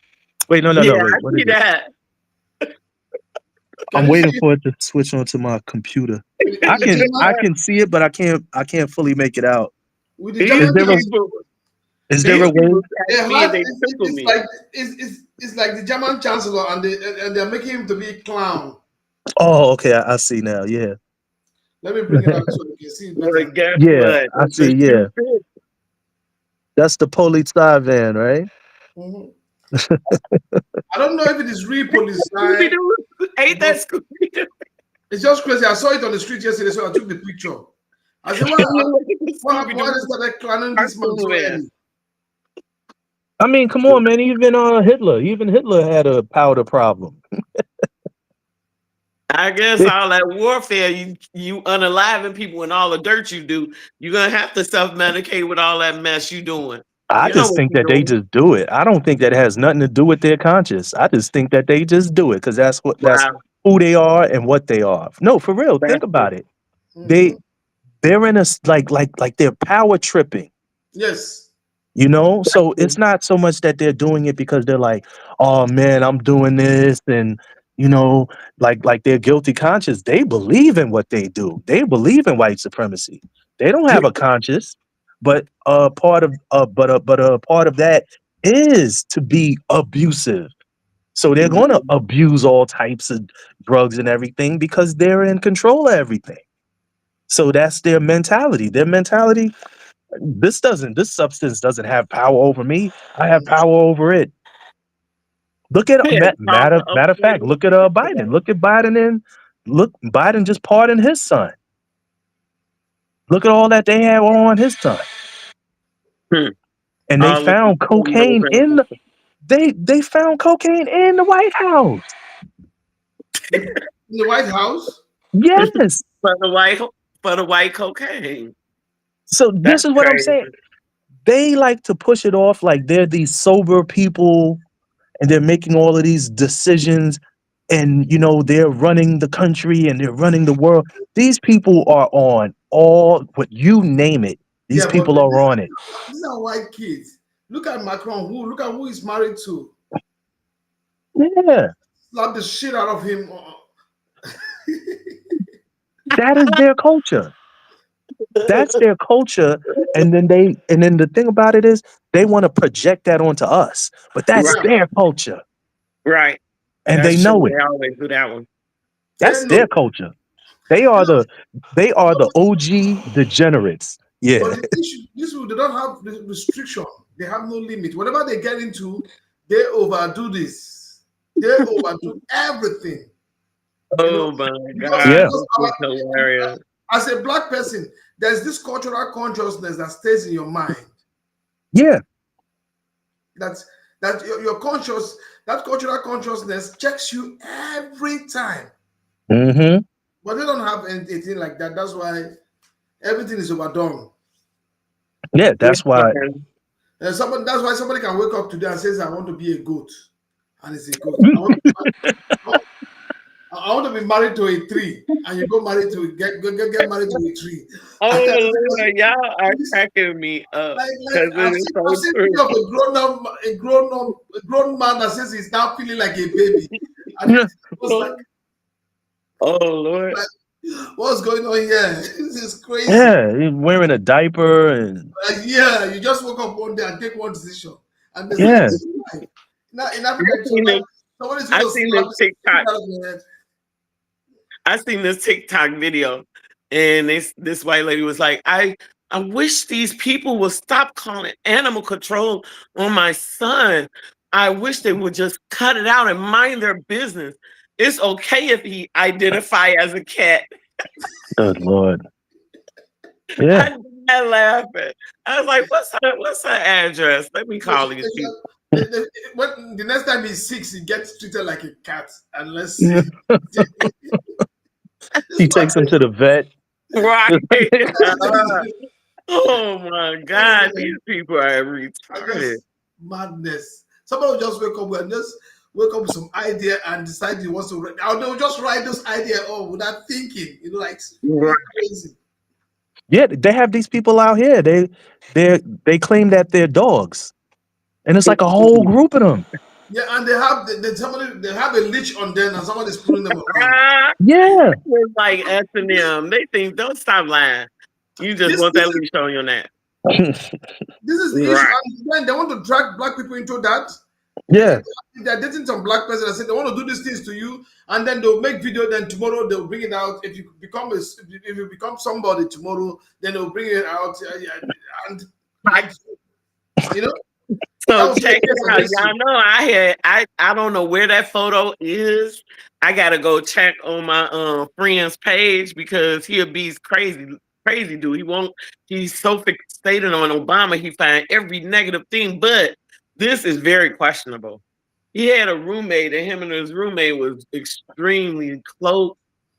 Wait, no, no, Yeah, no. Wait, I what is see it? that. Can I'm you see waiting it? for it to switch onto my computer. I The can German, I can see it, but I can't fully make it out. with the These Is German there a chancellor. people, is there these a way? people A catch me and heart, they tickle it's me. like it's like the German chancellor, and they're making him to be a clown. Oh, okay, I see now. Yeah, Let me bring it up so you can see it Well, better. guess yeah, what? I It's a see. shoe Yeah, fit. that's the police van, right? Mhm. I don't know if it is real police Scooby sign, Doo. Ain't but that Scooby Doo? it's just crazy. I saw it on the street yesterday, so I took the picture. I said, I mean, look at the what Scooby happened? Why Doo they started clowning this man cartoon so man. early? I mean, come on, man. Even Hitler had a powder problem. I guess all that warfare, you unaliving people and all the dirt you do, you're gonna have to self-medicate with all that mess you doing. I You know just what think you're that they doing. just do it. I don't think that it has nothing to do with their conscience. I just think that they just do it because that's Wow. who they are and what they are. No, for real. Think That's about it. Hmm. They they're in a like they're power tripping. Yes. You know, so it's not so much that they're doing it because they're like, "Oh man, I'm doing this," and you know, like their guilty conscience. They believe in what they do. They believe in white supremacy. They don't have a conscience, but but a part of that is to be abusive. So they're going to abuse all types of drugs and everything because they're in control of everything. So that's their mentality. Their mentality, this substance doesn't have power over me. I have power over it. Look at yeah, matter matter of fact, look at Biden. Look at Biden and look Biden just pardoned his son. Look at all that they have on his son. And they all the found criminals cocaine in the they found cocaine in the White House. In the White House. Yes. for the white for the white cocaine. So That's this is what I'm crazy. saying. They like to push it off like they're these sober people and they're making all of these decisions and they're running the country and they're running the world. These people are on all what you name it. These Yeah, but people are on it. these are white kids. Look at Macron. Look at who he's married to. Yeah, Slap the shit out of him. that is their culture. That's their culture. And then the thing about it is they want to project that onto us. But that's Right, Yeah, their culture. right. And they That's true. know it. They always do that one. they That's know. their culture. They You are know, the OG degenerates. but Yeah. the issue, this people, they don't have restriction. They have no limit. Whatever they get into, they overdo this. They overdo everything. You know, Oh my because Yeah. God, because this is hilarious. as a black person, there's this cultural consciousness that stays in your mind. Yeah. That's that your conscious that cultural consciousness checks you every time. Hmm. But they don't have anything like that. That's why everything is overdone. Yeah. Yes, That's why. man. And somebody that's why somebody can wake up today and says, I want to be a goat. And it's a goat. I want to be married to a tree. And you go married to get married to a tree. Oh Because Lord, y'all are this- cracking me up like because it is I've so seen true. video of a grown man that says he's now feeling like a baby. And Yeah. it was Oh Lord. like what's going on here? This is crazy. Yeah. He's wearing a diaper and Like, yeah, you just woke up one day and take one decision, and the rest yeah. is your life. Now in I Africa, it's seen this. like somebody's I going to seen slap this the shit TikTok. out of your head. I seen this TikTok video, and this white lady was like, I wish these people would stop calling animal control on my son. I wish they would just cut it out and mind their business. It's okay if he identify as a cat. Good Lord. Yeah. I died laughing. I was like, what's her address? Let me No, call these people. when the next time he's 6, he gets treated like a cat. And let's Yeah. see. this He is why takes him to the vet. Right. this Oh my God, these people are are retarded. just madness. Somebody will just wake up and just wake up with some idea and decide he wants to write. Or they'll just write those idea off without thinking. Like it's Right. really crazy. Yeah, they have these people out here. They claim that they're dogs. And it's like a whole group of them. Yeah, and somebody they have a leash on them and somebody's pulling them around. Ah, Yeah. it's like S&M. They think, don't stop lying. You just This want this that is leash on your neck. this is the issue. Right. And then they want to drag black people into that. Yeah. They're dating some black person and say they want to do these things to you, and then they'll make video. Then tomorrow they'll bring it out. If you become somebody tomorrow, then they'll bring it out. Yeah, and like you know, that So was the check it case of out. this. Y'all know I don't know where that photo is. I gotta go check on my friend's page because he'll be crazy dude. He's so fixated on Obama, he find every negative thing. But this is very questionable. He had a roommate, and him and his roommate was extremely close.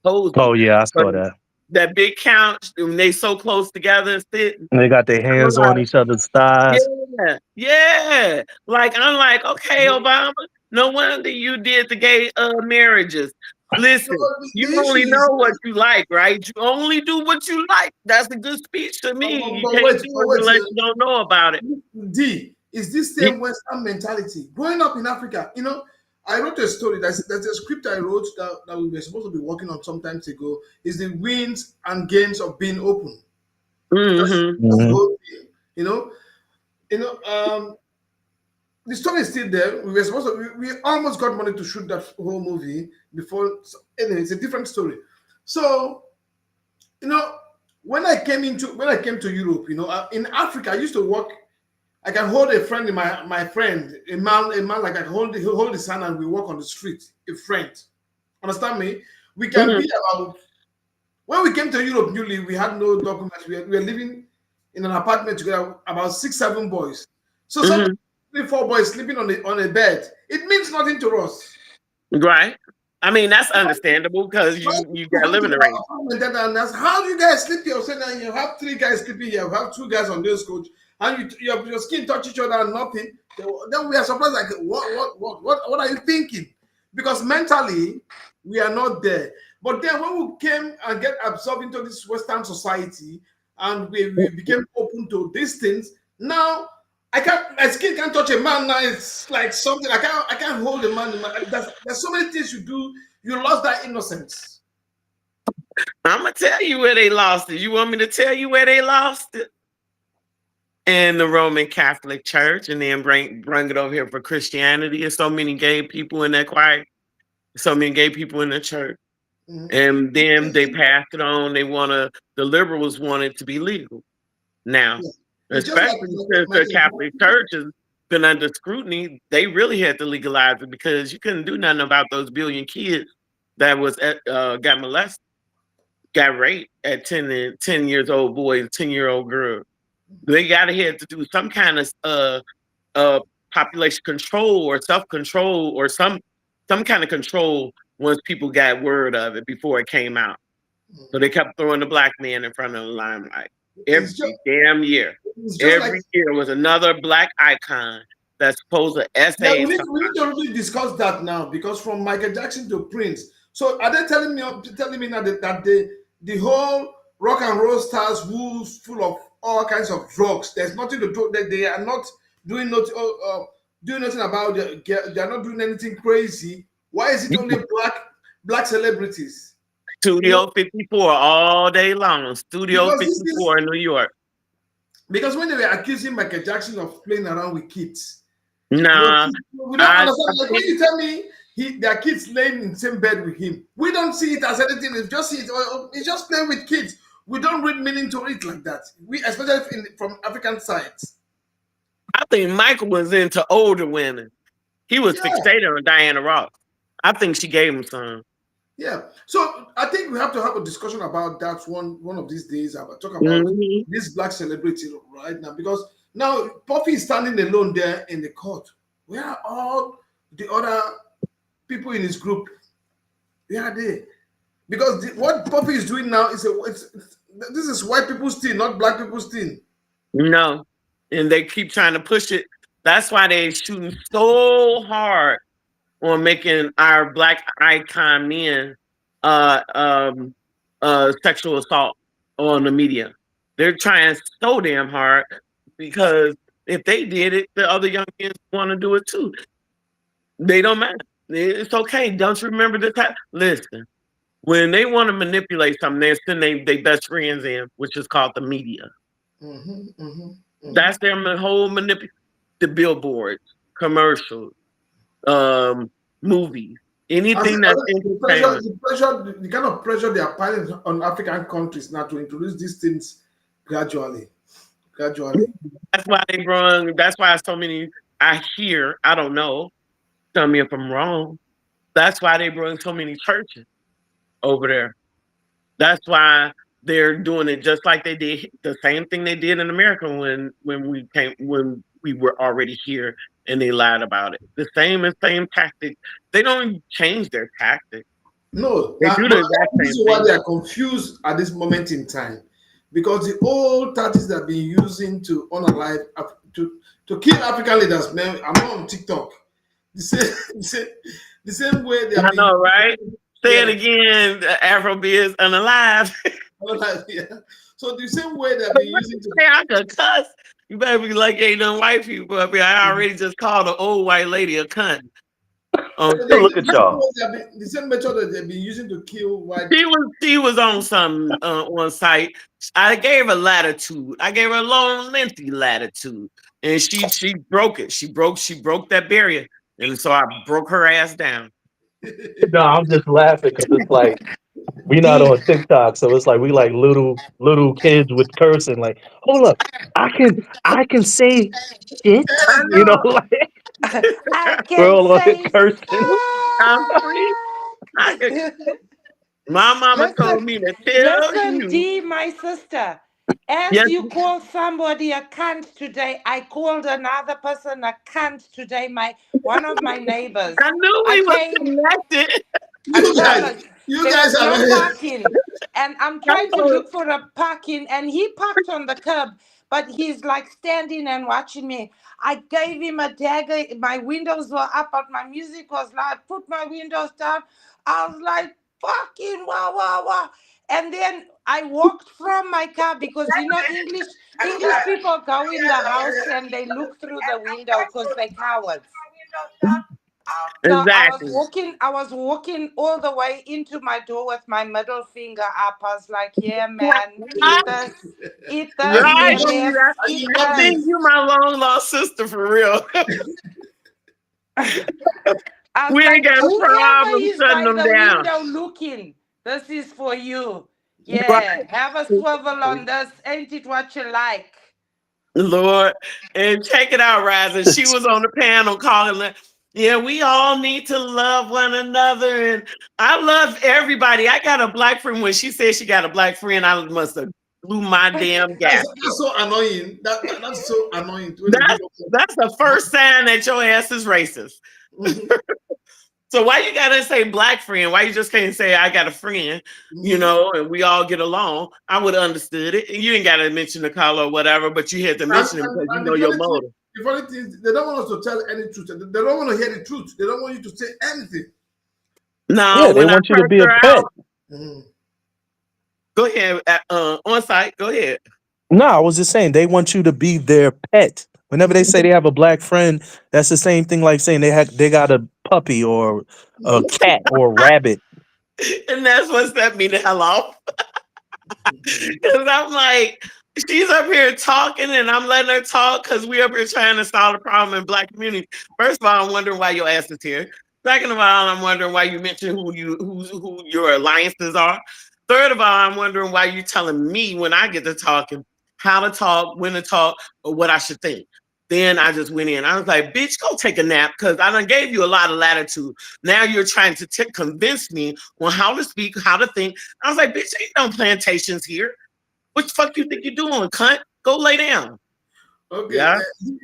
cozy. Oh yeah, I But saw that. that big couch, when they so close together and sitting, And they got their I'm hands on like, each other's thighs. yeah, yeah. Like I'm like, okay, Obama, no wonder you did the gay marriages. No, Listen, you the issue only know is, what you like, right? You only do what you like. That's a good speech to but, me. but, You but can't wait, do but it wait. unless you don't know about it. D is this same Western mentality. Growing up in Africa, I wrote a story. There's a script I wrote that we were supposed to be working on some times ago. Is the wins and gains of being open. Mm-hmm. That's the Hmm. whole thing. You know. The story is still there. We were supposed to. We almost got money to shoot that whole movie before. So anyway, it's a different story. So you know, when I came to Europe, in Africa, I used to work. I can hold a friend in my friend, a man like I can hold his hand and we walk on the street. A friend, understand me? We can Mm-hmm. be about when we came to Europe newly. We had no documents. We were living in an apartment together, about 6, 7 boys. So some Mm-hmm. 3, 4 boys sleeping on a bed. It means nothing to us. Right. I mean, that's understandable because Why you people got come to living my arrangements. apartment and ask, how do you guys sleep here? Say that you have 3 guys sleeping here, you have 2 guys on this coach, and your skin touch each other and nothing. Then we are surprised, like, what are you thinking? Because mentally, we are not there. But then when we came and get absorbed into this Western society and we became open to these things, now my skin can't touch a man now. It's like something I can't hold a man. There's so many things you do. You lost that innocence. I'm gonna tell you where they lost it. You want me to tell you where they lost it? In the Roman Catholic Church, and then bring it over here for Christianity. There's so many gay people in that choir, so many gay people in the church, Mhm. and then they passed it on. The liberals want it to be legal now, Yeah. It's just like especially since the Catholic Church has been under scrutiny. They really had to legalize it because you couldn't do nothing about those billion kids that got molested, got raped at 10 years old boys, 10-year-old girls. They got ahead to do some kind of uh population control or self control or some kind of control once people got word of it before it came out. So they kept throwing the black man in front of the limelight it's just every damn year. it's just like Every year was another black icon that's supposed to yeah, essay we need to really discuss that now because from Michael Jackson to Prince. So are they telling me now that the whole rock and roll stars who's full of all kinds of drugs? There's nothing to do. That they are not doing not doing nothing about it. They are not doing anything crazy. Why is it only black celebrities? You know, Studio 54 all day long. Studio because this is 54 in New York. because when they were accusing Michael Jackson of playing around with kids, Nah, we don't I understand. Like when think you tell me their kids laying in the same bed with him, we don't see it as anything. It's just see it. It's just playing with kids. We don't read meaning to it like that. We, especially from African sides. I think Michael was into older women. He was Yeah, fixated on Diana Ross. I think she gave him some. yeah. So I think we have to have a discussion about that one of these days. About talk about Mhm. this black celebrity right now because now Puffy is standing alone there in the court. Where are all the other people in his group? Where are they? Because what Puppy is doing now is this is white people's thing, not black people's thing. No. And they keep trying to push it. That's why they shooting so hard on making our black icon men uh um sexual assault on the media. They're trying so damn hard because if they did it, the other young kids want to do it too. They don't matter. It's okay. Don't you remember the time? Listen, when they want to manipulate something, they send they best friends in, which is called the media. Mm-hmm, mm-hmm, mm-hmm. That's their whole the billboards, commercials, movies, As anything that's entertainment. the kind of pressure they are piling on African countries now to introduce these things gradually, gradually. That's why they run. That's why so many. I hear. I don't know. Tell me if I'm wrong. That's why they bring so many churches over there. That's why they're doing it just like they did the same thing they did in America when we were already here and they lied about it. The same tactic. They don't change their tactic. No, They do but the that's exact the same reason why thing. they are confused at this moment in time, because the old tactics they've been using to unalive to kill African leaders, man. I'm not on TikTok. The same, the same, the same way they have I been. know, right? Say it Yeah, again. Afrobeats unalive. unalive, yeah. So the same way they've been using to. Hey, I could cuss. You better be like ain't no white people up here. I already just called an old white lady a cunt. On So Look at y'all. the same method that they've been using to kill white. she was on some on site. I gave her latitude. I gave her a long, lengthy latitude, and she broke it. She broke that barrier, and so I broke her ass down. No, I'm just laughing because it's like we not on TikTok, so it's like we like little kids with cursing. Like, hold up, I can say shit, I you know, know. like I we're can all on it say cursing. I'm free. I could, fuck. my mama Listen, told me to tell listen, you. D, my sister. As Yes, you call somebody a cunt today, I called another person a cunt today. One of my neighbors. I knew I we was came. connected. I You told guys, her you there guys was are no not parking, and I'm I trying to told look for a parking, and he parked on the curb, but he's like standing and watching me. I gave him a dagger. My windows were up, but my music was loud. Put my windows down. I was like, fucking wow, wow, wow. And then I walked from my car because English people go in the house and they look through the window because they cowards. So exactly. I was walking all the way into my door with my middle finger up. I was like, yeah, man, eat this, and you Right. don't EMF, and eat you I don't this. think leave. you my long lost sister for real. I was We ain't like, got a whoever problem is shutting by them the down. window looking, this is for you. Right. Yeah, have a swivel on this. Ain't it what you like? Lord. And check it out, Rising. She was on the panel calling it. Yeah, we all need to love one another. And I love everybody. I got a black friend. When she said she got a black friend, I must have blew my damn gap. That's so annoying. That's so annoying when you That's give up. that's the first sign that your ass is racist. Mhm, So why you gotta say black friend? Why you just can't say I got a friend, mhm. and we all get along? I would have understood it. You ain't gotta mention the color or whatever, but you had to mention it because you And know your motive. the funny thing is, they don't want us to tell any truth. They don't want to hear the truth. They don't want you to say anything. Yeah, No, they when I want you to pressed be a her pet. out, Mhm. go ahead. On site, go ahead. No, I was just saying they want you to be their pet. Whenever they say they have a black friend, that's the same thing like saying they got a puppy or a cat or a rabbit. And that's what set me the hell off. Because I'm like, she's up here talking and I'm letting her talk because we up here trying to solve the problem in black community. First of all, I'm wondering why your ass is here. Second of all, I'm wondering why you mentioned who your alliances are. Third of all, I'm wondering why you telling me when I get to talking how to talk, when to talk, or what I should think. Then I just went in. I was like, bitch, go take a nap because I done gave you a lot of latitude. Now you're trying to convince me on how to speak, how to think. I was like, bitch, ain't no plantations here. What the fuck you think you're doing, cunt? Go lay down. Okay. Yeah.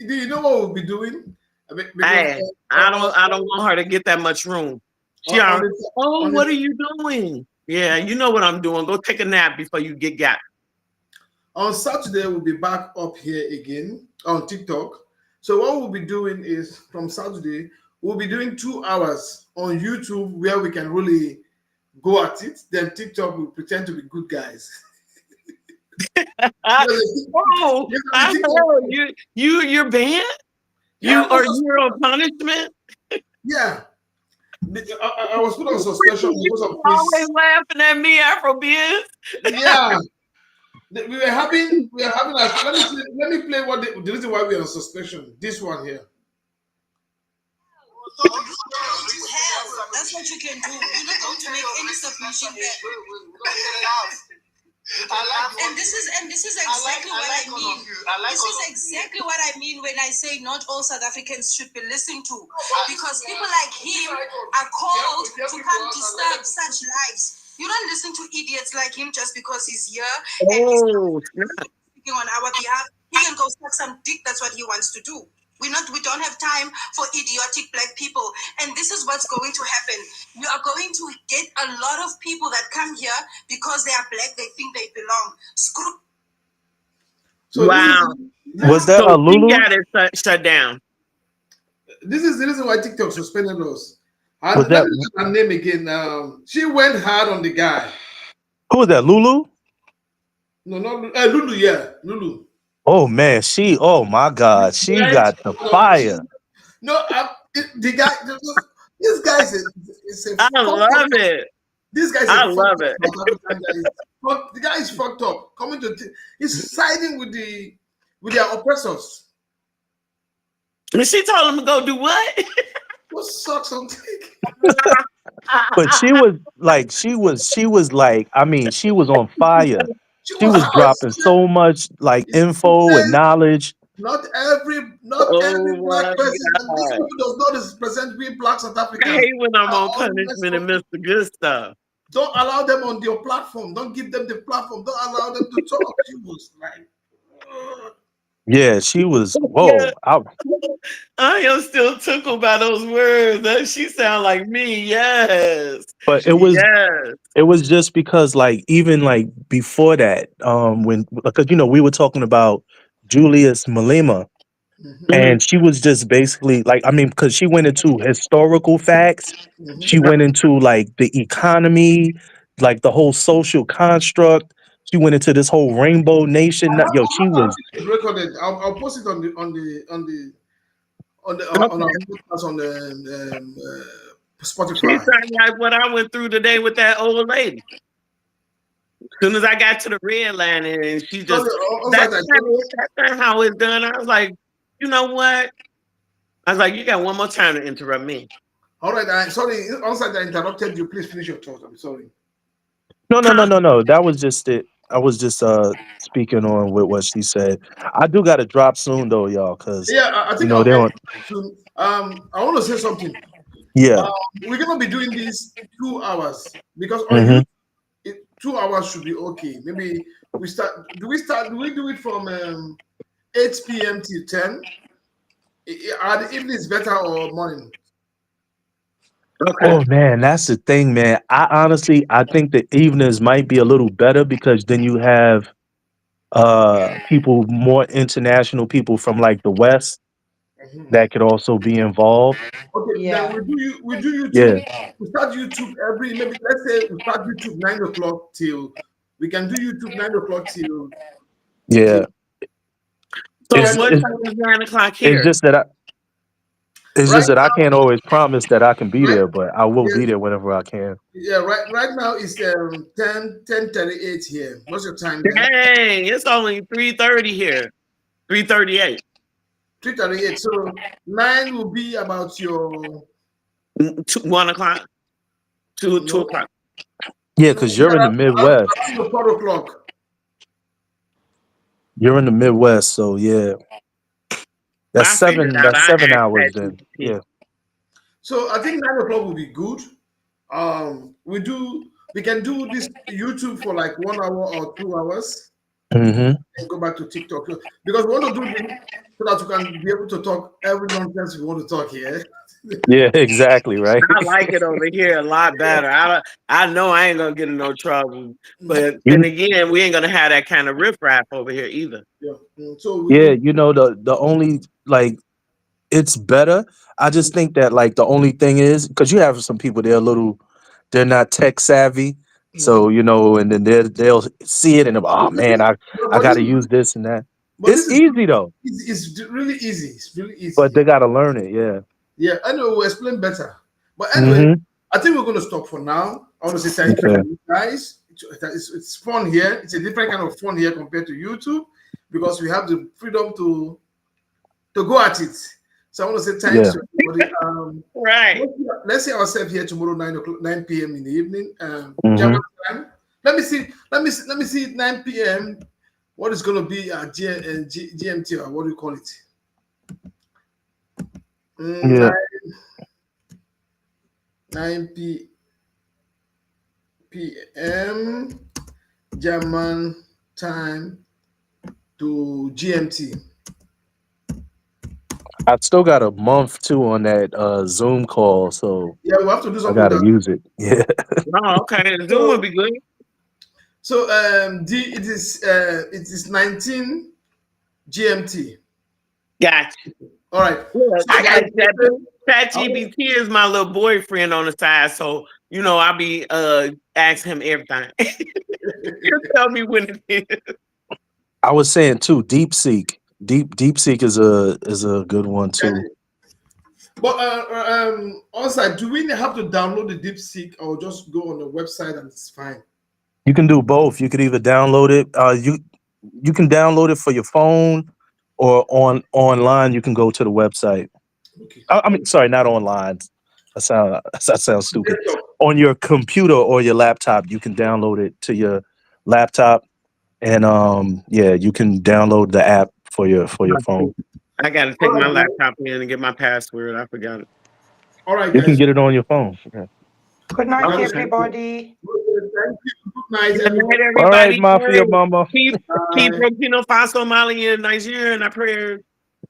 Do you know what we'll be doing? Because Hey, I don't want her to get that much room. She on already, the oh, on what are the you doing? Yeah, you know what I'm doing. Go take a nap before you get got. on Saturday, we'll be back up here again on TikTok. So what we'll be doing is from Saturday, we'll be doing 2 hours on YouTube where we can really go at it. Then TikTok will pretend to be good guys. Uh, Because oh, I the TikTok, heard you're banned? yeah, You're on punishment? yeah. I was put on suspension You because of always this. laughing at me, Afrobeats. Yeah, we were having like let me play what the reason why we're on suspension. This one here. Hell, that's what you can do. You're not going to make any submission there. And this is exactly what I mean. This is exactly what I mean when I say not all South Africans should be listened to, because people like him are called to come disturb such lives. You don't listen to idiots like him just because he's here and he's Oh, speaking on our behalf. He can go suck some dick. That's what he wants to do. We don't have time for idiotic black people. And this is what's going to happen. You are going to get a lot of people that come here because they are black, they think they belong. Screw. So Wow. this Was is that So a she Lulu? got it shut down. this is the reason why TikTok suspended us. Was And let that me look at her name again. She went hard on the guy. who was that? Lulu? No, not Lulu. Yeah, Lulu. Oh man, she. Oh my God, she Went. got the fire. No, the guy. This guy is a I fucked up. love it. This guy is a I fucked love up it. South African guy. The guy is fucked up. Coming to he's siding with their oppressors. And she told him to go do what? What sucks on But she was like, I mean, she was on fire. She She was was hard. dropping so much like It info and says knowledge. not every Oh black my person. And these God. people does not represent we black South I Africans. hate when I'm Are on all messed punishment up and miss the people. good stuff. Don't allow them on your platform. Don't give them the platform. Don't allow them to talk. She was like, ugh. Yeah, she was. Yeah. Whoa, I am still tickled by those words. That she sound like me. Yes. but Yes. it was just because like even like before that, when because we were talking about Julius Malema. Mhm, Mhm. And she was just basically like, I mean, because she went into historical facts, mhm. she went into like the economy, like the whole social construct. She went into this whole rainbow nation. Yo, she I have was. it recorded. I'll post it on our Okay. podcast on the She Spotify. sound like what I went through today with that old lady. Soon as I got to the red line and she Sorry, just also that's that. not it. That's not how it's done. I was like, you know what? I was like, you got one more time to interrupt me. All right, I sorry. Also, I interrupted you. Please finish your thought. I'm sorry. No, no, no, Huh? no, no. That was just it. I was just speaking on with what she said. I do got to drop soon though, y'all, because Yeah, I think they I'll end don't. soon. I want to say something. Yeah. Um, we're gonna be doing this 2 hours because on Hmm. YouTube, 2 hours should be okay. Maybe we start. Do we start? Do we do it from 8 p.m. till 10? Are the evenings better or morning? Okay. Oh man, that's the thing, man. I think the evenings might be a little better because then you have people, more international people from like the West Mhm. that could also be involved. Okay, then Yeah. we do YouTube. Yeah, We start YouTube every maybe let's say we start YouTube 9 o'clock till we can do YouTube 9 o'clock till yeah. So It's 10 what it's time is 9 o'clock it's here? just that right I can't always promise that I can be right there, but I will yeah, be there whenever I can. yeah right now it's 10:38 here. What's your time there? Dang, it's only 3:30 here. 3:38. 3:38. So 9 will be about your 1 o'clock. Two no o'clock. Yeah, no because you're in the around Midwest. your 4 o'clock. You're in the Midwest, so yeah, I figured out. that's I 7 hours asked then. ChatGPT. Yeah. So I think 9 o'clock will be good. We can do this YouTube for like 1 hour or 2 hours Hmm. and go back to TikTok because we want to do this so that we can be able to talk every nonsense we want to talk here. Yeah, exactly, right. I like it over here a lot better. I know I ain't gonna get in no trouble, but then You again, we ain't gonna have that kind of riffraff over here either. Yeah. So Yeah, the only like it's better. I just think that like the only thing is because you have some people they're not tech savvy, so mhm. and then they'll see it and they'll, oh man, I But got this to is use this and that. but It's this is easy though, it's really easy. It's really but easy. they got to learn it. Yeah. Yeah. Anyway, we'll explain better. But anyway, Hmm. I think we're going to stop for now. I want to say thank you Okay. to you guys. It's fun here. It's a different kind of fun here compared to YouTube because we have the freedom to go at it. So I want to say thanks Yeah. to everybody. Right. Let's see ourselves here tomorrow 9 o'clock, 9 p.m. in the evening. German Hmm. time. Let me see 9 p.m. What is going to be GMT or what do you call it? Yeah. 9 p.m. German time to GMT. I still got a month too on that Zoom call, so Yeah, we have to do I something with gotta that. use it. Yeah. Oh, okay. Zoom would So, be good. it is 19 GMT. Gotcha. All right. Look, So I by got Chat I was- GBT is my little boyfriend on the side, so I be asking him everything. He'll tell me when it is. I was saying too, DeepSeek is a good one too. but also, do we have to download the DeepSeek or just go on the website and it's fine? You can do both. You could either download it. You can download it for your phone, or online. You can go to the website. Okay. I mean, sorry, not online. That sounds stupid. Desktop. On your computer or your laptop, you can download it to your laptop, and yeah, you can download the app for your phone. I got to All take my right, guys. laptop in and get my password. I forgot it. All right, You can guys. get it on your phone. Yeah. Good night, That was Okay. everybody. good. Thank you. Good night, Good night, everybody. All right, everybody. Mafia Hey, Mama. keep Bye. Burkina Faso, Mali, and Nigeria in our prayers.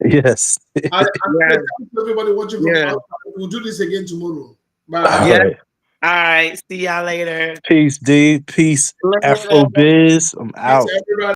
Yes. And Yeah, thank you to everybody watching from yeah, outside. We'll do this again tomorrow. All Bye. yeah. right. All right. See y'all later. Peace, D. Peace, Afro Later. Biz. I'm Peace, out. everybody.